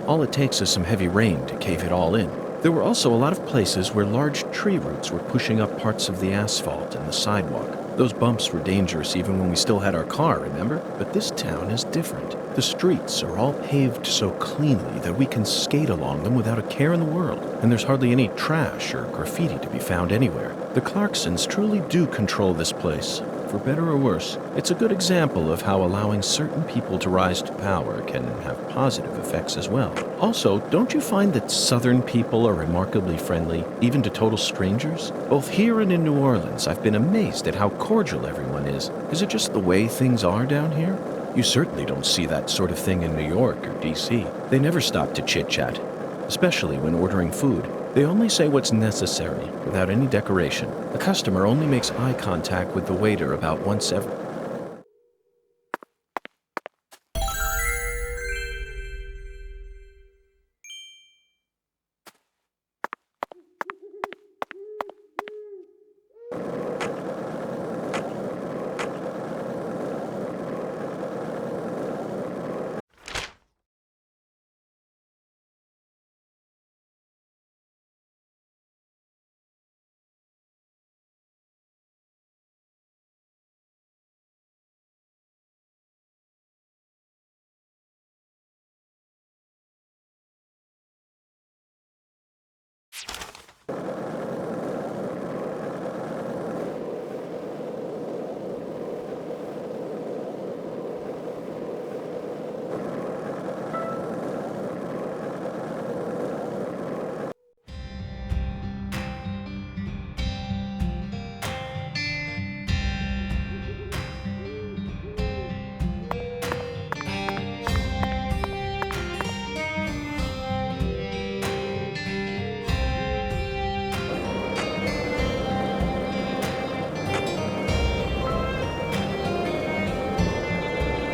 All it takes is some heavy rain to cave it all in. There were also a lot of places where large tree roots were pushing up parts of the asphalt and the sidewalk. Those bumps were dangerous even when we still had our car, remember? But this town is different. The streets are all paved so cleanly that we can skate along them without a care in the world, and there's hardly any trash or graffiti to be found anywhere. The Clarksons truly do control this place, for better or worse. It's a good example of how allowing certain people to rise to power can have positive effects as well. Also, don't you find that Southern people are remarkably friendly, even to total strangers? Both here and in New Orleans, I've been amazed at how cordial everyone is. Is it just the way things are down here? You certainly don't see that sort of thing in New York or D.C. They never stop to chit-chat, especially when ordering food. They only say what's necessary, without any decoration. The customer only makes eye contact with the waiter about once every...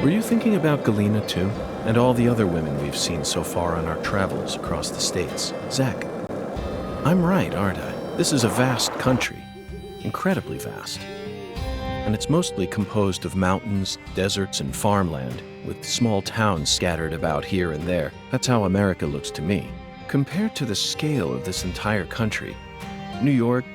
Were you thinking about Galena too? And all the other women we've seen so far on our travels across the states? Zach, I'm right, aren't I? This is a vast country. Incredibly vast. And it's mostly composed of mountains, deserts, and farmland, with small towns scattered about here and there. That's how America looks to me. Compared to the scale of this entire country, New York,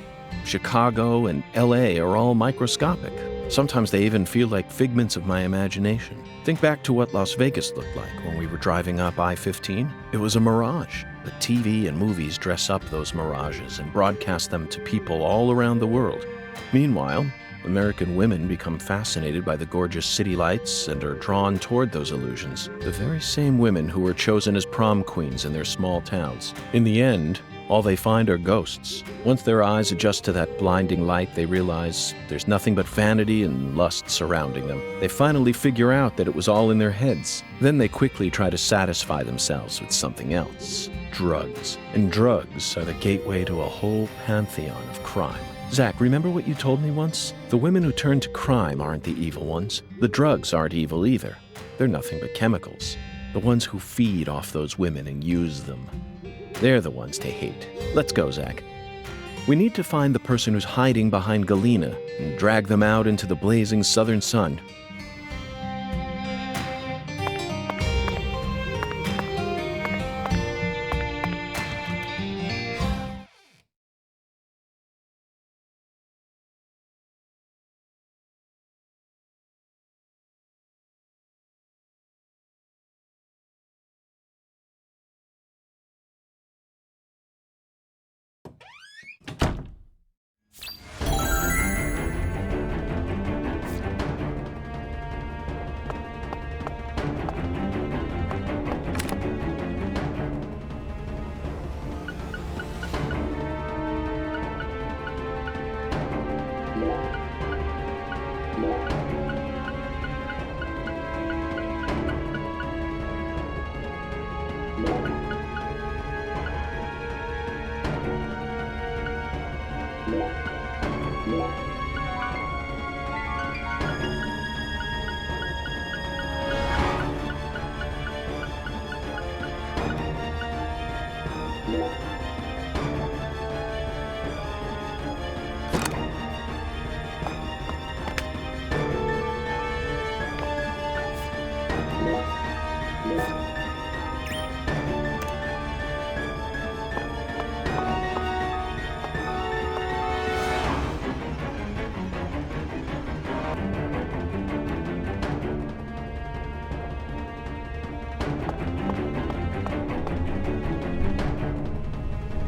Chicago, and LA are all microscopic. Sometimes they even feel like figments of my imagination. Think back to what Las Vegas looked like when we were driving up I-15. It was a mirage, but TV and movies dress up those mirages and broadcast them to people all around the world. Meanwhile, American women become fascinated by the gorgeous city lights and are drawn toward those illusions, the very same women who were chosen as prom queens in their small towns. In the end, all they find are ghosts. Once their eyes adjust to that blinding light, they realize there's nothing but vanity and lust surrounding them. They finally figure out that it was all in their heads. Then they quickly try to satisfy themselves with something else. Drugs. And drugs are the gateway to a whole pantheon of crime. Zach, remember what you told me once? The women who turn to crime aren't the evil ones. The drugs aren't evil either. They're nothing but chemicals. The ones who feed off those women and use them. They're the ones to hate. Let's go, Zach. We need to find the person who's hiding behind Galena and drag them out into the blazing southern sun.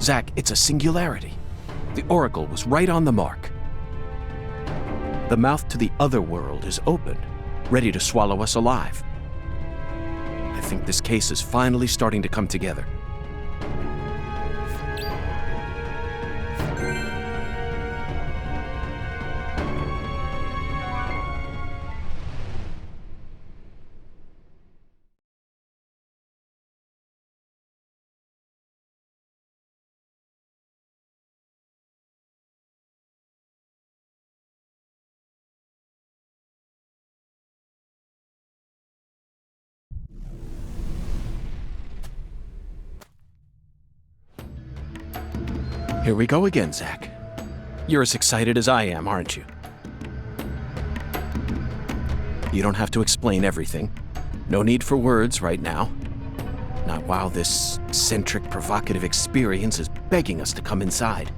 Zach, it's a singularity. The oracle was right on the mark. The mouth to the other world is open, ready to swallow us alive. I think this case is finally starting to come together. Here we go again, Zach. You're as excited as I am, aren't you? You don't have to explain everything. No need for words right now. Not while this eccentric, provocative experience is begging us to come inside.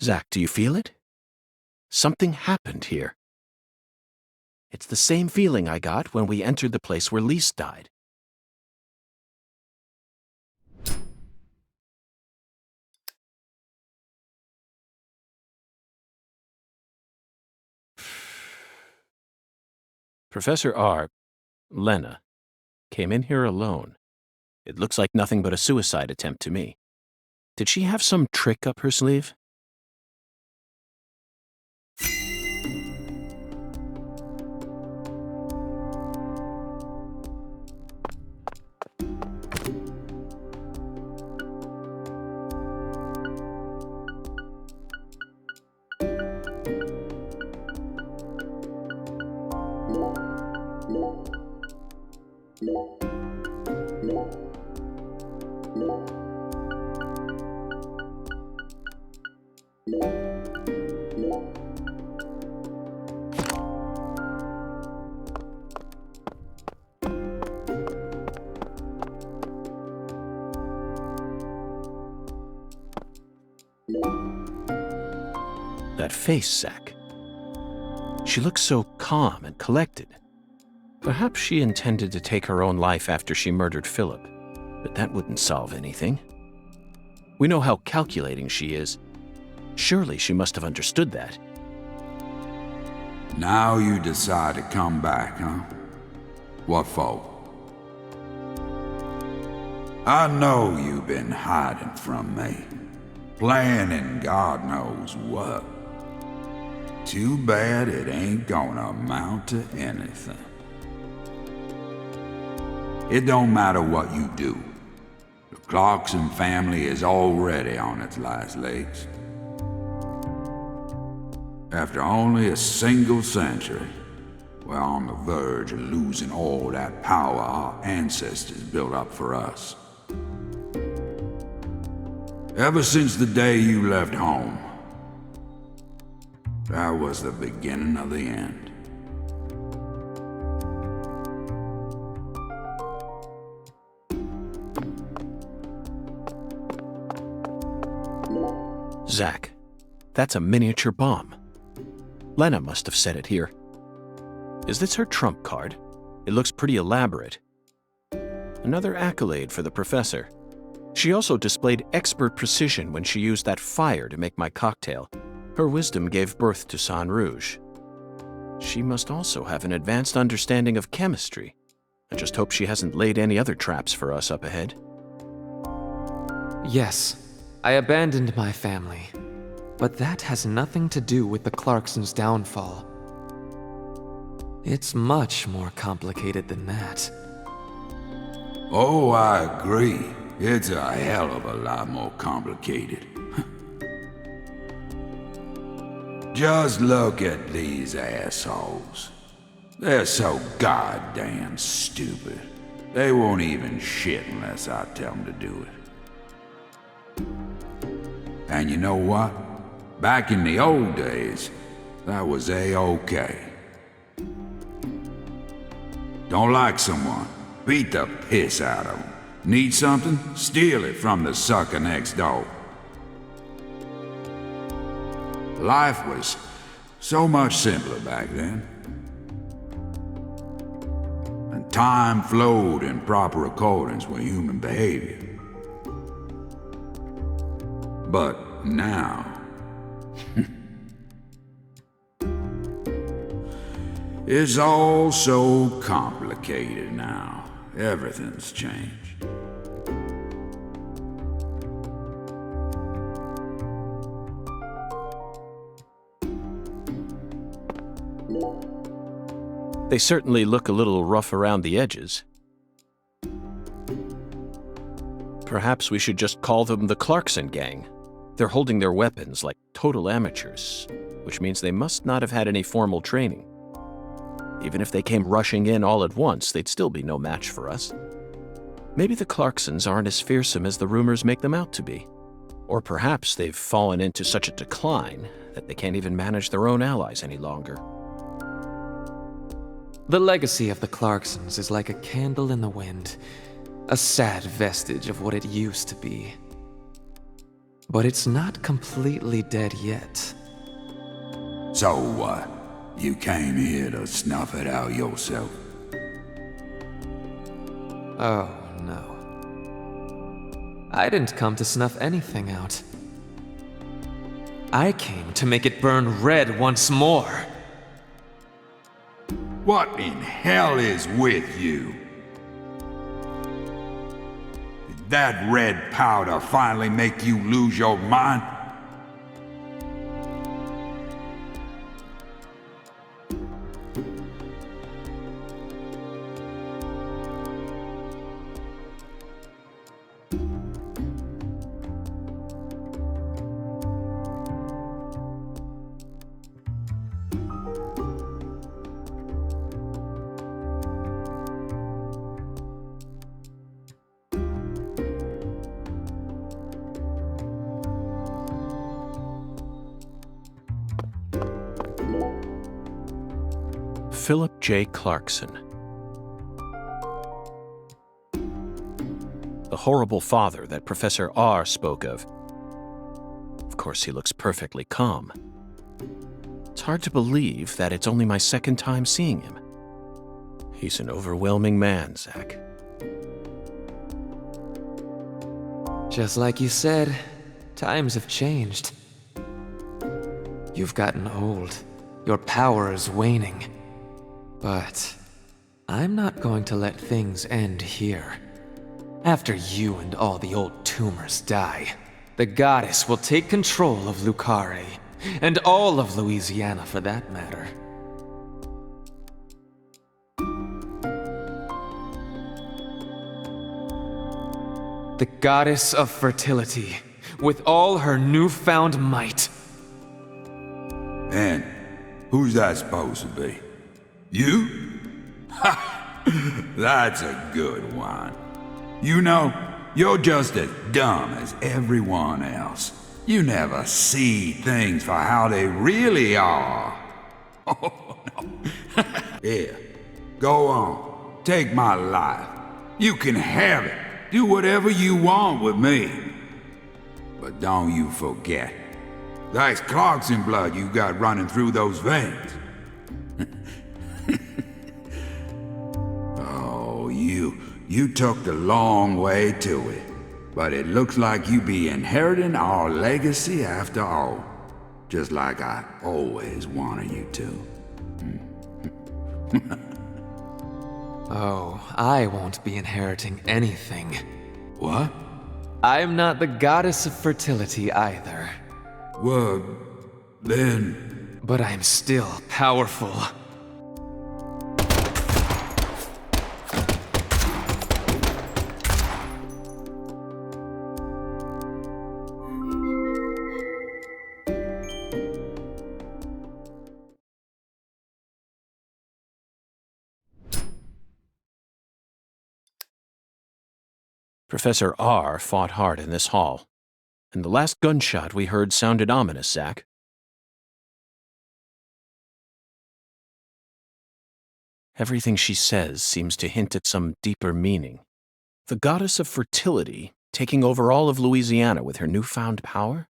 Zach, do you feel it? Something happened here. It's the same feeling I got when we entered the place where Lise died. Professor R, Lena, came in here alone. It looks like nothing but a suicide attempt to me. Did she have some trick up her sleeve? That face, Zach. She looks so calm and collected. Perhaps she intended to take her own life after she murdered Philip, but that wouldn't solve anything. We know how calculating she is. Surely she must have understood that. Now you decide to come back, huh? What for? I know you've been hiding from me, planning God knows what. Too bad it ain't gonna amount to anything. It don't matter what you do. The Clarkson family is already on its last legs. After only a single century, we're on the verge of losing all that power our ancestors built up for us. Ever since the day you left home, that was the beginning of the end. Zach, that's a miniature bomb. Lena must have set it here. Is this her trump card? It looks pretty elaborate. Another accolade for the professor. She also displayed expert precision when she used that fire to make my cocktail. Her wisdom gave birth to Sang Rouge. She must also have an advanced understanding of chemistry. I just hope she hasn't laid any other traps for us up ahead. Yes, I abandoned my family. But that has nothing to do with the Clarksons' downfall. It's much more complicated than that. Oh, I agree. It's a hell of a lot more complicated. Just look at these assholes. They're so goddamn stupid. They won't even shit unless I tell them to do it. And you know what? Back in the old days, that was A-okay. Don't like someone? Beat the piss out of them. Need something? Steal it from the sucker next door. Life was so much simpler back then. And time flowed in proper accordance with human behavior. But now... it's all so complicated now. Everything's changed. They certainly look a little rough around the edges. Perhaps we should just call them the Clarkson gang. They're holding their weapons like total amateurs, which means they must not have had any formal training. Even if they came rushing in all at once, they'd still be no match for us. Maybe the Clarksons aren't as fearsome as the rumors make them out to be. Or perhaps they've fallen into such a decline that they can't even manage their own allies any longer. The legacy of the Clarksons is like a candle in the wind, a sad vestige of what it used to be. But it's not completely dead yet. So what? You came here to snuff it out yourself? Oh, no. I didn't come to snuff anything out. I came to make it burn red once more. What in hell is with you? Did that red powder finally make you lose your mind? Philip J. Clarkson. The horrible father that Professor R spoke of. Of course, he looks perfectly calm. It's hard to believe that it's only my second time seeing him. He's an overwhelming man, Zach. Just like you said, times have changed. You've gotten old. Your power is waning. But I'm not going to let things end here. After you and all the old tumors die, the goddess will take control of Lucare, and all of Louisiana for that matter. The goddess of fertility, with all her newfound might. And who's that supposed to be? You? Ha! That's a good one. You know, you're just as dumb as everyone else. You never see things for how they really are. Oh, no. Here, go on. Take my life. You can have it. Do whatever you want with me. But don't you forget, that's Clarkson blood you got running through those veins. Oh, you took the long way to it. But it looks like you be inheriting our legacy after all. Just like I always wanted you to. Oh, I won't be inheriting anything. What? I'm not the goddess of fertility either. Well, then... But I'm still powerful. Professor R fought hard in this hall, and the last gunshot we heard sounded ominous, Zach. Everything she says seems to hint at some deeper meaning. The goddess of fertility taking over all of Louisiana with her newfound power?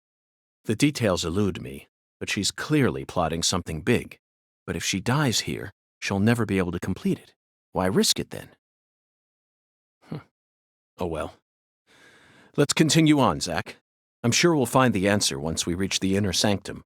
The details elude me, but she's clearly plotting something big. But if she dies here, she'll never be able to complete it. Why risk it then? Oh well. Let's continue on, Zach. I'm sure we'll find the answer once we reach the inner sanctum.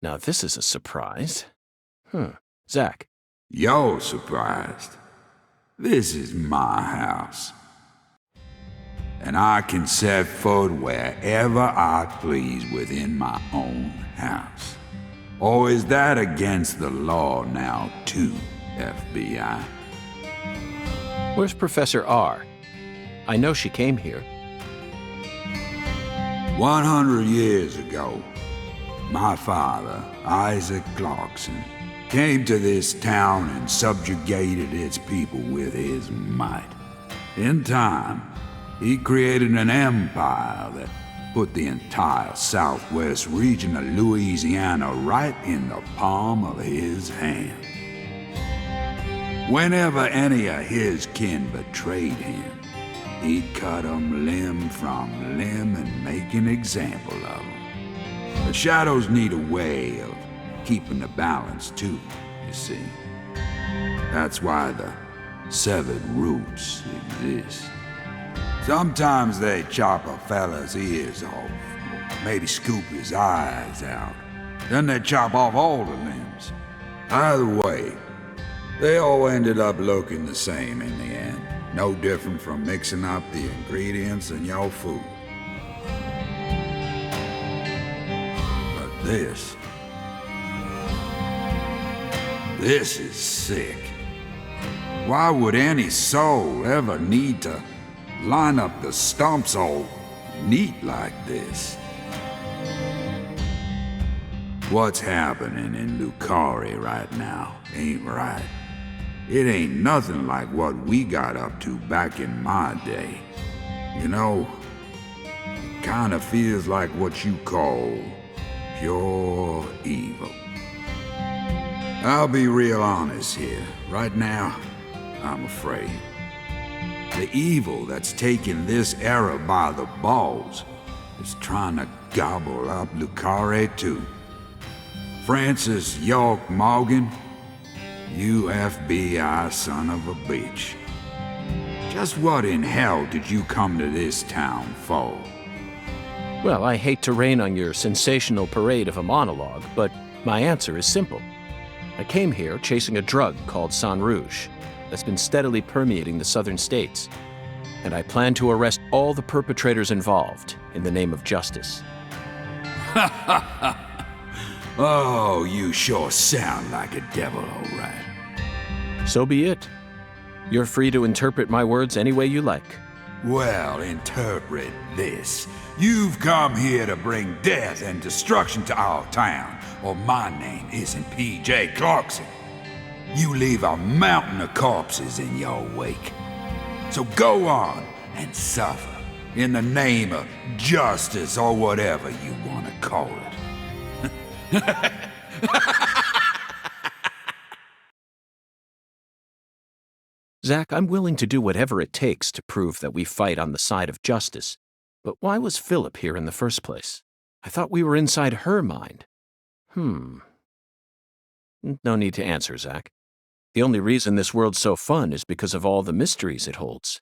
Now this is a surprise. Zach. You're surprised. This is my house. And I can set foot wherever I please within my own house. Or is that against the law now too, FBI? Where's Professor R? I know she came here. 100 years ago, my father, Isaac Clarkson, came to this town and subjugated its people with his might. In time, he created an empire that put the entire southwest region of Louisiana right in the palm of his hand. Whenever any of his kin betrayed him, he'd cut 'em limb from limb and make an example of 'em. The shadows need a way of keeping the balance too, you see. That's why the severed roots exist. Sometimes they chop a fella's ears off, maybe scoop his eyes out. Then they chop off all the limbs. Either way, they all ended up looking the same in the end. No different from mixing up the ingredients in your food. But this is sick. Why would any soul ever need to line up the stumps all neat like this? What's happening in Lucari right now ain't right. It ain't nothing like what we got up to back in my day. You know, it kinda feels like what you call pure evil. I'll be real honest here. Right now, I'm afraid. The evil that's taking this era by the balls is trying to gobble up Lucari too. Francis York Morgan, you FBI son of a bitch. Just what in hell did you come to this town for? Well, I hate to rain on your sensational parade of a monologue, but my answer is simple. I came here chasing a drug called Sang Rouge that's been steadily permeating the southern states, and I plan to arrest all the perpetrators involved in the name of justice. Oh, you sure sound like a devil, all right. So be it. You're free to interpret my words any way you like. Well, interpret this. You've come here to bring death and destruction to our town, or my name isn't P.J. Clarkson. You leave a mountain of corpses in your wake. So go on and suffer, in the name of justice or whatever you want to call it. Zach, I'm willing to do whatever it takes to prove that we fight on the side of justice. But why was Philip here in the first place? I thought we were inside her mind. No need to answer, Zach. The only reason this world's so fun is because of all the mysteries it holds.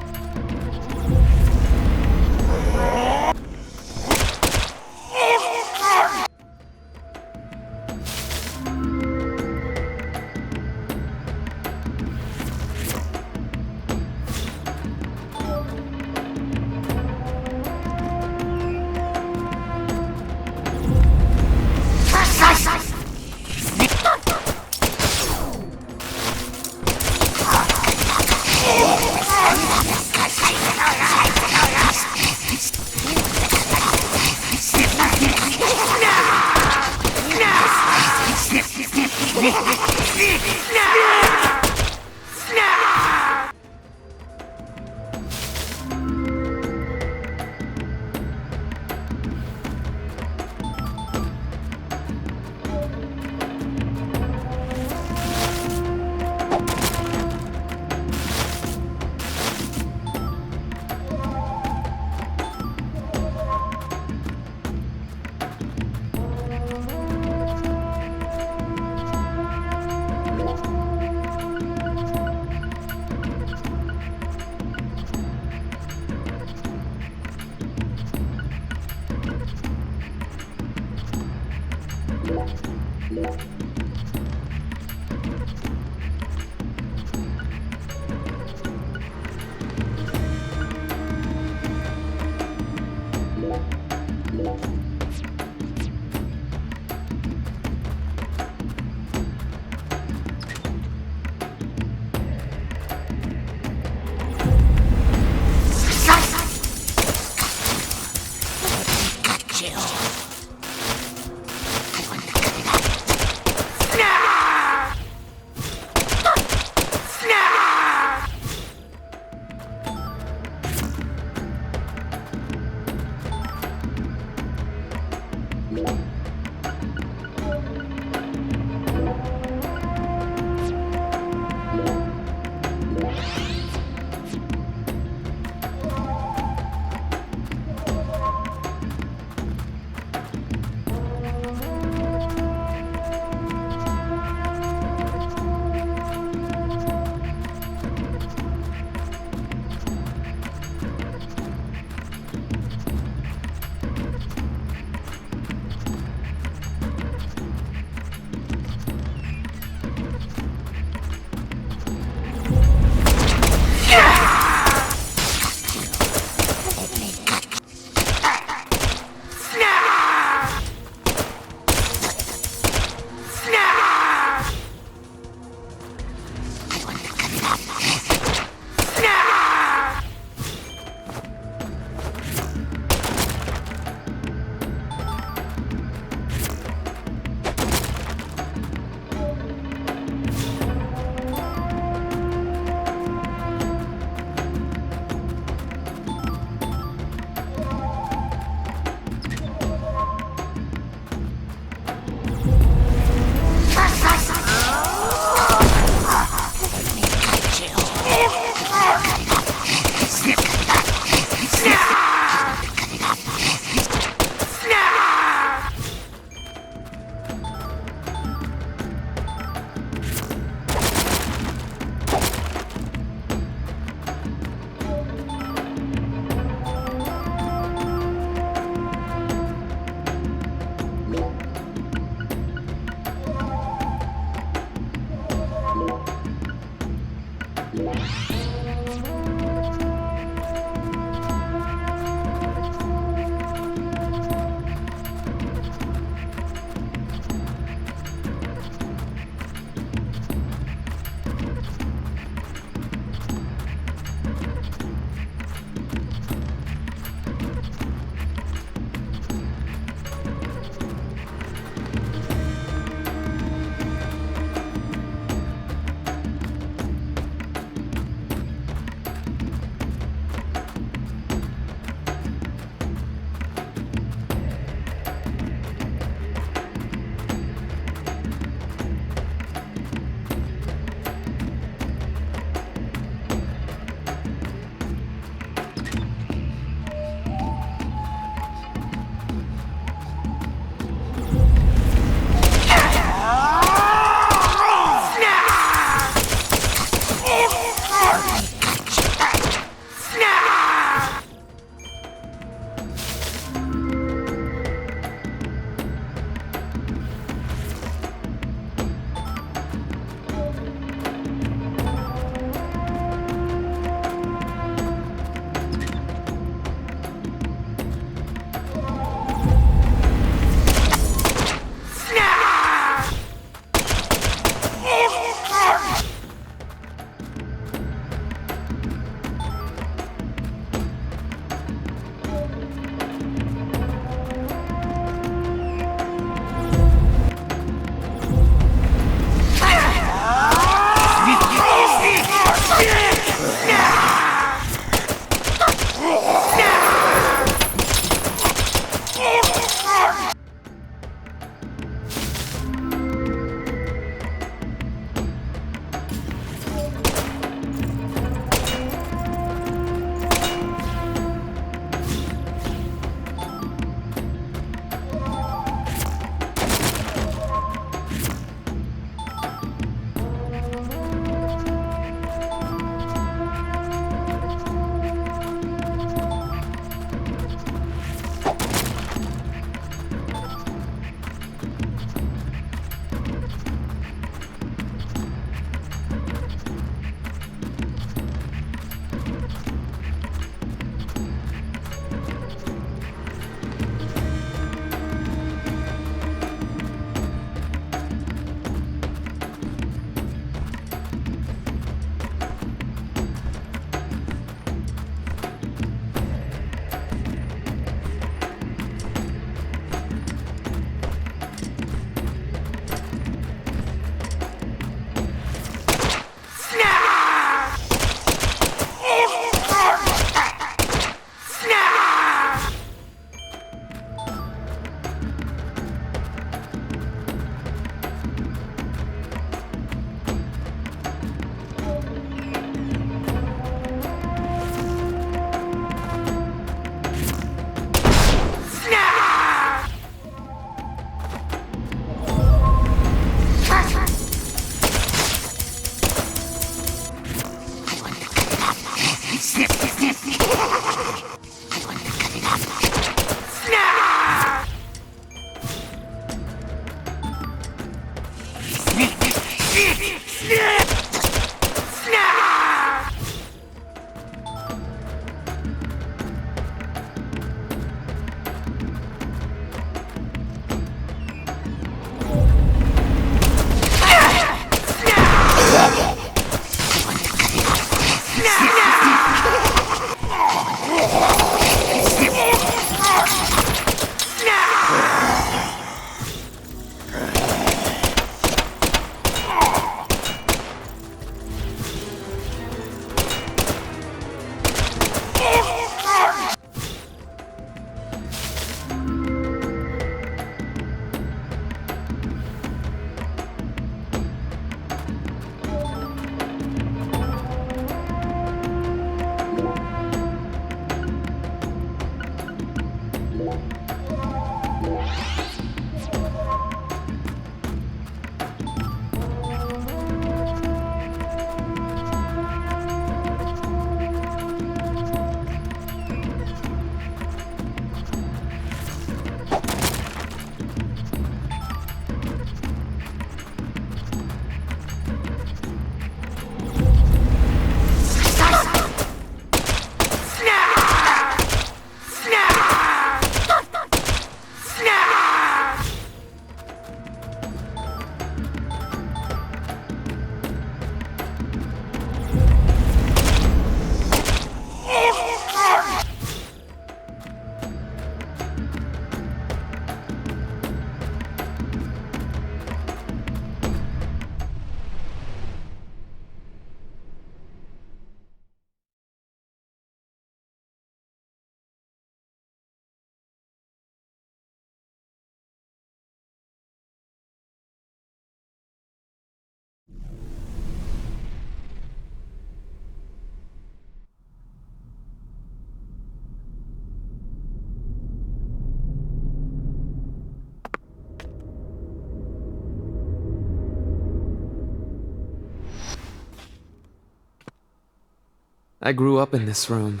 I grew up in this room.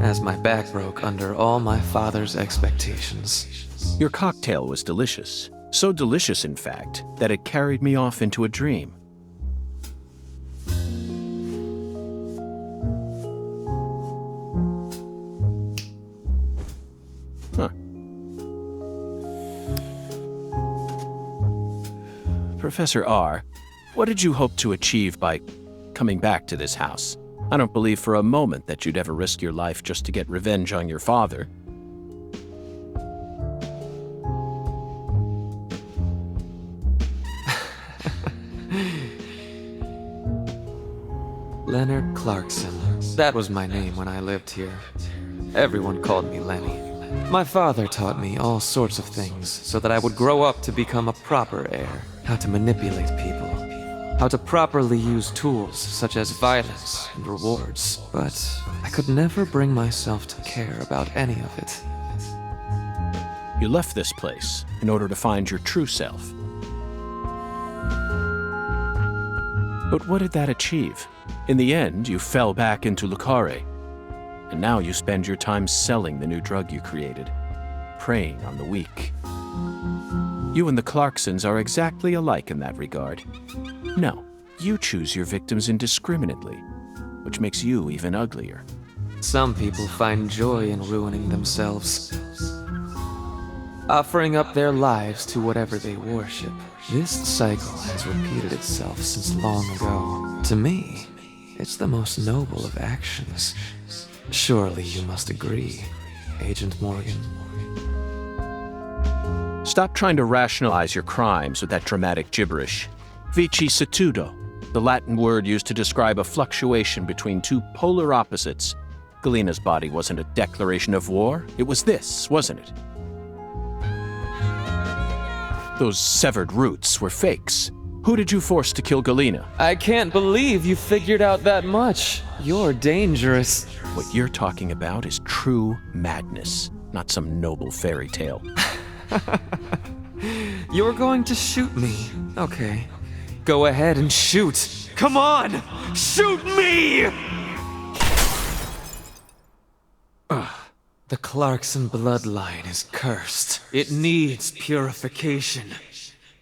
As my back broke under all my father's expectations. Your cocktail was delicious. So delicious, in fact, that it carried me off into a dream. Huh. Professor R., what did you hope to achieve by coming back to this house? I don't believe for a moment that you'd ever risk your life just to get revenge on your father. Leonard Clarkson. That was my name when I lived here. Everyone called me Lenny. My father taught me all sorts of things so that I would grow up to become a proper heir. How to manipulate people. How to properly use tools such as violence and rewards. But I could never bring myself to care about any of it. You left this place in order to find your true self. But what did that achieve? In the end, you fell back into Lucare. And now you spend your time selling the new drug you created, preying on the weak. You and the Clarksons are exactly alike in that regard. No, you choose your victims indiscriminately, which makes you even uglier. Some people find joy in ruining themselves, offering up their lives to whatever they worship. This cycle has repeated itself since long ago. To me, it's the most noble of actions. Surely you must agree, Agent Morgan. Stop trying to rationalize your crimes with that dramatic gibberish. Vicissitudo, the Latin word used to describe a fluctuation between two polar opposites. Galina's body wasn't a declaration of war. It was this, wasn't it? Those severed roots were fakes. Who did you force to kill Galina? I can't believe you figured out that much. You're dangerous. What you're talking about is true madness, not some noble fairy tale. You're going to shoot me. Okay. Go ahead and shoot. Come on! Shoot me! The Clarkson bloodline is cursed. It needs purification.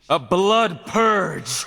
A blood purge!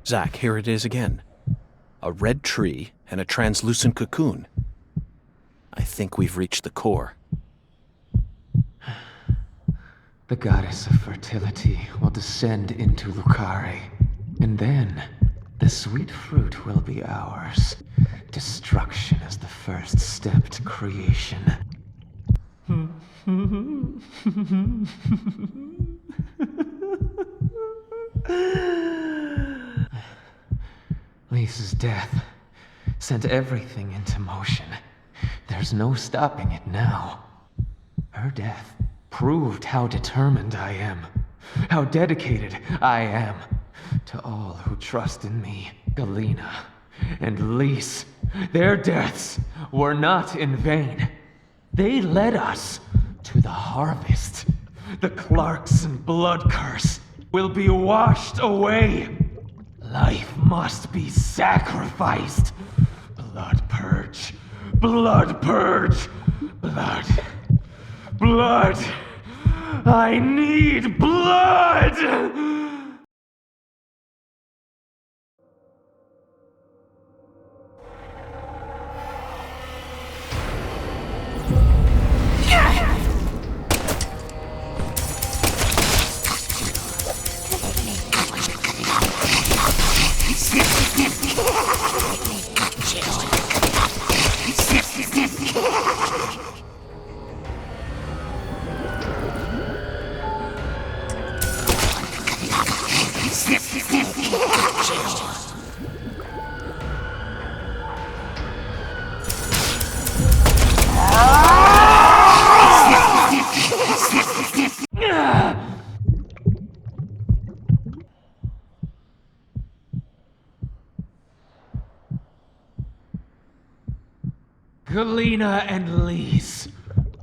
Zach, here it is again. A red tree and a translucent cocoon. I think we've reached the core. The goddess of fertility will descend into Lucare, and then the sweet fruit will be ours. Destruction is the first step to creation. Lisa's death sent everything into motion. There's no stopping it now. Her death proved how determined I am, how dedicated I am to all who trust in me. Galena and Lise, their deaths were not in vain. They led us to the harvest. The Clarkson blood curse will be washed away. Life must be sacrificed. Blood purge. Blood purge. Blood. Blood. I need blood! Galena and Lise,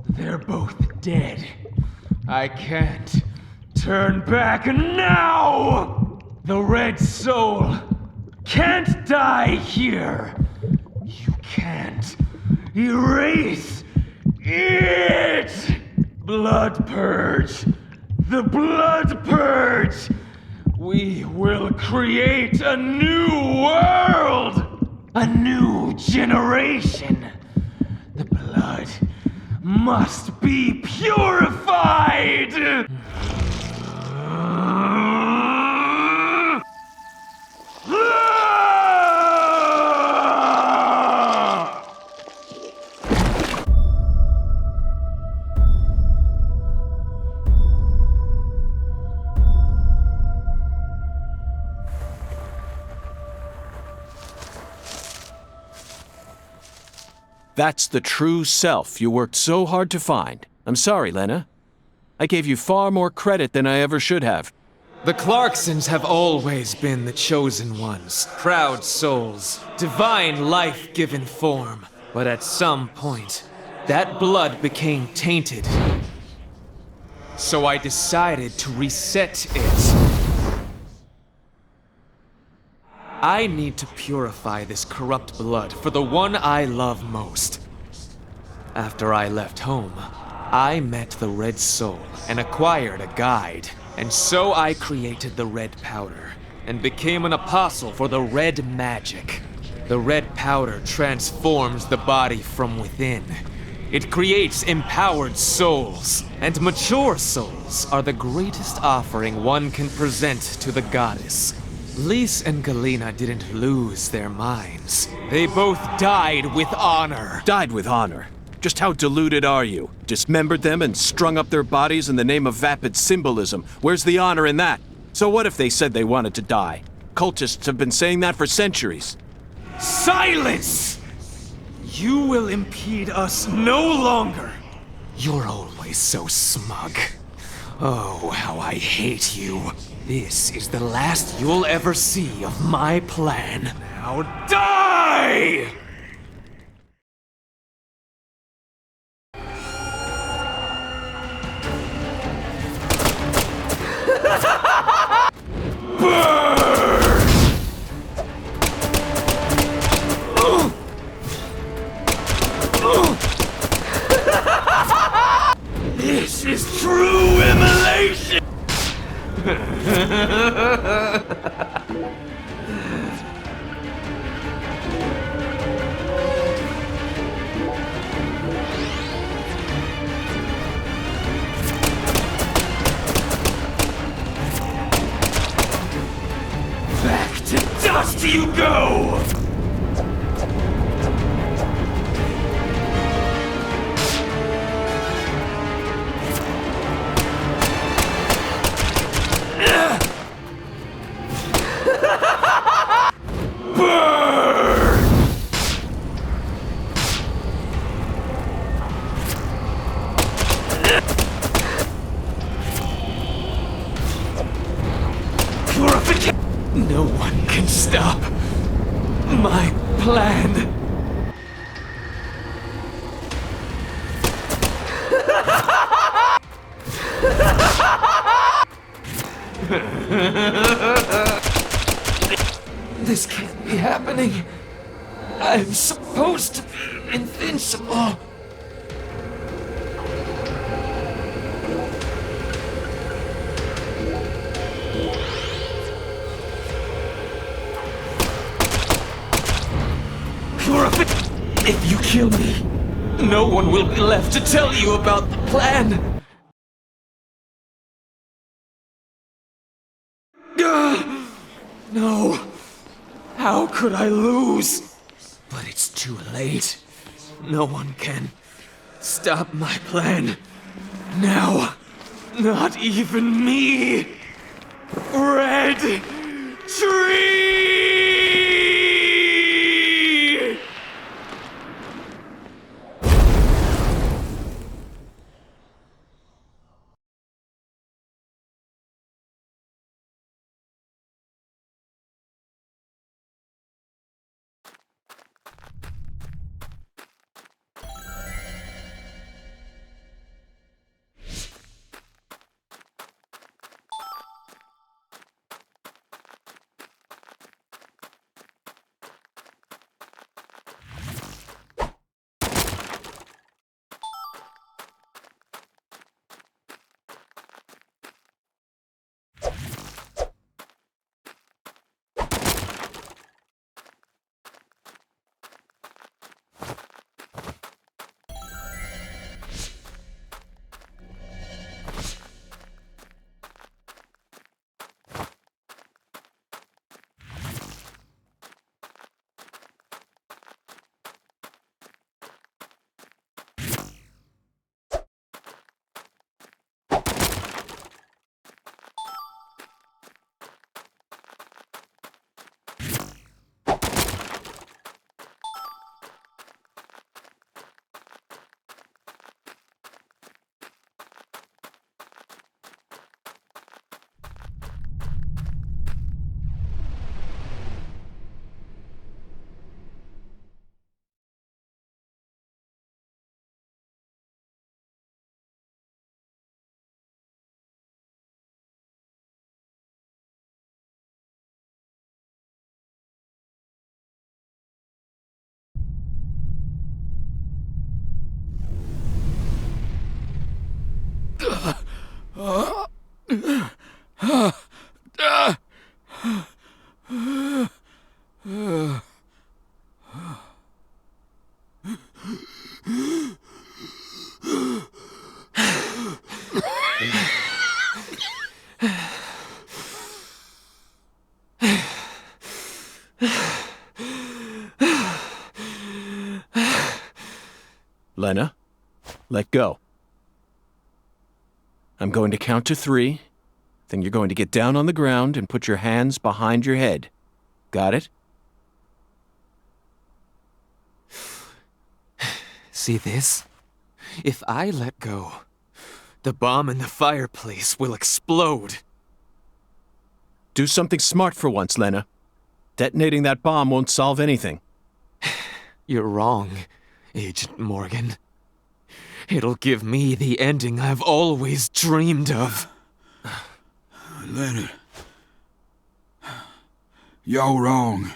they're both dead. I can't turn back now! The Red Soul can't die here! You can't erase it! Blood Purge! The Blood Purge! We will create a new world! A new generation! The blood must be purified! That's the true self you worked so hard to find. I'm sorry, Lena. I gave you far more credit than I ever should have. The Clarksons have always been the chosen ones, proud souls, divine life-given form. But at some point, that blood became tainted. So I decided to reset it. I need to purify this corrupt blood for the one I love most. After I left home, I met the Red Soul and acquired a guide. And so I created the red powder and became an apostle for the red magic. The red powder transforms the body from within. It creates empowered souls, and mature souls are the greatest offering one can present to the goddess. Lys and Galena didn't lose their minds. They both died with honor. Died with honor? Just how deluded are you? Dismembered them and strung up their bodies in the name of vapid symbolism. Where's the honor in that? So what if they said they wanted to die? Cultists have been saying that for centuries. Silence! You will impede us no longer. You're always so smug. Oh, how I hate you. This is the last you'll ever see of my plan. Now die! This is true immolation! Back to dust you go! No one can stop my plan. This can't be happening. I'm supposed to be invincible. If you kill me, no one will be left to tell you about the plan. No. How could I lose? But it's too late. No one can stop my plan. Now, not even me. Red Tree! Lena, let go. I'm going to count to 3. Then you're going to get down on the ground and put your hands behind your head. Got it? See this? If I let go, the bomb in the fireplace will explode. Do something smart for once, Lena. Detonating that bomb won't solve anything. You're wrong, Agent Morgan. It'll give me the ending I've always dreamed of. Leonard, you're wrong.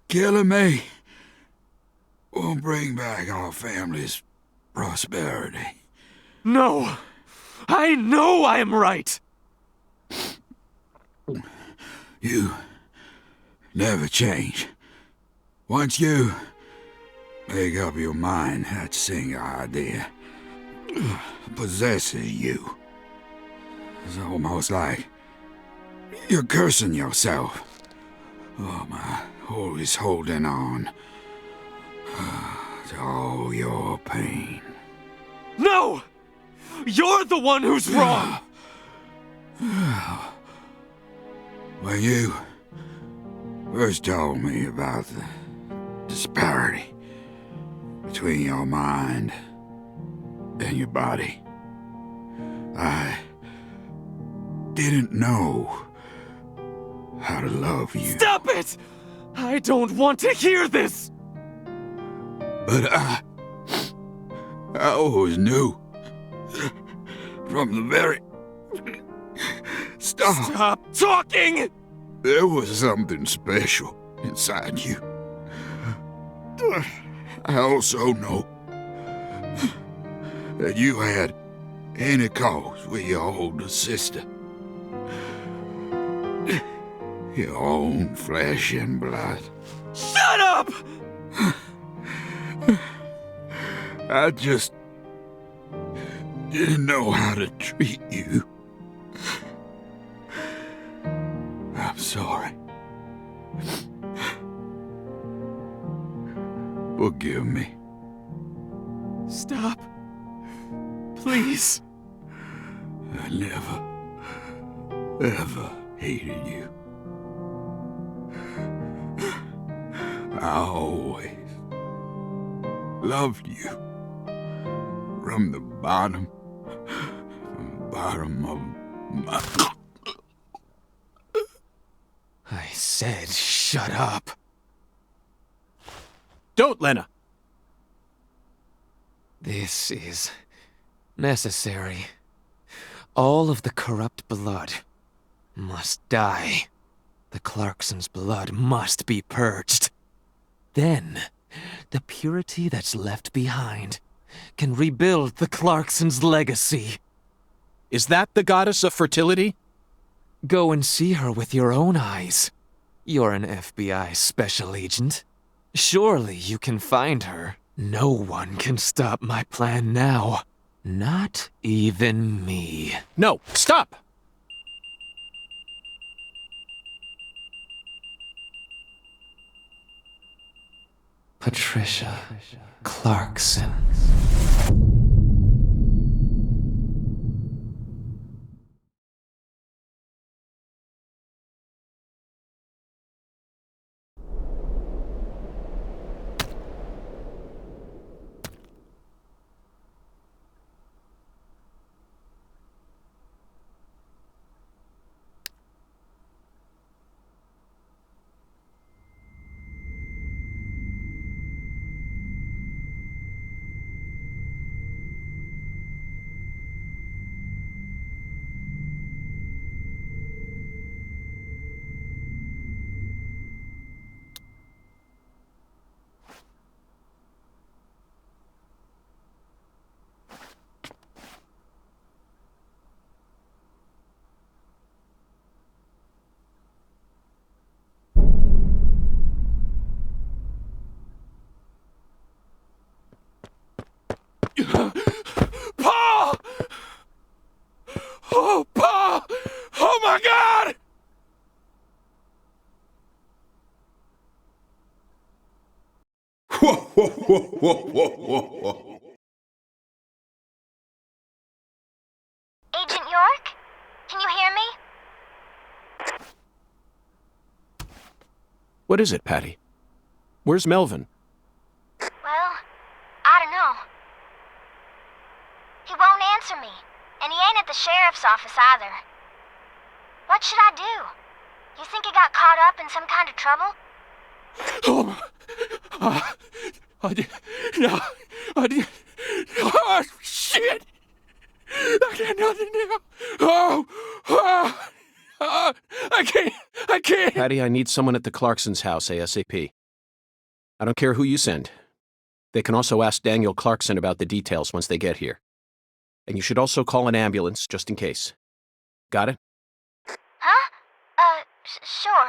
Killing me won't bring back our family's prosperity. No! I know I'm right! You never change. Once you make up your mind, that single idea possesses you. It's almost like you're cursing yourself. Oh, my, always holding on to all your pain. No! You're the one who's wrong! When you first told me about the disparity between your mind and your body, I didn't know how to love you. Stop it! I don't want to hear this! But I always knew from the very start. Stop talking! There was something special inside you. I also know that you had any cause with your older sister. Your own flesh and blood. Shut up! I just didn't know how to treat you. I'm sorry. Forgive me. Stop. Please. I never, ever hated you. I always loved you. From the bottom of my... I said shut up. Don't, Lena! This is necessary. All of the corrupt blood must die. The Clarksons' blood must be purged. Then, the purity that's left behind can rebuild the Clarksons' legacy. Is that the goddess of fertility? Go and see her with your own eyes. You're an FBI special agent. Surely you can find her. No one can stop my plan now. Not even me. No, stop! Patricia Clarkson. Agent York? Can you hear me? What is it, Patty? Where's Melvin? Well, I don't know. He won't answer me, and he ain't at the sheriff's office either. What should I do? You think he got caught up in some kind of trouble? Oh, shit! I got nothing now. I can't. Patty, I need someone at the Clarksons' house ASAP. I don't care who you send. They can also ask Daniel Clarkson about the details once they get here. And you should also call an ambulance, just in case. Got it? Huh? Sure.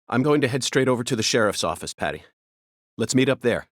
I'm going to head straight over to the sheriff's office, Patty. Let's meet up there.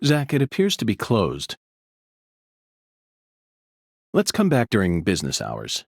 Zach, it appears to be closed. Let's come back during business hours.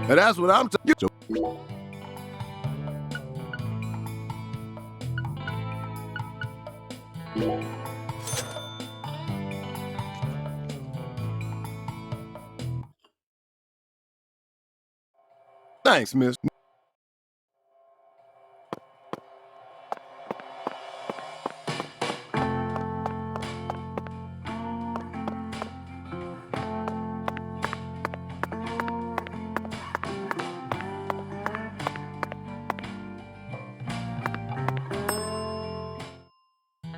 And that's what I'm talking about. Thanks, miss.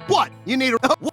What? You need a...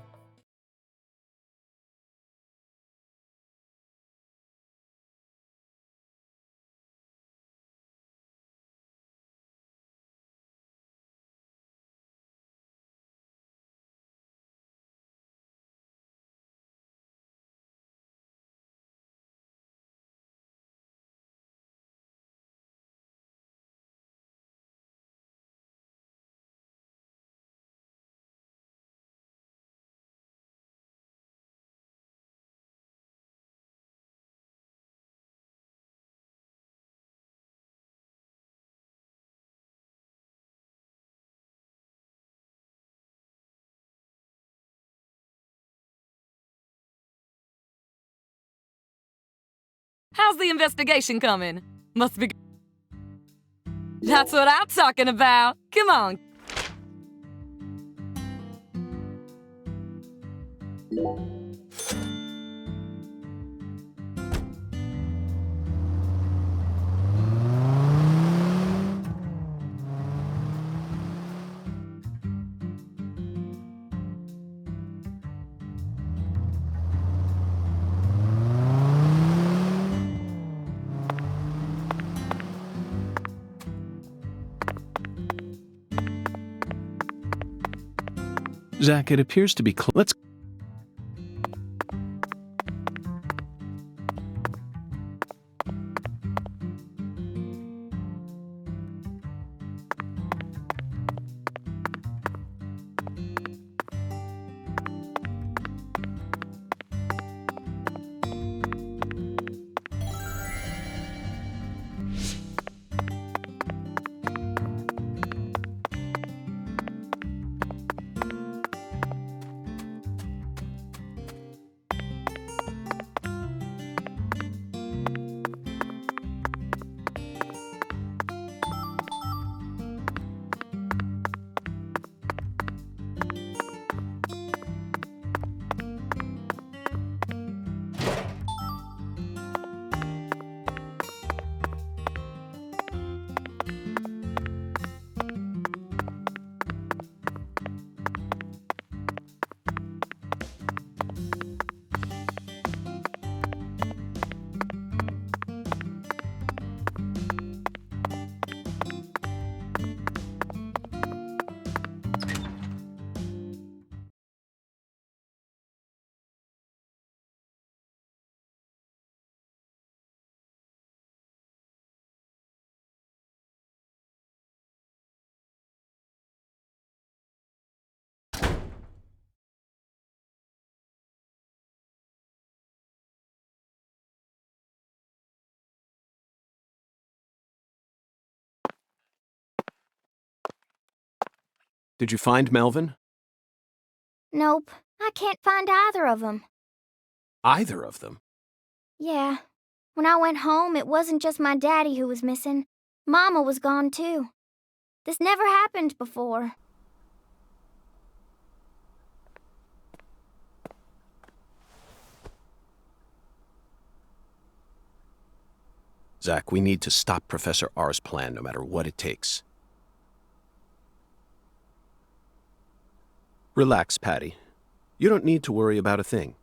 How's the investigation coming? Must be. That's what I'm talking about. Come on. Zach, it appears to be let's... Did you find Melvin? Nope, I can't find either of them. Either of them? Yeah. When I went home, it wasn't just my daddy who was missing. Mama was gone too. This never happened before. Zach, we need to stop Professor R's plan no matter what it takes. Relax, Patty. You don't need to worry about a thing.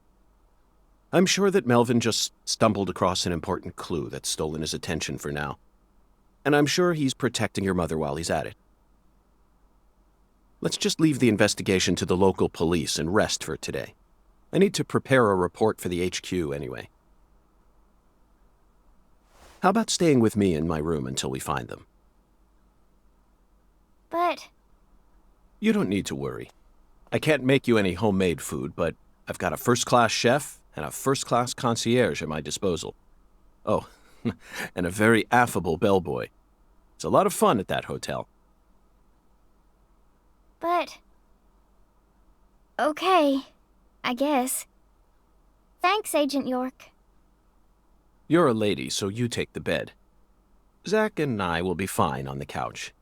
I'm sure that Melvin just stumbled across an important clue that's stolen his attention for now. And I'm sure he's protecting your mother while he's at it. Let's just leave the investigation to the local police and rest for today. I need to prepare a report for the HQ anyway. How about staying with me in my room until we find them? But... You don't need to worry. I can't make you any homemade food, but I've got a first-class chef and a first-class concierge at my disposal. Oh, and a very affable bellboy. It's a lot of fun at that hotel. But... okay, I guess. Thanks, Agent York. You're a lady, so you take the bed. Zack and I will be fine on the couch.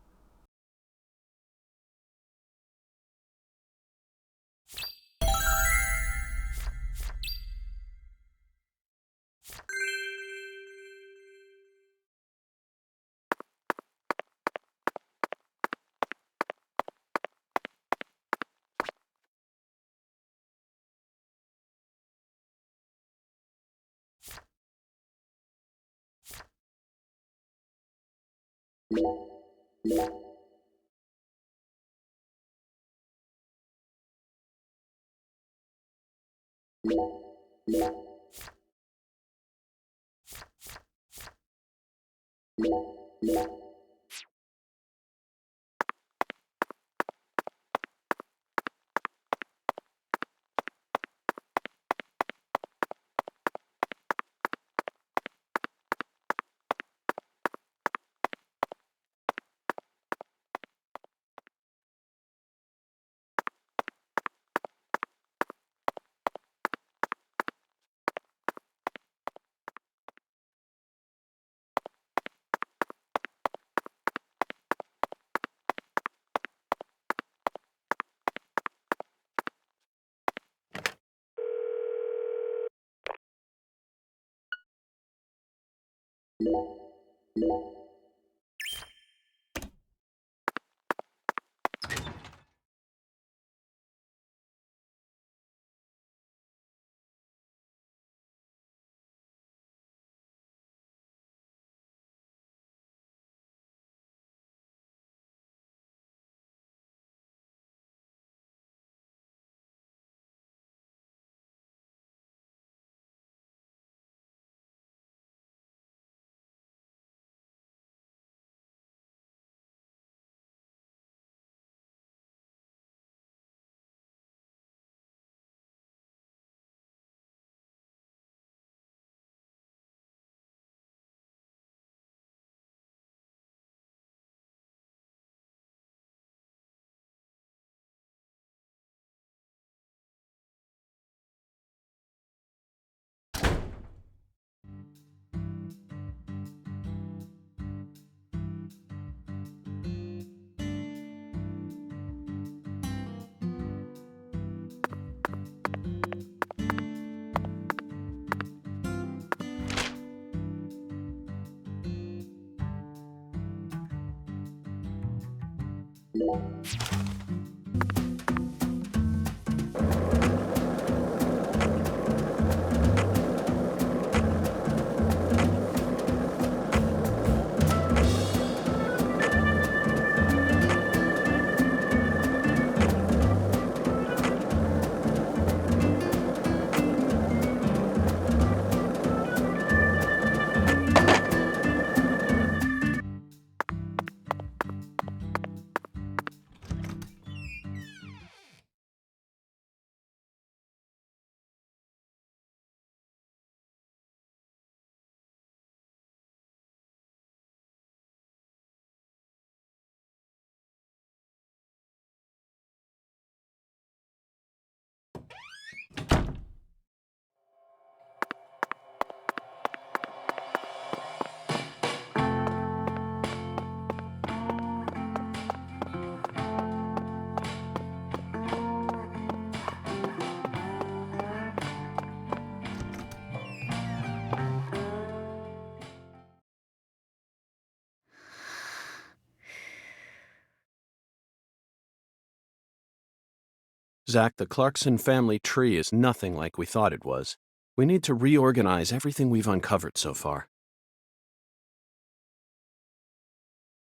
Zack, the Clarkson family tree is nothing like we thought it was. We need to reorganize everything we've uncovered so far.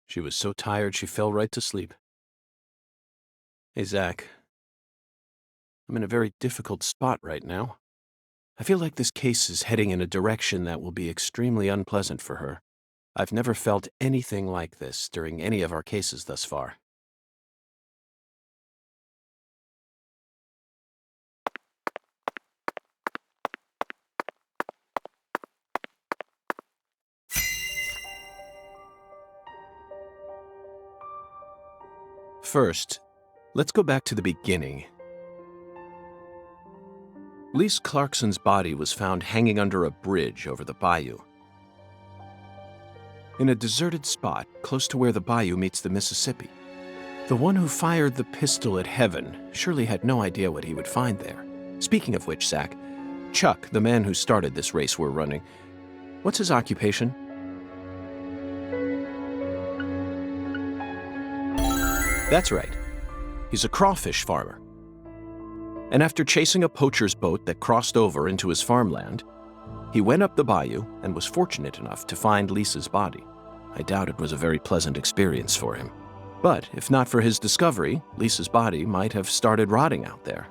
She was so tired she fell right to sleep. Hey, Zack. I'm in a very difficult spot right now. I feel like this case is heading in a direction that will be extremely unpleasant for her. I've never felt anything like this during any of our cases thus far. First, let's go back to the beginning. Lise Clarkson's body was found hanging under a bridge over the bayou. In a deserted spot close to where the bayou meets the Mississippi. The one who fired the pistol at heaven surely had no idea what he would find there. Speaking of which, Zach, Chuck, the man who started this race we're running, what's his occupation? That's right. He's a crawfish farmer. And after chasing a poacher's boat that crossed over into his farmland, he went up the bayou and was fortunate enough to find Lisa's body. I doubt it was a very pleasant experience for him. But if not for his discovery, Lisa's body might have started rotting out there.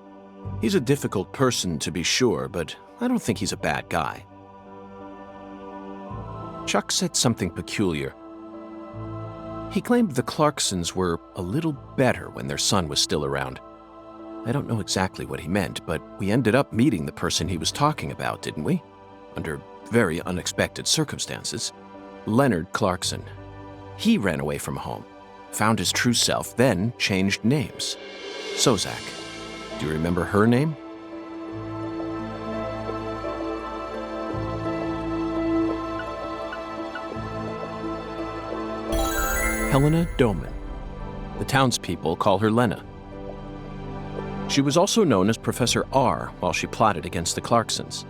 He's a difficult person to be sure, but I don't think he's a bad guy. Chuck said something peculiar. He claimed the Clarksons were a little better when their son was still around. I don't know exactly what he meant, but we ended up meeting the person he was talking about, didn't we? Under very unexpected circumstances. Leonard Clarkson. He ran away from home, found his true self, then changed names. So, Zach, do you remember her name? Helena Doman. The townspeople call her Lena. She was also known as Professor R while she plotted against the Clarksons.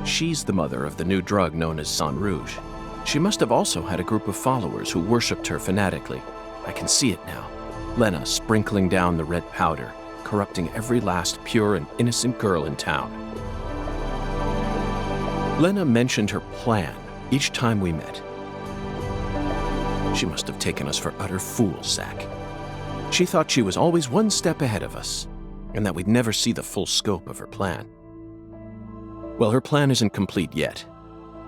She's the mother of the new drug known as Sang Rouge. She must have also had a group of followers who worshipped her fanatically. I can see it now. Lena sprinkling down the red powder, corrupting every last pure and innocent girl in town. Lena mentioned her plan each time we met. She must have taken us for utter fools, Zach. She thought she was always one step ahead of us, and that we'd never see the full scope of her plan. Well, her plan isn't complete yet,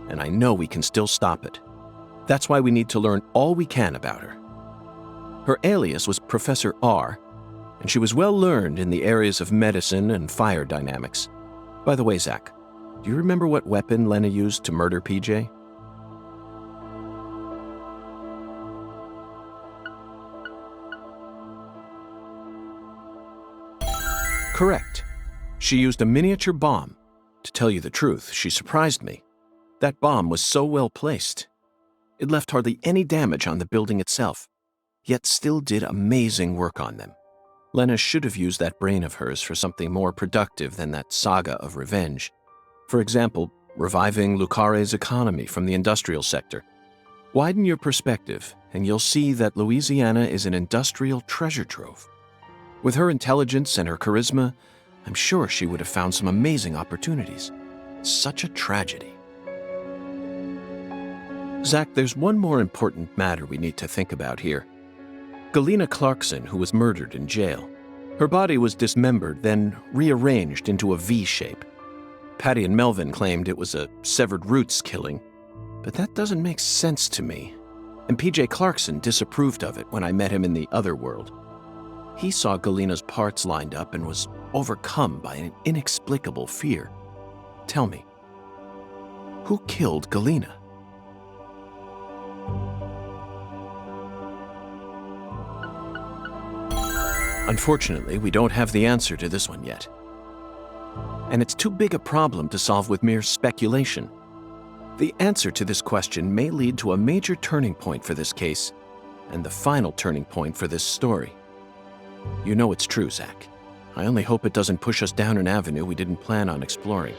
and I know we can still stop it. That's why we need to learn all we can about her. Her alias was Professor R, and she was well learned in the areas of medicine and fire dynamics. By the way, Zach, do you remember what weapon Lena used to murder PJ? Correct. She used a miniature bomb. To tell you the truth, she surprised me. That bomb was so well placed. It left hardly any damage on the building itself, yet still did amazing work on them. Lena should have used that brain of hers for something more productive than that saga of revenge. For example, reviving Lucare's economy from the industrial sector. Widen your perspective, and you'll see that Louisiana is an industrial treasure trove. With her intelligence and her charisma, I'm sure she would have found some amazing opportunities. Such a tragedy. Zach, there's one more important matter we need to think about here. Galena Clarkson, who was murdered in jail. Her body was dismembered, then rearranged into a V shape. Patty and Melvin claimed it was a severed roots killing, but that doesn't make sense to me. And PJ Clarkson disapproved of it when I met him in the other world. He saw Galena's parts lined up and was overcome by an inexplicable fear. Tell me, who killed Galena? Unfortunately, we don't have the answer to this one yet. And it's too big a problem to solve with mere speculation. The answer to this question may lead to a major turning point for this case, and the final turning point for this story. You know it's true, Zach. I only hope it doesn't push us down an avenue we didn't plan on exploring.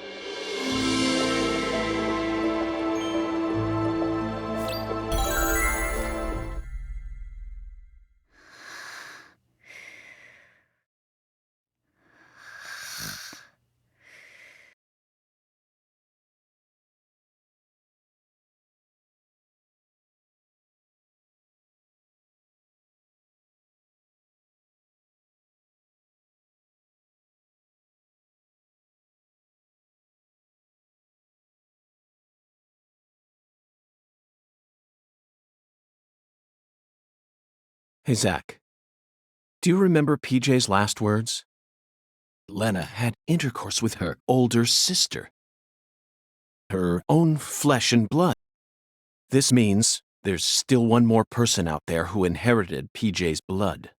Hey, Zach, do you remember PJ's last words? Lena had intercourse with her older sister. Her own flesh and blood. This means there's still one more person out there who inherited PJ's blood.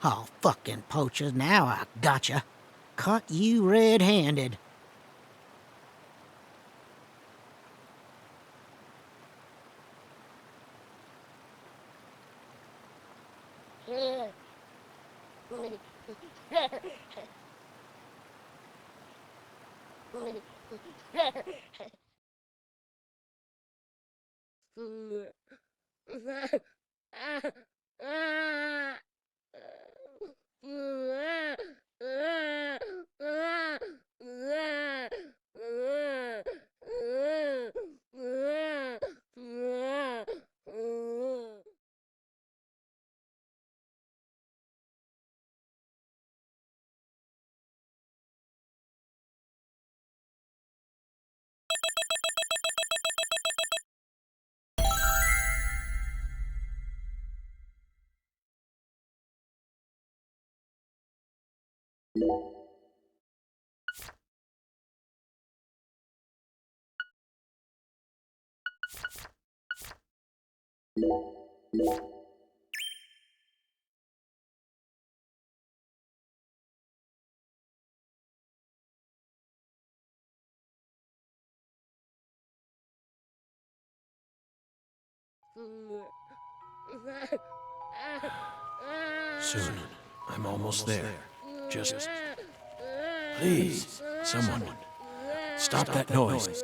Oh, fucking poachers, now I gotcha. Caught you red-handed. Soon. I'm almost there. Just... Please, someone. Stop that noise.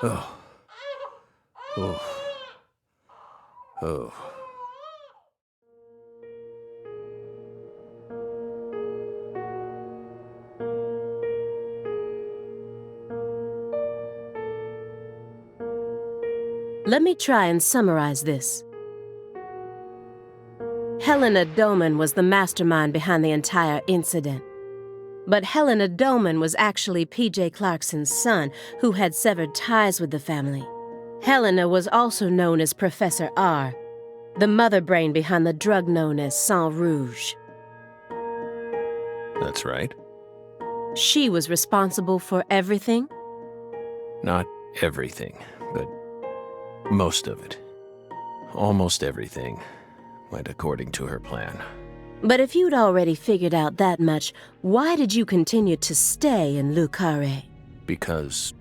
Oh. Oh. Oh. Let me try and summarize this. Helena Doman was the mastermind behind the entire incident. But Helena Doman was actually P.J. Clarkson's son, who had severed ties with the family. Helena was also known as Professor R, the mother brain behind the drug known as Sang Rouge. That's right. She was responsible for everything? Not everything, but most of it. Almost everything went according to her plan. But if you'd already figured out that much, why did you continue to stay in Le Carré? Because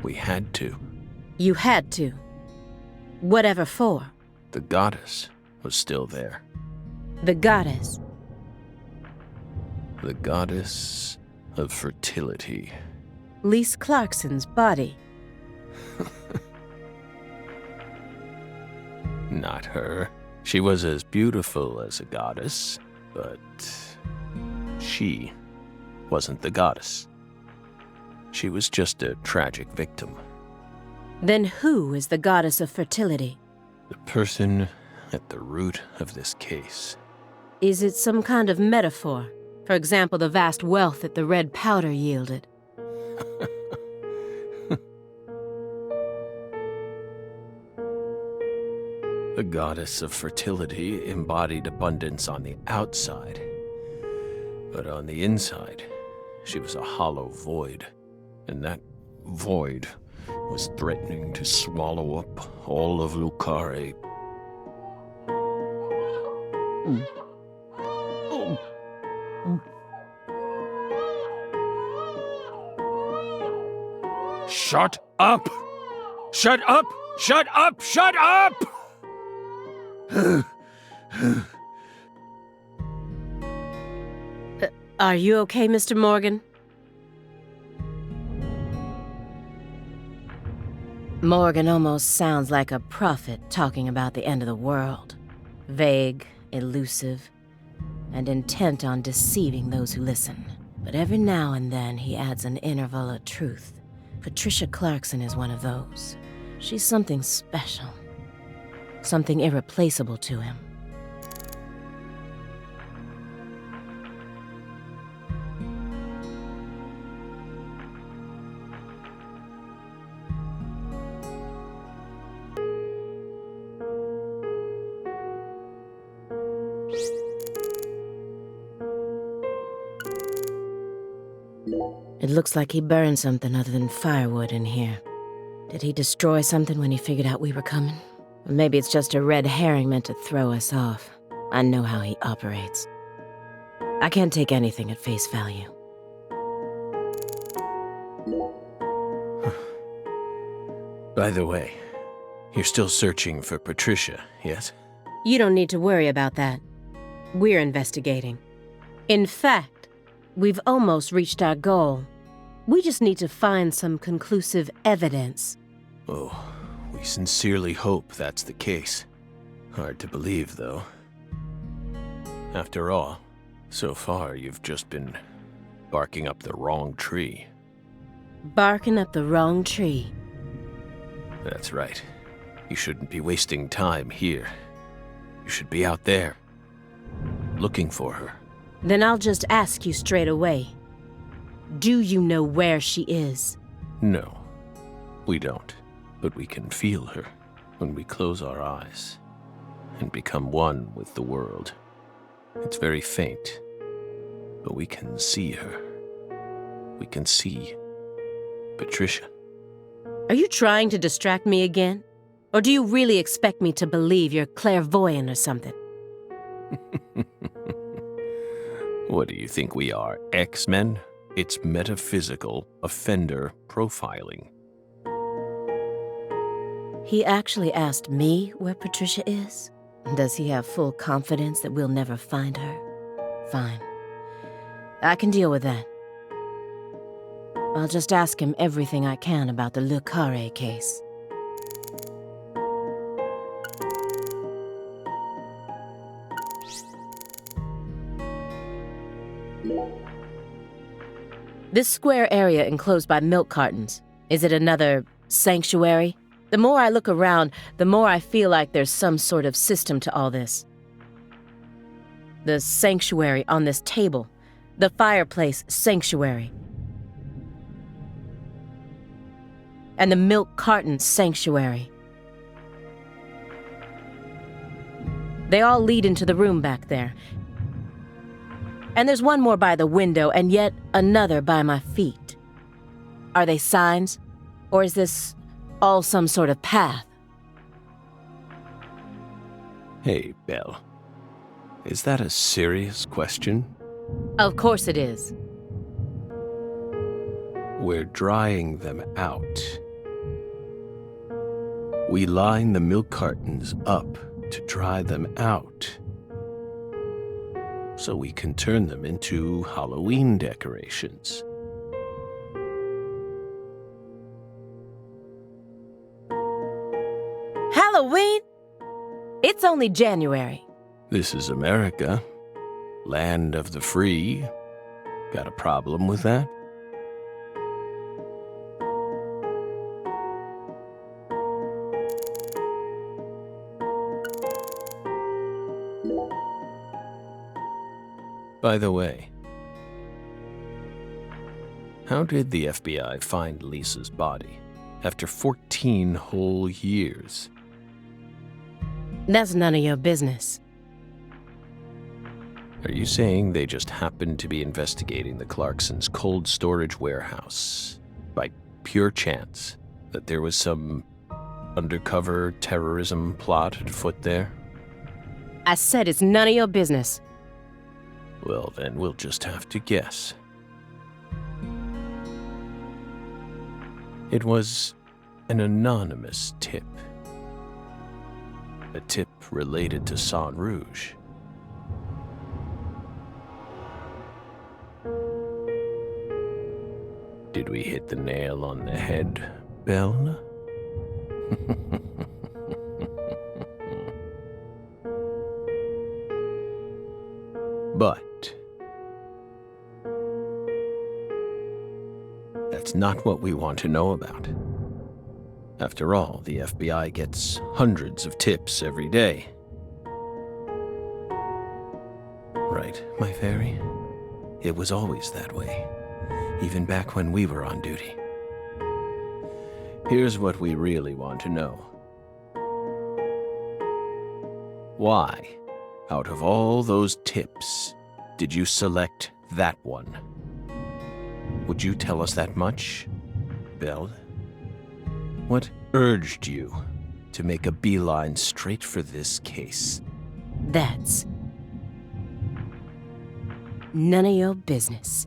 we had to. You had to. Whatever for? The goddess was still there. The goddess? The goddess of fertility. Lise Clarkson's body. Not her. She was as beautiful as a goddess, but she wasn't the goddess. She was just a tragic victim. Then who is the goddess of fertility? The person at the root of this case. Is it some kind of metaphor? For example, the vast wealth that the red powder yielded. The goddess of fertility embodied abundance on the outside. But on the inside, she was a hollow void. And that void was threatening to swallow up all of Le Carré. Shut up! Shut up! Shut up! Shut up! Are you okay, Mr. Morgan? Morgan almost sounds like a prophet talking about the end of the world. Vague, elusive, and intent on deceiving those who listen. But every now and then he adds an interval of truth. Patricia Clarkson is one of those. She's something special. Something irreplaceable to him. It looks like he burned something other than firewood in here. Did he destroy something when he figured out we were coming? Or maybe it's just a red herring meant to throw us off. I know how he operates. I can't take anything at face value. By the way, you're still searching for Patricia, yes? You don't need to worry about that. We're investigating. In fact, we've almost reached our goal. We just need to find some conclusive evidence. Oh, we sincerely hope that's the case. Hard to believe, though. After all, so far you've just been barking up the wrong tree. Barking up the wrong tree. That's right. You shouldn't be wasting time here. You should be out there, looking for her. Then I'll just ask you straight away. Do you know where she is? No, we don't. But we can feel her when we close our eyes and become one with the world. It's very faint, but we can see her. We can see Patricia. Are you trying to distract me again? Or do you really expect me to believe you're clairvoyant or something? What do you think we are, X-Men? It's metaphysical offender profiling. He actually asked me where Patricia is? Does he have full confidence that we'll never find her? Fine. I can deal with that. I'll just ask him everything I can about the Le Carré case. This square area enclosed by milk cartons, is it another sanctuary? The more I look around, the more I feel like there's some sort of system to all this. The sanctuary on this table. The fireplace sanctuary. And the milk carton sanctuary. They all lead into the room back there. And there's one more by the window, and yet another by my feet. Are they signs? Or is this all some sort of path? Hey, Belle. Is that a serious question? Of course it is. We're drying them out. We line the milk cartons up to dry them out, so we can turn them into Halloween decorations. Halloween? It's only January. This is America, land of the free. Got a problem with that? By the way, how did the FBI find Lisa's body after 14 whole years? That's none of your business. Are you saying they just happened to be investigating the Clarksons' cold storage warehouse by pure chance that there was some undercover terrorism plot afoot there? I said it's none of your business. Well, then we'll just have to guess. It was an anonymous tip. A tip related to Saint Rouge. Did we hit the nail on the head, Belle? But that's not what we want to know about. After all, the FBI gets hundreds of tips every day. Right, my fairy? It was always that way, even back when we were on duty. Here's what we really want to know. Why, out of all those tips, did you select that one? Would you tell us that much, Belle? What urged you to make a beeline straight for this case? That's none of your business.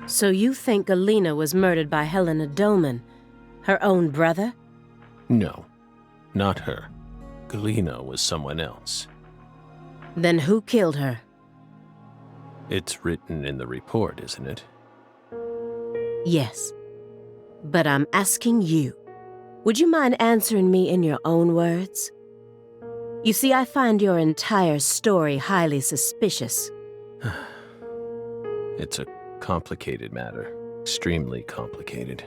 So you think Galena was murdered by Helena Doman, her own brother? No, not her. Galena was someone else. Then who killed her? It's written in the report, isn't it? Yes. But I'm asking you, would you mind answering me in your own words? You see, I find your entire story highly suspicious. It's a complicated matter. Extremely complicated.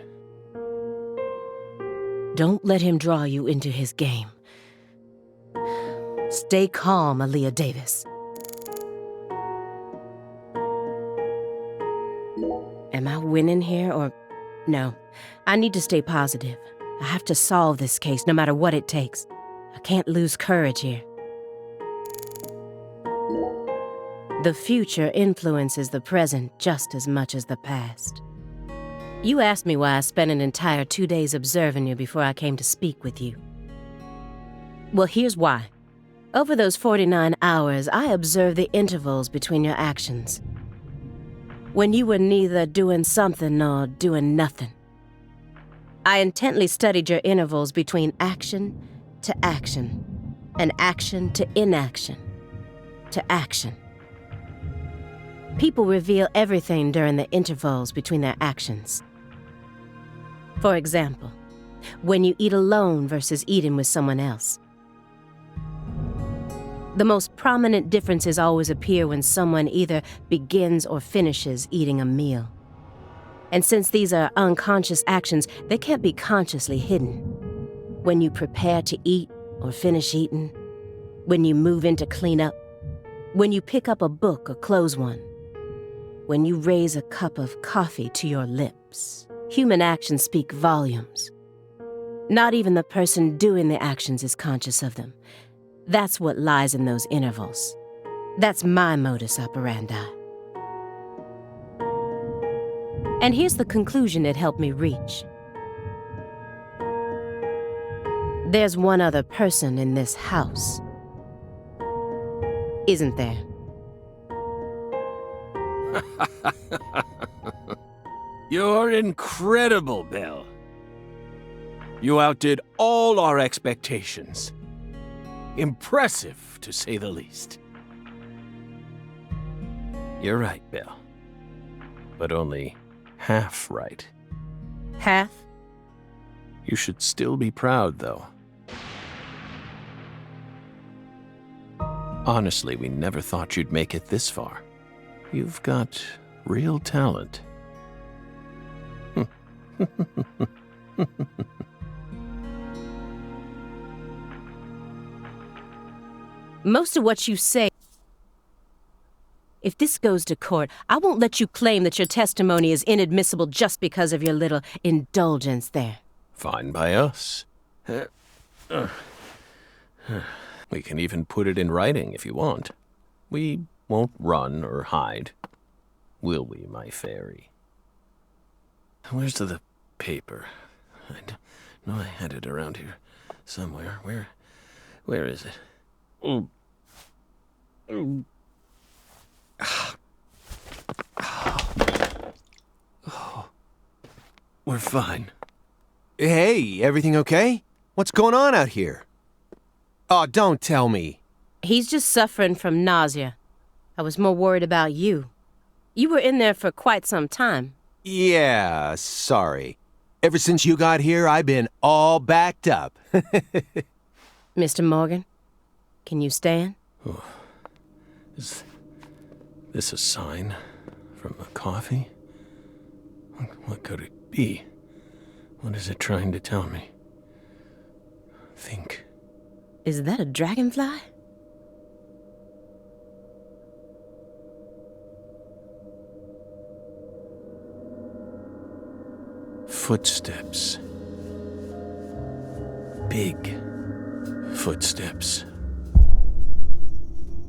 Don't let him draw you into his game. Stay calm, Aaliyah Davis. Am I winning here or... No, I need to stay positive. I have to solve this case no matter what it takes. I can't lose courage here. The future influences the present just as much as the past. You asked me why I spent an entire 2 days observing you before I came to speak with you. Well, here's why. Over those 49 hours, I observed the intervals between your actions. When you were neither doing something nor doing nothing. I intently studied your intervals between action to action, and action to inaction, to action. People reveal everything during the intervals between their actions. For example, when you eat alone versus eating with someone else. The most prominent differences always appear when someone either begins or finishes eating a meal. And since these are unconscious actions, they can't be consciously hidden. When you prepare to eat or finish eating, when you move in to clean up, when you pick up a book or close one, when you raise a cup of coffee to your lips. Human actions speak volumes. Not even the person doing the actions is conscious of them. That's what lies in those intervals. That's my modus operandi. And here's the conclusion it helped me reach. There's one other person in this house. Isn't there? You're incredible, Belle. You outdid all our expectations. Impressive, to say the least. You're right, Belle. But only half right. Half? You should still be proud, though. Honestly, we never thought you'd make it this far. You've got real talent. Most of what you say... If this goes to court, I won't let you claim that your testimony is inadmissible just because of your little indulgence there. Fine by us. We can even put it in writing if you want. We won't run or hide. Will we, my fairy? Where's the paper? I know I had it around here somewhere. Where is it? Oh. Oh. Oh. We're fine. Hey, everything okay? What's going on out here? Oh, don't tell me. He's just suffering from nausea. I was more worried about you. You were in there for quite some time. Yeah, sorry. Ever since you got here, I've been all backed up. Mr. Morgan, can you stand? Oh. Is this a sign from a coffee? What could it be? What is it trying to tell me? Think. Is that a dragonfly? Footsteps. Big footsteps.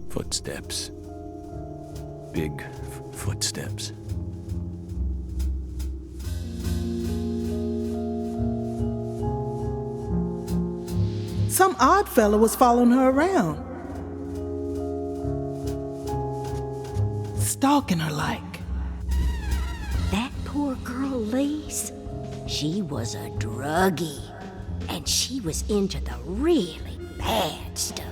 Footsteps. Big footsteps. Some odd fella was following her around. Stalking her like. That poor girl, Lise, she was a druggie. And she was into the really bad stuff.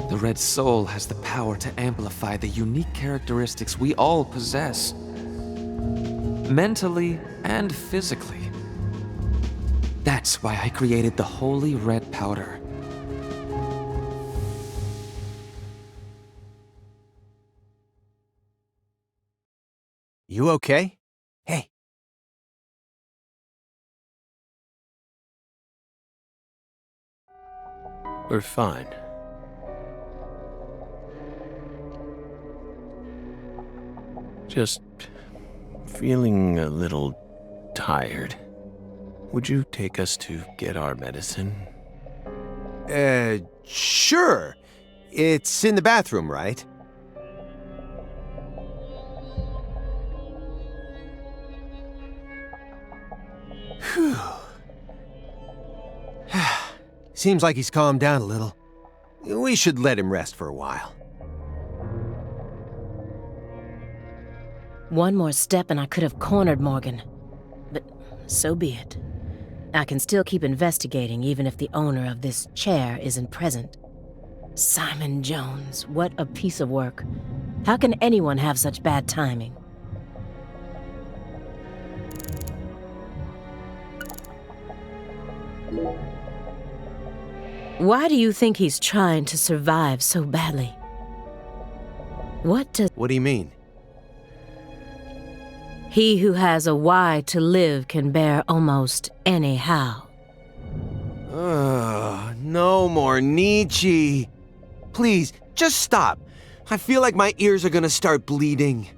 The Red Soul has the power to amplify the unique characteristics we all possess, mentally and physically. That's why I created the Holy Red Powder. You okay? Hey. We're fine. Just feeling a little tired. Would you take us to get our medicine? Sure. It's in the bathroom, right? Whew. Seems like he's calmed down a little. We should let him rest for a while. One more step and I could have cornered Morgan. But so be it. I can still keep investigating even if the owner of this chair isn't present. Simon Jones, what a piece of work. How can anyone have such bad timing? Why do you think he's trying to survive so badly? What do you mean? He who has a why to live can bear almost any how. No more Nietzsche. Please, just stop. I feel like my ears are gonna start bleeding.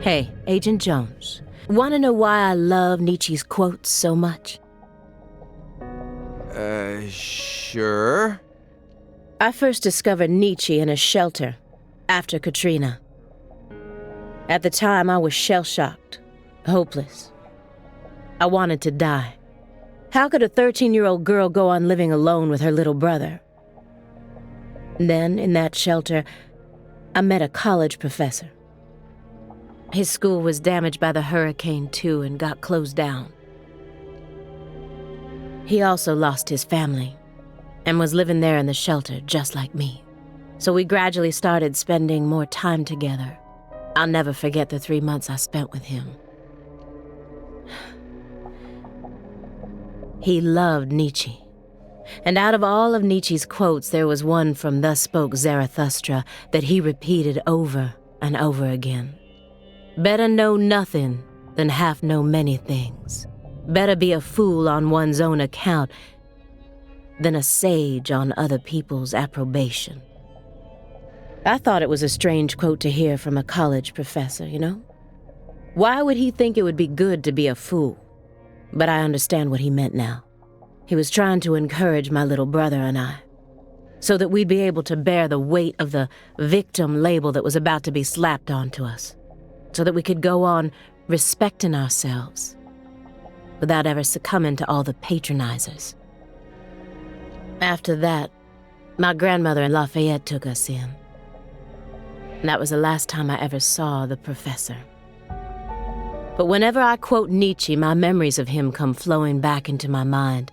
Hey, Agent Jones, wanna know why I love Nietzsche's quotes so much? Sure. I first discovered Nietzsche in a shelter after Katrina. At the time, I was shell-shocked, hopeless. I wanted to die. How could a 13-year-old girl go on living alone with her little brother? Then, in that shelter, I met a college professor. His school was damaged by the hurricane, too, and got closed down. He also lost his family and was living there in the shelter just like me. So we gradually started spending more time together. I'll never forget the 3 months I spent with him. He loved Nietzsche. And out of all of Nietzsche's quotes, there was one from Thus Spoke Zarathustra that he repeated over and over again. Better know nothing than half know many things. Better be a fool on one's own account than a sage on other people's approbation. I thought it was a strange quote to hear from a college professor, you know? Why would he think it would be good to be a fool? But I understand what he meant now. He was trying to encourage my little brother and I, so that we'd be able to bear the weight of the victim label that was about to be slapped onto us, so that we could go on respecting ourselves without ever succumbing to all the patronizers. After that, my grandmother in Lafayette took us in. And that was the last time I ever saw the professor. But whenever I quote Nietzsche, my memories of him come flowing back into my mind.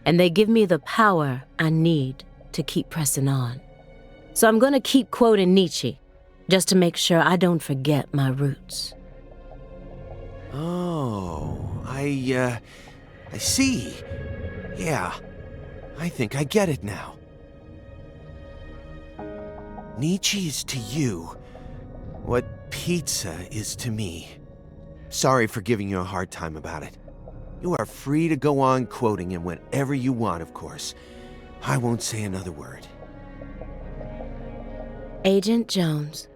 And they give me the power I need to keep pressing on. So I'm going to keep quoting Nietzsche, just to make sure I don't forget my roots. Oh, I see. Yeah, I think I get it now. Nietzsche is to you what pizza is to me. Sorry for giving you a hard time about it. You are free to go on quoting him whenever you want, of course. I won't say another word. Agent Jones.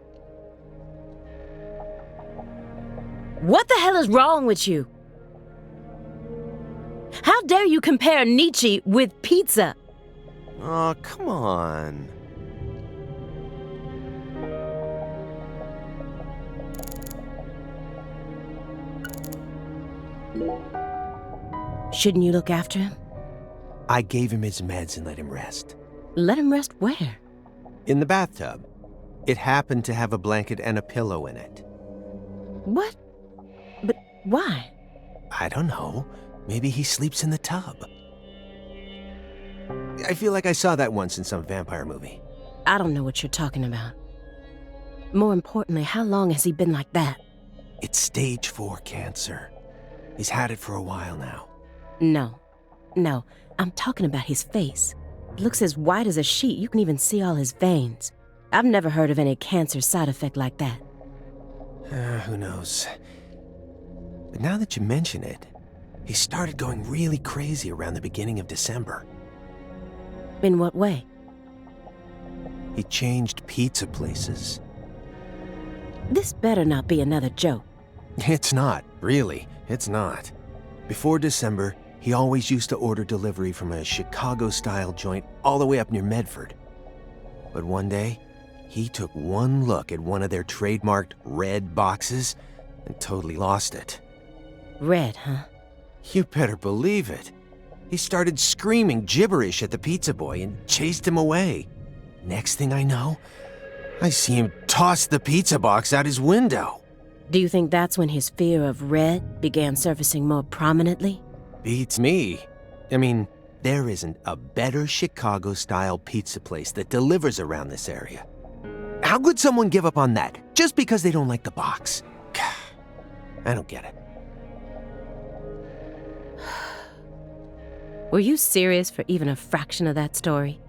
What the hell is wrong with you? How dare you compare Nietzsche with pizza? Oh, come on. Shouldn't you look after him? I gave him his meds and let him rest. Let him rest where? In the bathtub. It happened to have a blanket and a pillow in it. What? But why? I don't know. Maybe he sleeps in the tub. I feel like I saw that once in some vampire movie. I don't know what you're talking about. More importantly, how long has he been like that? It's stage 4 cancer. He's had it for a while now. No, I'm talking about his face. It looks as white as a sheet. You can even see all his veins. I've never heard of any cancer side effect like that. Who knows? But now that you mention it, he started going really crazy around the beginning of December. In what way? He changed pizza places. This better not be another joke. It's not, really. It's not. Before December, he always used to order delivery from a Chicago-style joint all the way up near Medford. But one day, he took one look at one of their trademarked red boxes and totally lost it. Red, huh? You better believe it. He started screaming gibberish at the pizza boy and chased him away. Next thing I know, I see him toss the pizza box out his window. Do you think that's when his fear of red began surfacing more prominently? Beats me. I mean, there isn't a better Chicago-style pizza place that delivers around this area. How could someone give up on that just because they don't like the box? I don't get it. Were you serious for even a fraction of that story?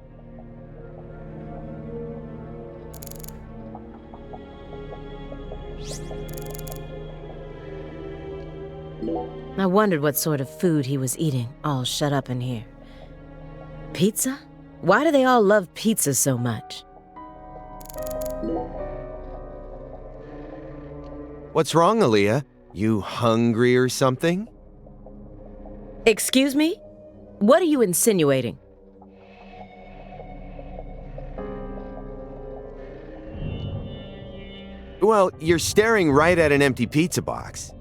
I wondered what sort of food he was eating, all shut up in here. Pizza? Why do they all love pizza so much? What's wrong, Aaliyah? You hungry or something? Excuse me? What are you insinuating? Well, you're staring right at an empty pizza box.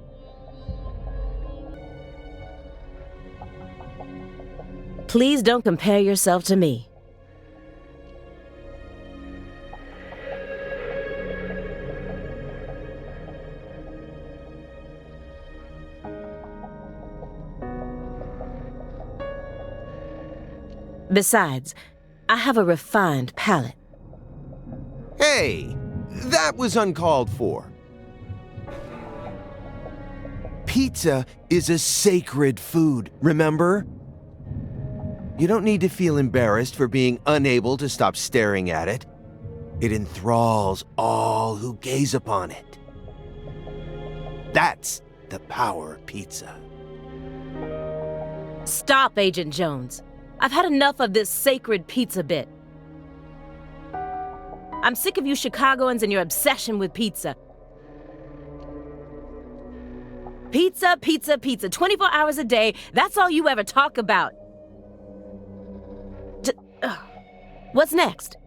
Please don't compare yourself to me. Besides, I have a refined palate. Hey, that was uncalled for. Pizza is a sacred food, remember? You don't need to feel embarrassed for being unable to stop staring at it. It enthralls all who gaze upon it. That's the power of pizza. Stop, Agent Jones. I've had enough of this sacred pizza bit. I'm sick of you Chicagoans and your obsession with pizza. Pizza, pizza, pizza. 24 hours a day, that's all you ever talk about. What's next?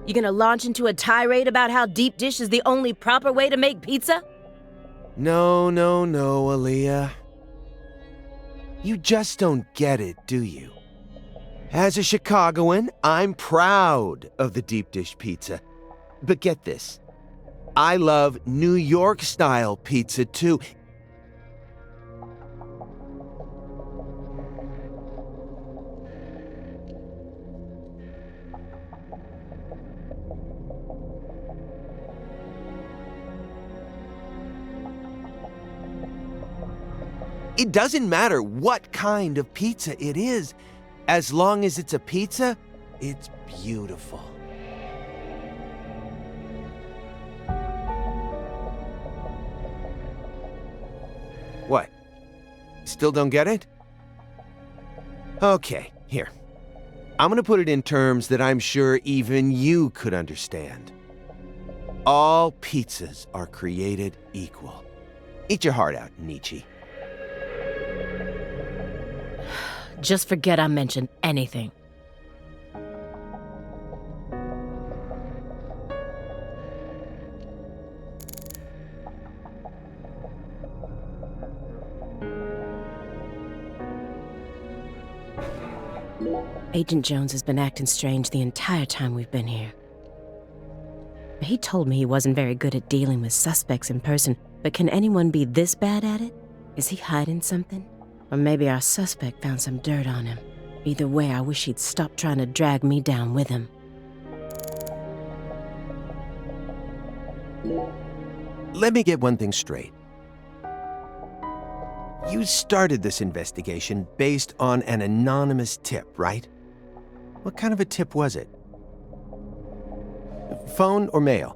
You gonna launch into a tirade about how deep dish is the only proper way to make pizza? No, Aaliyah. You just don't get it, do you? As a Chicagoan, I'm proud of the deep dish pizza. But get this, I love New York-style pizza, too. It doesn't matter what kind of pizza it is. As long as it's a pizza, it's beautiful. What? Still don't get it? Okay, here. I'm gonna put it in terms that I'm sure even you could understand. All pizzas are created equal. Eat your heart out, Nietzsche. Just forget I mentioned anything. Agent Jones has been acting strange the entire time we've been here. He told me he wasn't very good at dealing with suspects in person, but can anyone be this bad at it? Is he hiding something? Or maybe our suspect found some dirt on him. Either way, I wish he'd stop trying to drag me down with him. Let me get one thing straight. You started this investigation based on an anonymous tip, right? What kind of a tip was it? Phone or mail?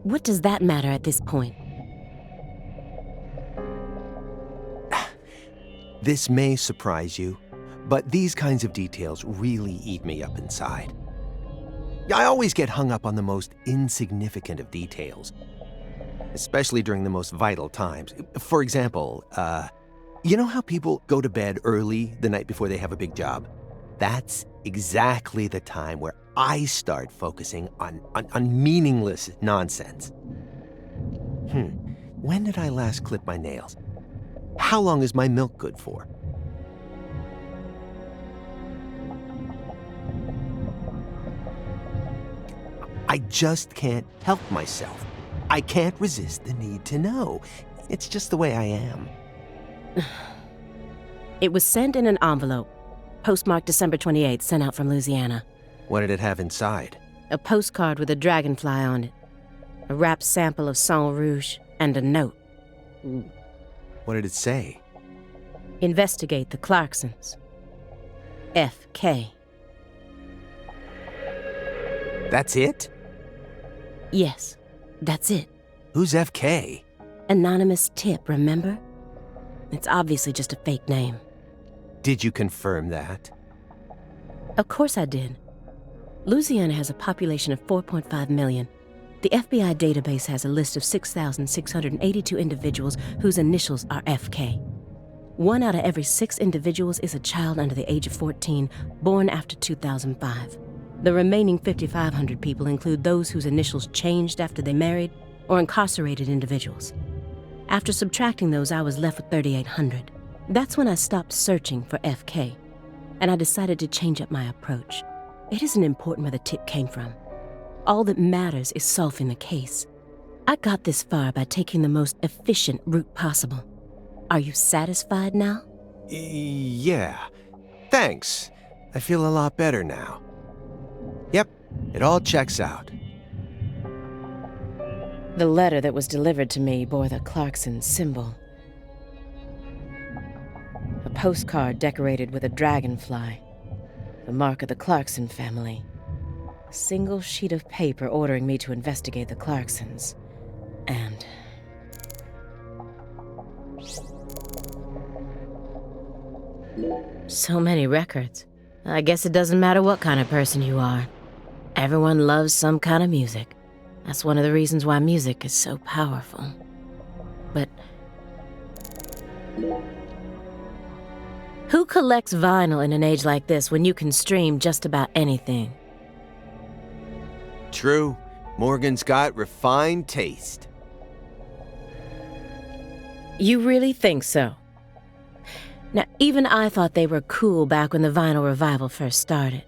What does that matter at this point? This may surprise you, but these kinds of details really eat me up inside. I always get hung up on the most insignificant of details, especially during the most vital times. For example, you know how people go to bed early the night before they have a big job? That's exactly the time where I start focusing on meaningless nonsense. When did I last clip my nails? How long is my milk good for? I just can't help myself. I can't resist the need to know. It's just the way I am. It was sent in an envelope, postmarked December 28th, sent out from Louisiana. What did it have inside? A postcard with a dragonfly on it, a wrapped sample of Sang Rouge, and a note. What did it say? Investigate the Clarksons. F.K. That's it? Yes, that's it. Who's F.K.? Anonymous tip, remember? It's obviously just a fake name. Did you confirm that? Of course I did. Louisiana has a population of 4.5 million. The FBI database has a list of 6,682 individuals whose initials are FK. 1 out of every 6 individuals is a child under the age of 14, born after 2005. The remaining 5,500 people include those whose initials changed after they married or incarcerated individuals. After subtracting those, I was left with 3,800. That's when I stopped searching for FK, and I decided to change up my approach. It isn't important where the tip came from. All that matters is solving the case. I got this far by taking the most efficient route possible. Are you satisfied now? Yeah. Thanks. I feel a lot better now. Yep, it all checks out. The letter that was delivered to me bore the Clarkson symbol. A postcard decorated with a dragonfly, the mark of the Clarkson family. A single sheet of paper ordering me to investigate the Clarksons. And... so many records. I guess it doesn't matter what kind of person you are. Everyone loves some kind of music. That's one of the reasons why music is so powerful. But... who collects vinyl in an age like this when you can stream just about anything? True. Morgan's got refined taste. You really think so? Now, even I thought they were cool back when the vinyl revival first started.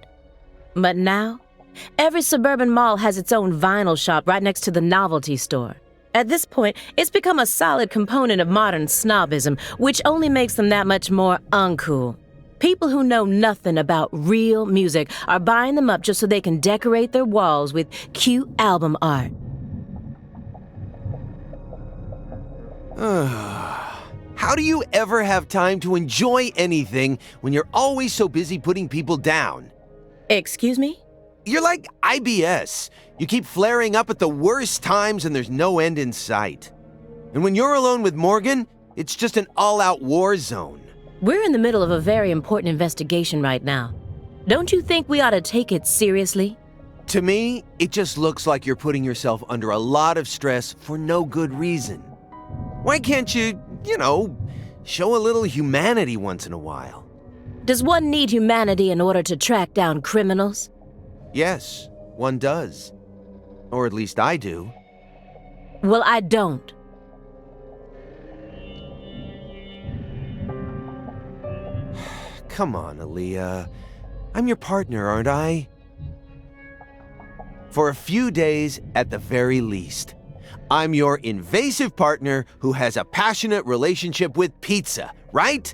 But now, every suburban mall has its own vinyl shop right next to the novelty store. At this point, it's become a solid component of modern snobism, which only makes them that much more uncool. People who know nothing about real music are buying them up just so they can decorate their walls with cute album art. How do you ever have time to enjoy anything when you're always so busy putting people down? Excuse me? You're like IBS. You keep flaring up at the worst times and there's no end in sight. And when you're alone with Morgan, it's just an all-out war zone. We're in the middle of a very important investigation right now. Don't you think we ought to take it seriously? To me, it just looks like you're putting yourself under a lot of stress for no good reason. Why can't you, show a little humanity once in a while? Does one need humanity in order to track down criminals? Yes, one does. Or at least I do. Well, I don't. Come on, Aaliyah. I'm your partner, aren't I? For a few days, at the very least. I'm your invasive partner who has a passionate relationship with pizza, right?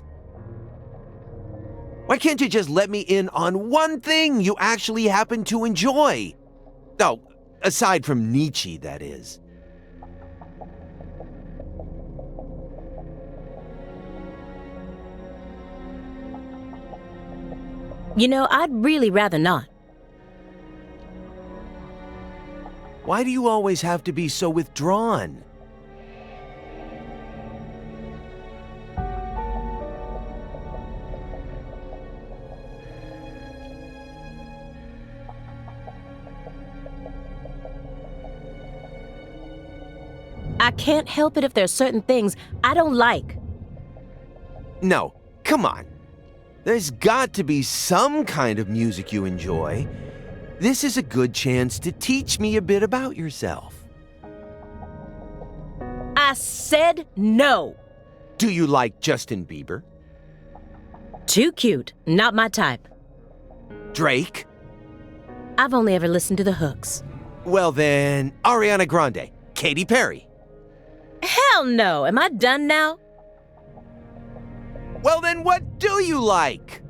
Why can't you just let me in on one thing you actually happen to enjoy? Oh, aside from Nietzsche, that is. I'd really rather not. Why do you always have to be so withdrawn? I can't help it if there's certain things I don't like. No, come on. There's got to be some kind of music you enjoy. This is a good chance to teach me a bit about yourself. I said no. Do you like Justin Bieber? Too cute, not my type. Drake? I've only ever listened to the hooks. Well then, Ariana Grande, Katy Perry. Hell no, am I done now? Well then, what do you like?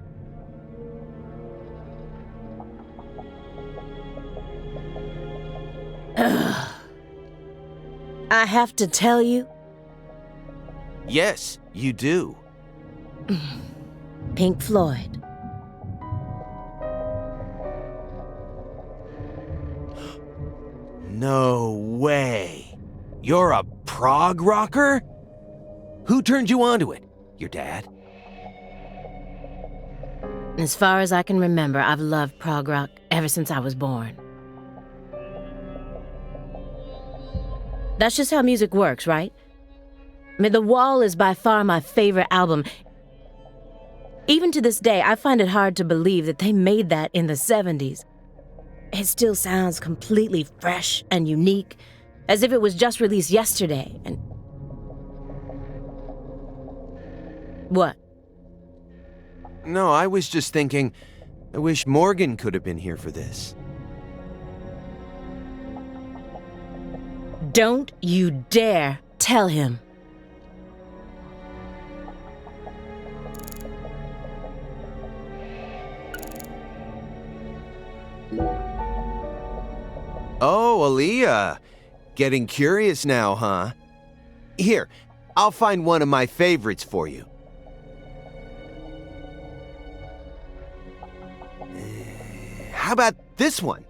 Ugh. I have to tell you? Yes, you do. Pink Floyd. No way. You're a prog rocker? Who turned you onto it? Your dad? As far as I can remember, I've loved prog rock ever since I was born. That's just how music works, right? I mean, The Wall is by far my favorite album. Even to this day, I find it hard to believe that they made that in the 70s. It still sounds completely fresh and unique, as if it was just released yesterday, and... What? No, I was just thinking, I wish Morgan could have been here for this. Don't you dare tell him. Oh, Aaliyah. Getting curious now, huh? Here, I'll find one of my favorites for you. How about this one?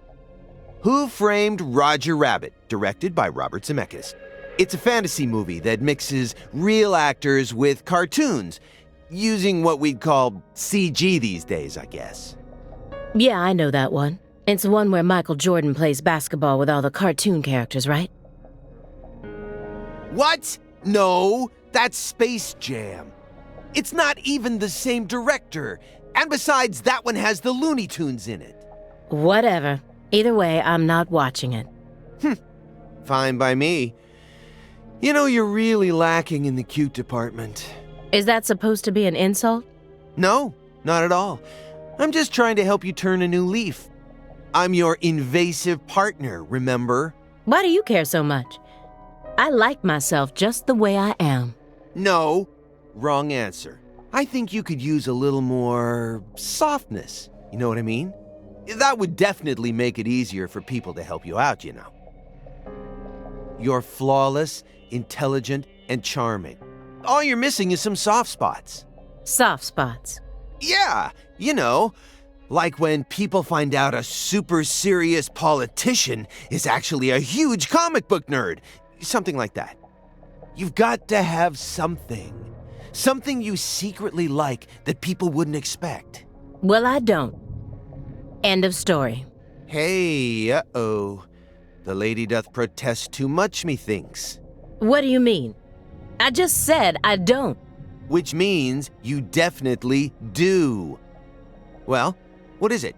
Who Framed Roger Rabbit, directed by Robert Zemeckis. It's a fantasy movie that mixes real actors with cartoons, using what we'd call CG these days, I guess. Yeah, I know that one. It's the one where Michael Jordan plays basketball with all the cartoon characters, right? What? No, that's Space Jam. It's not even the same director. And besides, that one has the Looney Tunes in it. Whatever. Either way, I'm not watching it. Fine by me. You know, you're really lacking in the cute department. Is that supposed to be an insult? No, not at all. I'm just trying to help you turn a new leaf. I'm your invasive partner, remember? Why do you care so much? I like myself just the way I am. No, wrong answer. I think you could use a little more softness. You know what I mean? That would definitely make it easier for people to help you out, you know. You're flawless, intelligent, and charming. All you're missing is some soft spots. Soft spots? Yeah, you know, like when people find out a super serious politician is actually a huge comic book nerd. Something like that. You've got to have something. Something you secretly like that people wouldn't expect. Well, I don't. End of story. Hey, uh-oh. The lady doth protest too much, methinks. What do you mean? I just said I don't. Which means you definitely do. Well, what is it?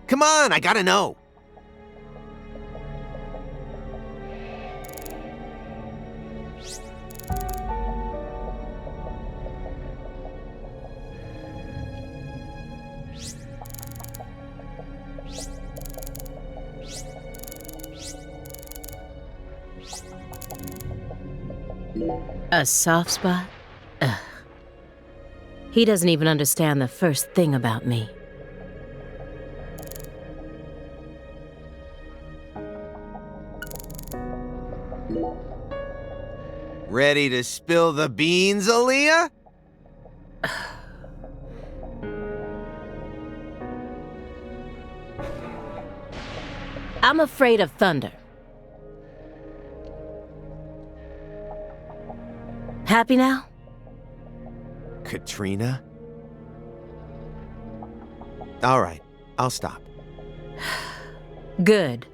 Come on, I gotta know. A soft spot? Ugh. He doesn't even understand the first thing about me. Ready to spill the beans, Aaliyah? I'm afraid of thunder. Happy now? Katrina? All right, I'll stop. Good.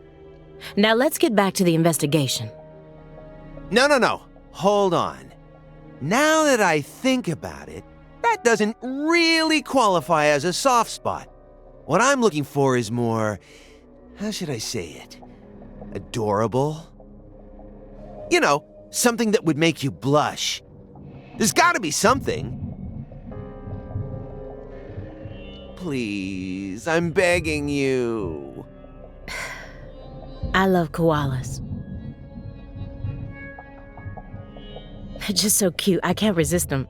Now let's get back to the investigation. No. Hold on. Now that I think about it, that doesn't really qualify as a soft spot. What I'm looking for is more, how should I say it? Adorable? You know, something that would make you blush. There's gotta be something. Please, I'm begging you. I love koalas. They're just so cute. I can't resist them.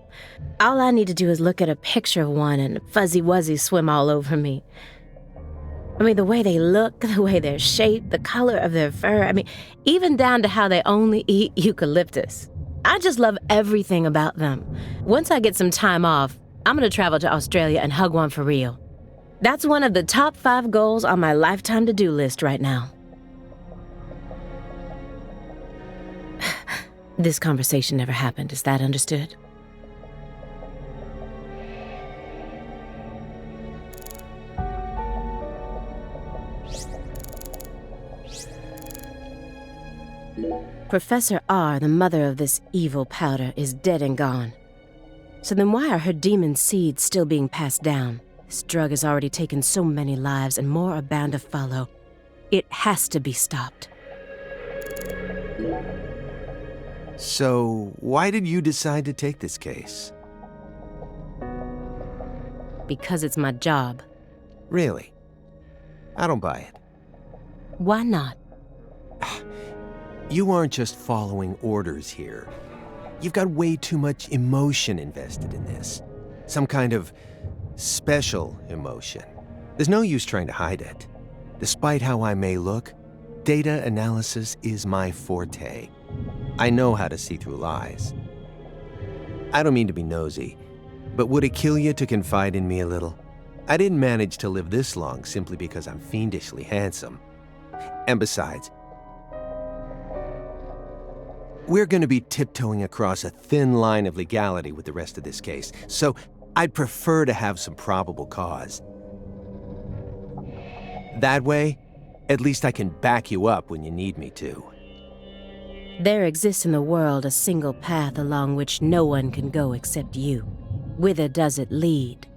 All I need to do is look at a picture of one and Fuzzy Wuzzy swim all over me. I mean, the way they look, the way they're shaped, the color of their fur, I mean, even down to how they only eat eucalyptus. I just love everything about them. Once I get some time off, I'm gonna travel to Australia and hug one for real. That's one of the top 5 goals on my lifetime to-do list right now. This conversation never happened, is that understood? Professor R, the mother of this evil powder, is dead and gone. So then why are her demon seeds still being passed down? This drug has already taken so many lives and more are bound to follow. It has to be stopped. So, why did you decide to take this case? Because it's my job. Really? I don't buy it. Why not? You aren't just following orders here. You've got way too much emotion invested in this. Some kind of special emotion. There's no use trying to hide it. Despite how I may look, data analysis is my forte. I know how to see through lies. I don't mean to be nosy, but would it kill you to confide in me a little? I didn't manage to live this long simply because I'm fiendishly handsome. And besides, we're going to be tiptoeing across a thin line of legality with the rest of this case, so I'd prefer to have some probable cause. That way, at least I can back you up when you need me to. There exists in the world a single path along which no one can go except you. Whither does it lead?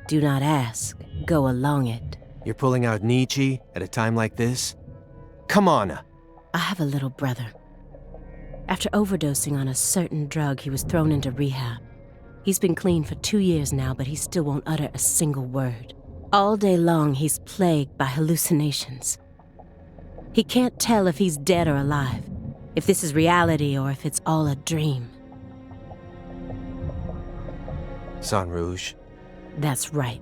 Do not ask, go along it. You're pulling out Nietzsche at a time like this? Come on. I have a little brother. After overdosing on a certain drug, he was thrown into rehab. He's been clean for 2 years now, but he still won't utter a single word. All day long, he's plagued by hallucinations. He can't tell if he's dead or alive. If this is reality or if it's all a dream. Sang Rouge. That's right.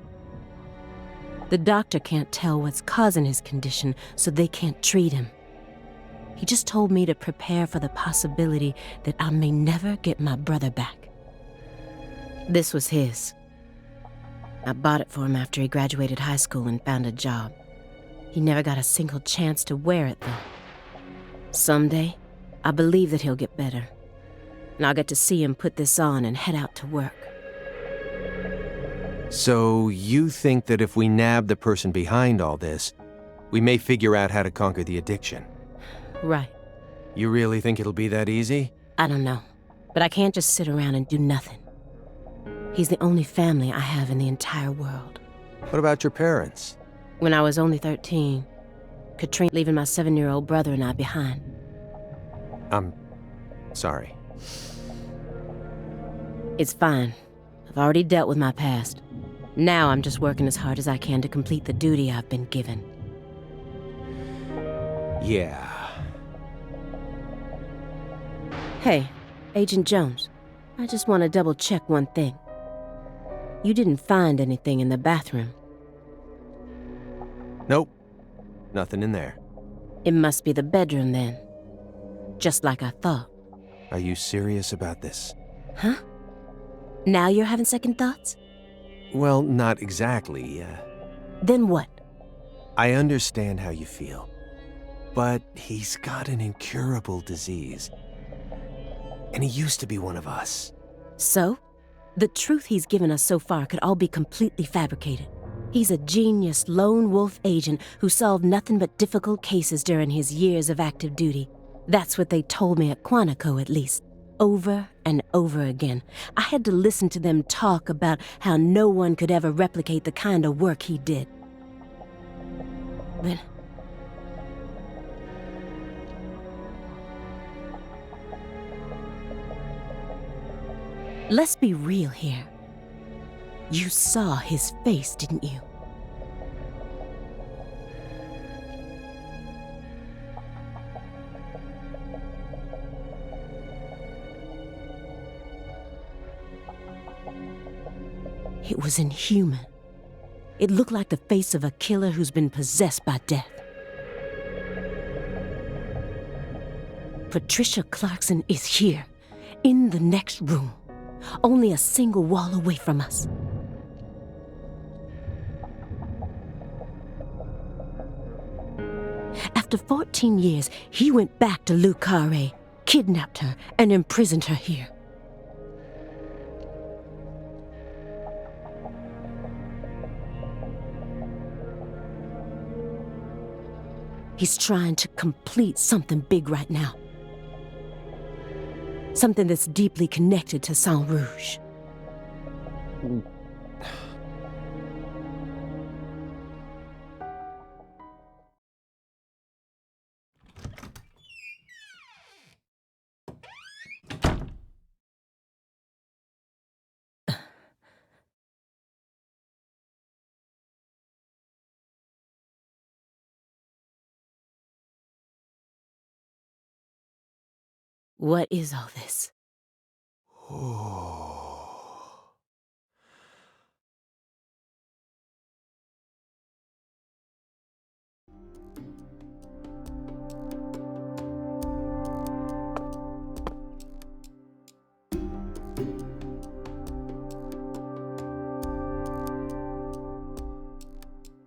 The doctor can't tell what's causing his condition, so they can't treat him. He just told me to prepare for the possibility that I may never get my brother back. This was his. I bought it for him after he graduated high school and found a job. He never got a single chance to wear it, though. Someday, I believe that he'll get better. And I'll get to see him put this on and head out to work. So you think that if we nab the person behind all this, we may figure out how to conquer the addiction? Right. You really think it'll be that easy? I don't know. But I can't just sit around and do nothing. He's the only family I have in the entire world. What about your parents? When I was only 13, Katrine leaving my 7-year-old brother and I behind. I'm sorry. It's fine. I've already dealt with my past. Now I'm just working as hard as I can to complete the duty I've been given. Yeah. Hey, Agent Jones. I just want to double-check one thing. You didn't find anything in the bathroom. Nope. Nothing in there. It must be the bedroom then. Just like I thought. Are you serious about this? Huh? Now you're having second thoughts? Well, not exactly. Then what? I understand how you feel. But he's got an incurable disease. And he used to be one of us. So? The truth he's given us so far could all be completely fabricated. He's a genius lone wolf agent who solved nothing but difficult cases during his years of active duty. That's what they told me at Quantico, at least. Over and over again. I had to listen to them talk about how no one could ever replicate the kind of work he did. But let's be real here. You saw his face, didn't you? It was inhuman. It looked like the face of a killer who's been possessed by death. Patricia Clarkson is here, in the next room. Only a single wall away from us. After 14 years, he went back to Le Carré, kidnapped her, and imprisoned her here. He's trying to complete something big right now. Something that's deeply connected to Sang Rouge. What is all this?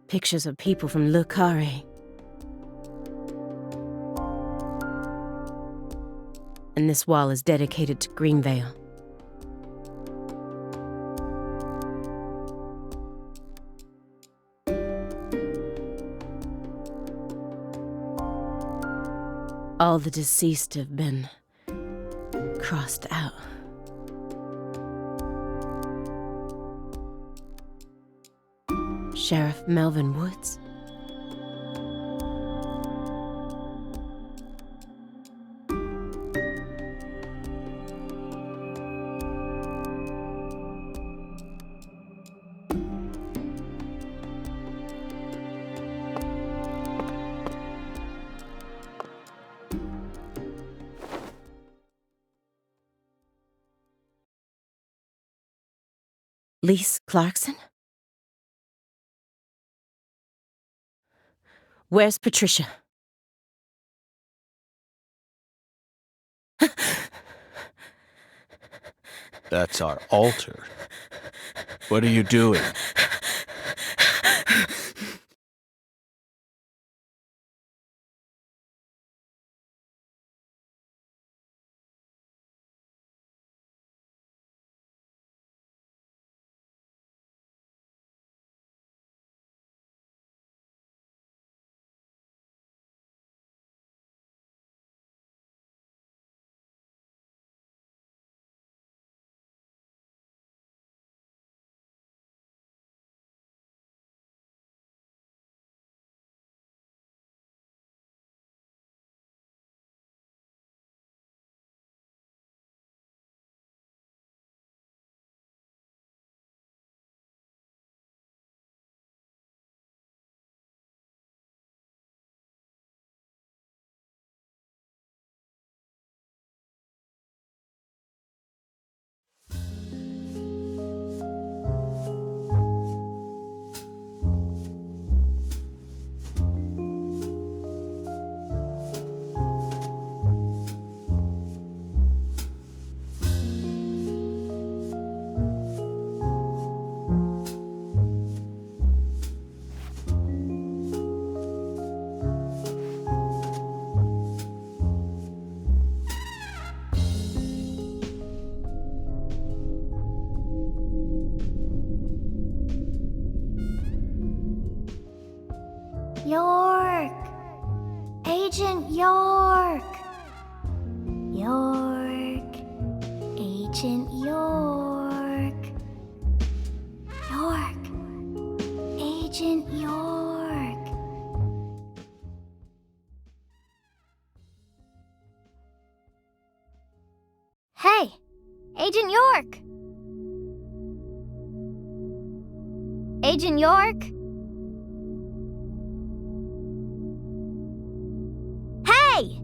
Pictures of people from Le Carré. And this wall is dedicated to Greenvale. All the deceased have been crossed out. Sheriff Melvin Woods. Lise Clarkson? Where's Patricia? That's our altar. What are you doing? York! Agent York! York! Agent York! York! Agent York! Hey! Agent York! Agent York? Hey!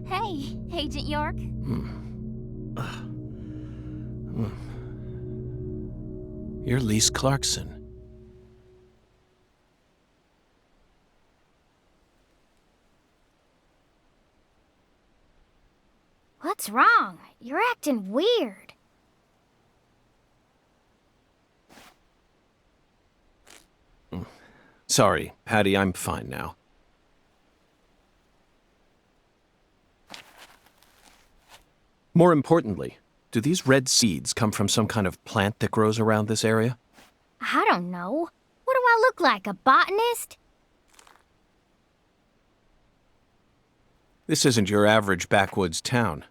Hey, Agent York. You're Lise Clarkson. What's wrong? You're acting weird. Sorry, Patty, I'm fine now. More importantly, do these red seeds come from some kind of plant that grows around this area? I don't know. What do I look like, a botanist? This isn't your average backwoods town.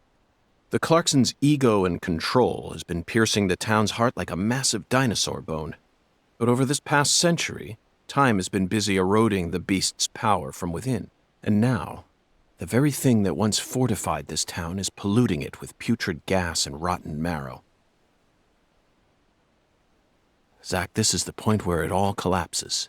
The Clarksons' ego and control has been piercing the town's heart like a massive dinosaur bone. But over this past century, time has been busy eroding the beast's power from within. And now, the very thing that once fortified this town is polluting it with putrid gas and rotten marrow. Zach, this is the point where it all collapses.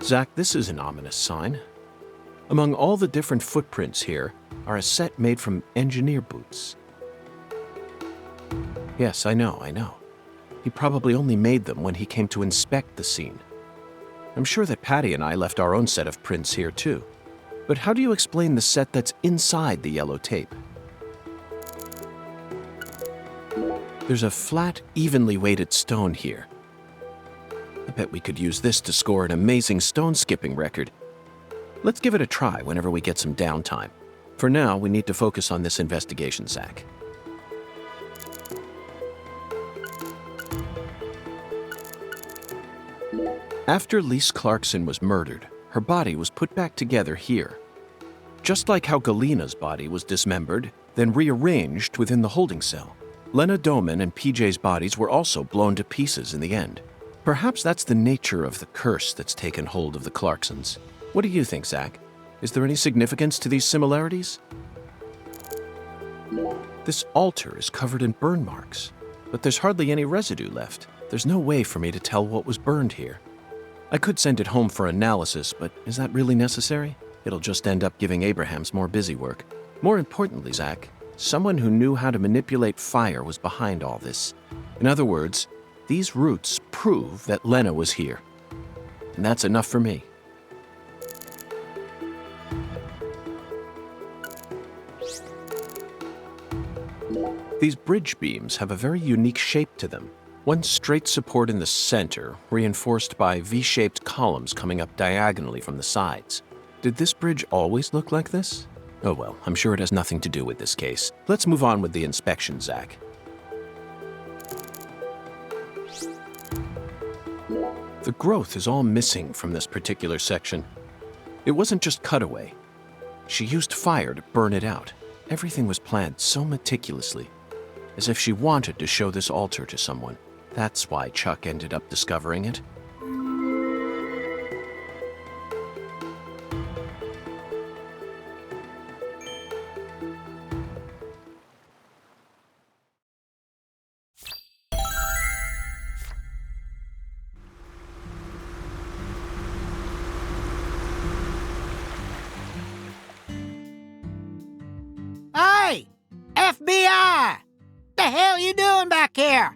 Zach, this is an ominous sign. Among all the different footprints here are a set made from engineer boots. Yes, I know. He probably only made them when he came to inspect the scene. I'm sure that Patty and I left our own set of prints here too. But how do you explain the set that's inside the yellow tape? There's a flat, evenly weighted stone here. I bet we could use this to score an amazing stone skipping record. Let's give it a try whenever we get some downtime. For now, we need to focus on this investigation, Zach. After Lise Clarkson was murdered, her body was put back together here. just like how Galena's body was dismembered, then rearranged within the holding cell. Lena Doman and PJ's bodies were also blown to pieces in the end. Perhaps that's the nature of the curse that's taken hold of the Clarksons. What do you think, Zach? Is there any significance to these similarities? This altar is covered in burn marks, but there's hardly any residue left. There's no way for me to tell what was burned here. I could send it home for analysis, but is that really necessary? It'll just end up giving Abrahams more busy work. More importantly, Zach, someone who knew how to manipulate fire was behind all this. In other words, these roots prove that Lena was here. And that's enough for me. These bridge beams have a very unique shape to them. One straight support in the center, reinforced by V-shaped columns coming up diagonally from the sides. Did this bridge always look like this? Oh well, I'm sure it has nothing to do with this case. Let's move on with the inspection, Zach. The growth is all missing from this particular section. It wasn't just cut away. She used fire to burn it out. Everything was planned so meticulously, as if she wanted to show this altar to someone. That's why Chuck ended up discovering it. Hey! FBI! The hell you doing back here?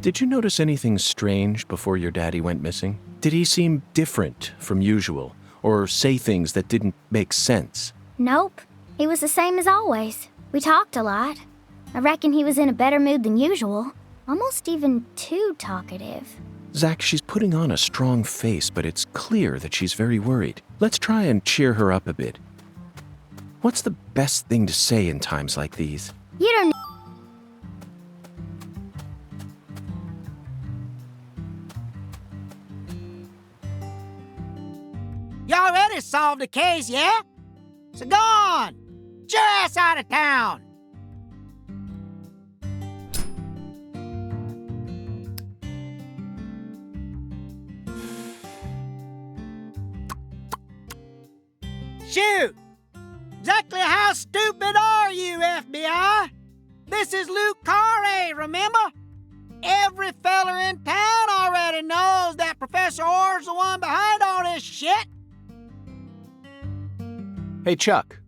Did you notice anything strange before your daddy went missing? Did he seem different from usual, or say things that didn't make sense? Nope. He was the same as always. We talked a lot. I reckon he was in a better mood than usual. Almost even too talkative. Zach, she's putting on a strong face, but it's clear that she's very worried. Let's try and cheer her up a bit. What's the best thing to say in times like these? You don't... You already solved the case, yeah? So go on! Get your ass out of town! Shoot! Exactly how stupid are you, FBI? This is Luke Carre, remember? Every feller in town already knows that Professor Orr's the one behind all this shit. Hey, Chuck.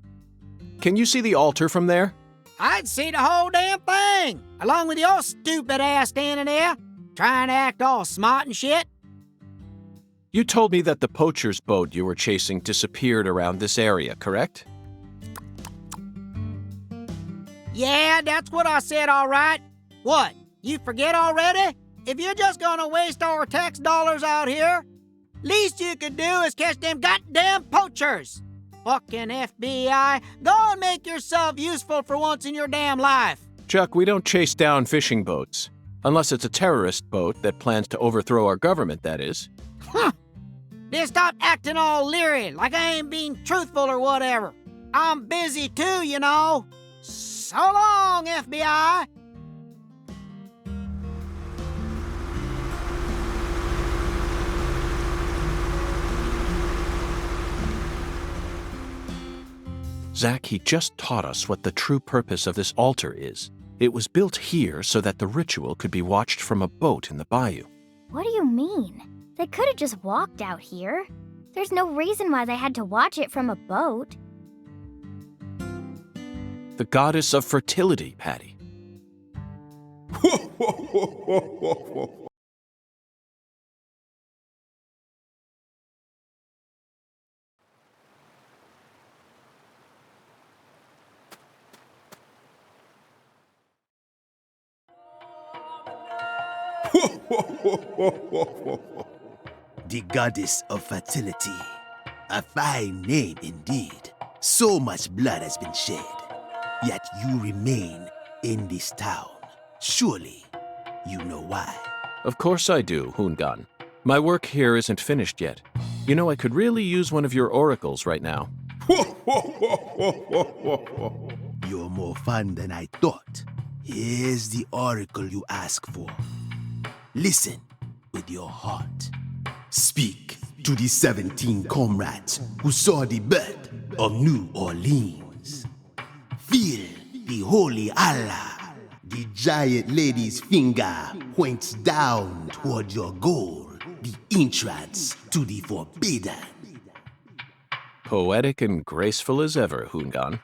Can you see the altar from there? I'd see the whole damn thing, along with your stupid ass standing there, trying to act all smart and shit. You told me that the poacher's boat you were chasing disappeared around this area, correct? Yeah, that's what I said, all right. What, you forget already? If you're just gonna waste our tax dollars out here, least you could do is catch them goddamn poachers. Fucking FBI, go and make yourself useful for once in your damn life. Chuck, we don't chase down fishing boats. Unless it's a terrorist boat that plans to overthrow our government, that is. Huh. Then stop acting all leery, like I ain't being truthful or whatever. I'm busy too, you know. So long, FBI. Zach, he just taught us what the true purpose of this altar is. It was built here so that the ritual could be watched from a boat in the bayou. What do you mean? They could have just walked out here. There's no reason why they had to watch it from a boat. The goddess of fertility, Patty. The goddess of fertility. A fine name indeed. So much blood has been shed, yet you remain in this town. Surely you know why. Of course I do, Hungan. My work here isn't finished yet. You know, I could really use one of your oracles right now. You're more fun than I thought. Here's the oracle you ask for. Listen with your heart. Speak to the 17 comrades who saw the birth of New Orleans. Feel the holy Allah. The giant lady's finger points down toward your goal, the entrance to the forbidden. Poetic and graceful as ever, Hungan.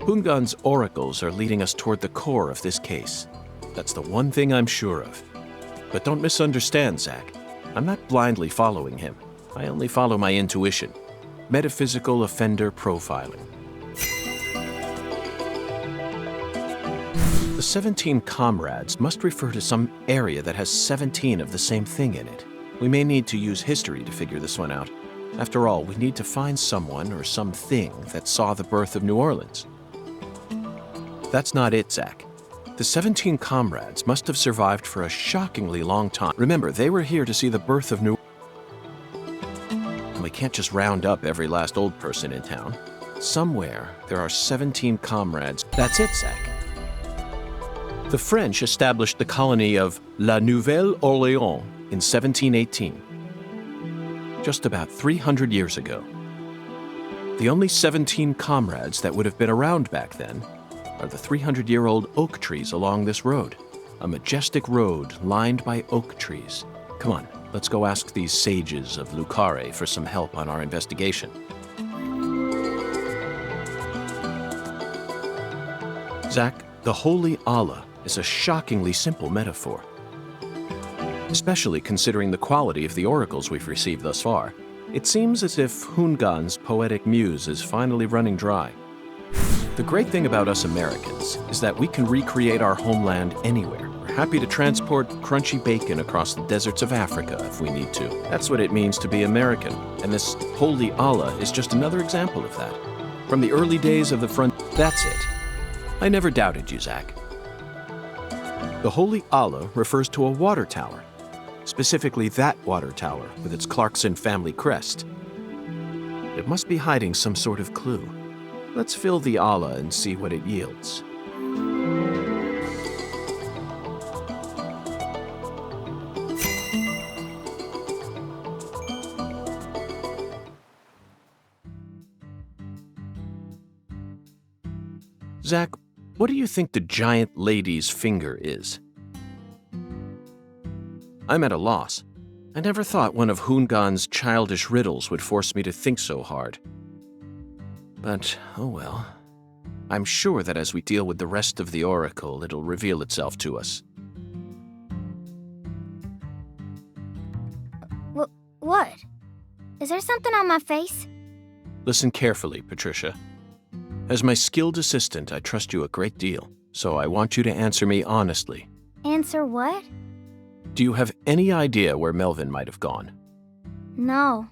Hungan's oracles are leading us toward the core of this case. That's the one thing I'm sure of. But don't misunderstand, Zach. I'm not blindly following him. I only follow my intuition. Metaphysical offender profiling. The 17 comrades must refer to some area that has 17 of the same thing in it. We may need to use history to figure this one out. After all, we need to find someone or something that saw the birth of New Orleans. That's not it, Zach. The 17 comrades must have survived for a shockingly long time. Remember, they were here to see the birth of New Orleans. We can't just round up every last old person in town. Somewhere, there are 17 comrades. That's it, Zach. The French established the colony of La Nouvelle-Orléans in 1718, just about 300 years ago. The only 17 comrades that would have been around back then are the 300-year-old oak trees along this road, a majestic road lined by oak trees. Come on, let's go ask these sages of Lucare for some help on our investigation. Zach, the Holy Allah is a shockingly simple metaphor, especially considering the quality of the oracles we've received thus far. It seems as if Hungan's poetic muse is finally running dry. The great thing about us Americans is that we can recreate our homeland anywhere. We're happy to transport crunchy bacon across the deserts of Africa if we need to. That's what it means to be American, and this Holy Allah is just another example of that. From the early days of the front, that's it. I never doubted you, Zach. The Holy Allah refers to a water tower, specifically that water tower with its Clarkson family crest. It must be hiding some sort of clue. Let's fill the Allah and see what it yields. Zach, what do you think the giant lady's finger is? I'm at a loss. I never thought one of Hungan's childish riddles would force me to think so hard. But, oh well. I'm sure that as we deal with the rest of the oracle, it'll reveal itself to us. What? Is there something on my face? Listen carefully, Patricia. As my skilled assistant, I trust you a great deal, so I want you to answer me honestly. Answer what? Do you have any idea where Melvin might have gone? No.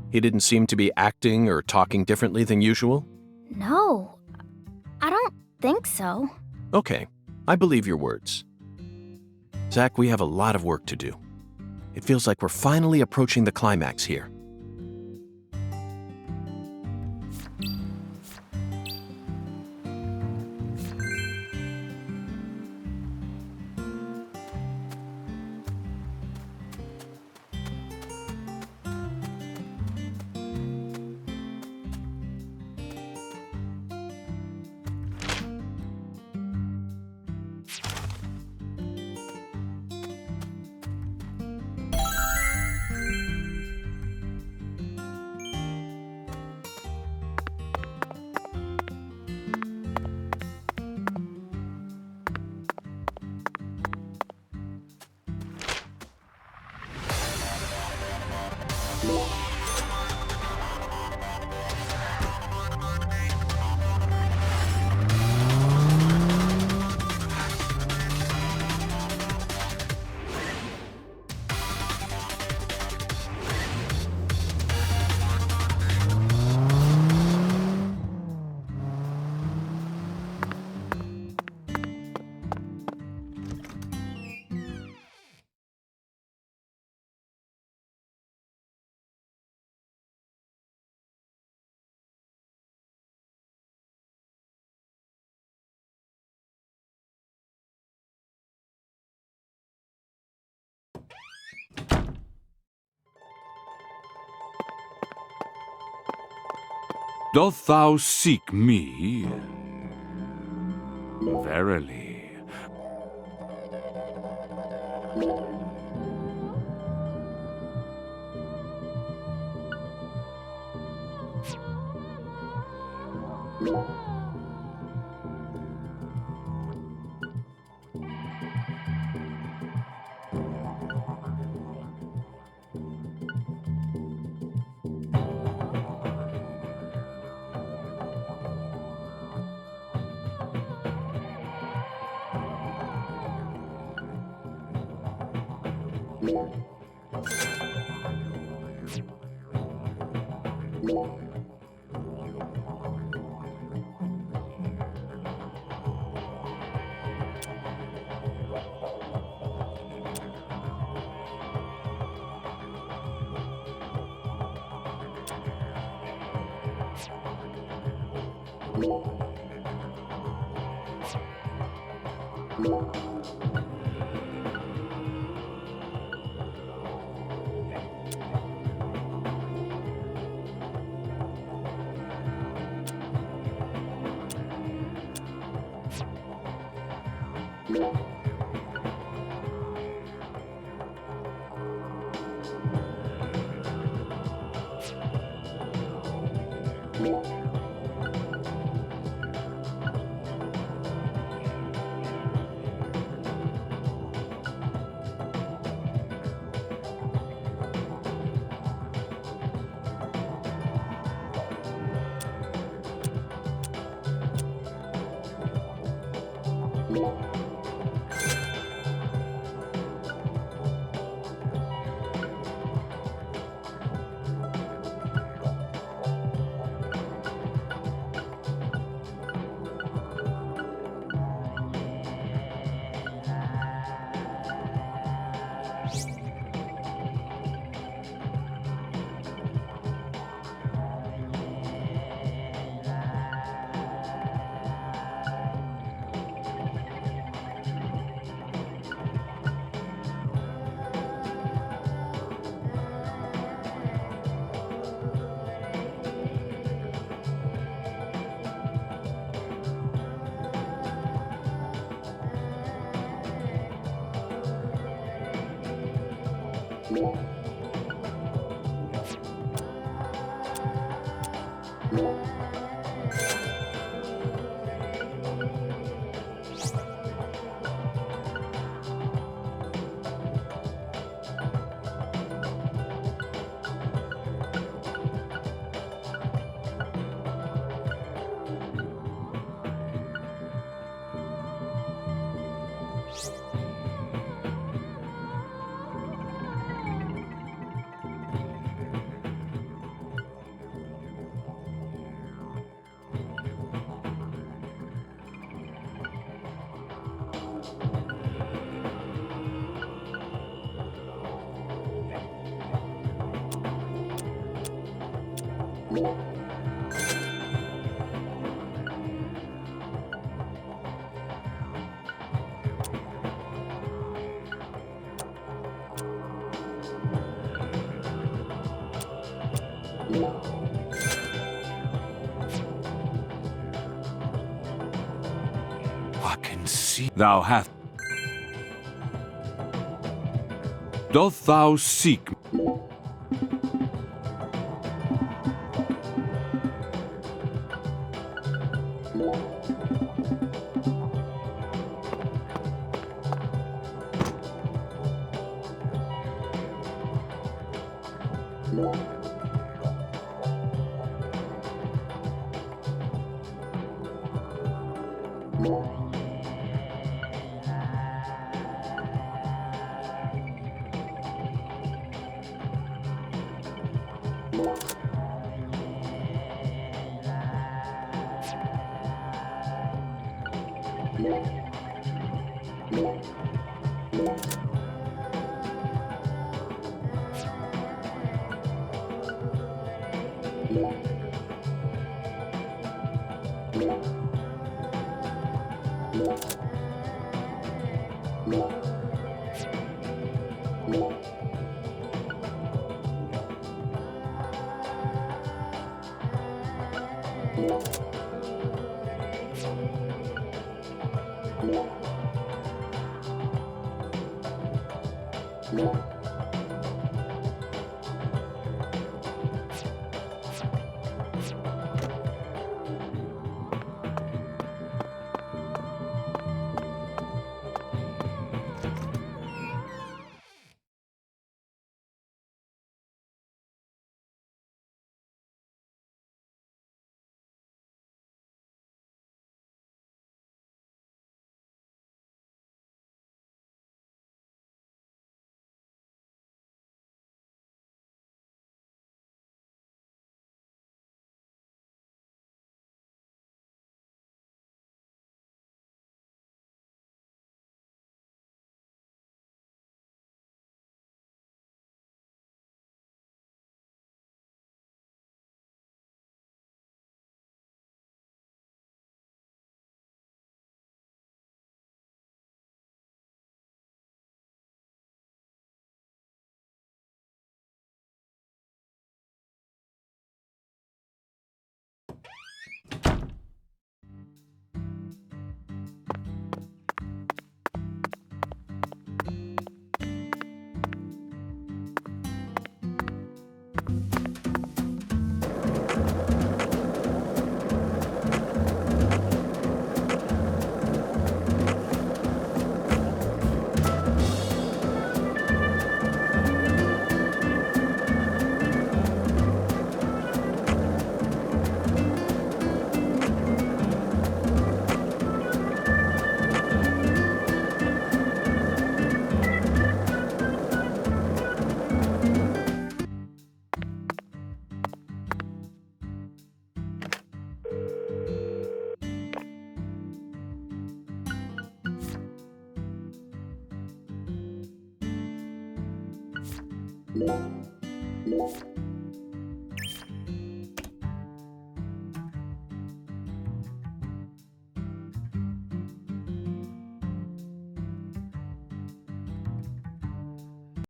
He didn't seem to be acting or talking differently than usual? No. I don't think so. Okay, I believe your words. Zach, we have a lot of work to do. It feels like we're finally approaching the climax here. Doth thou seek me? Verily. I can see thou hast. Doth thou seek?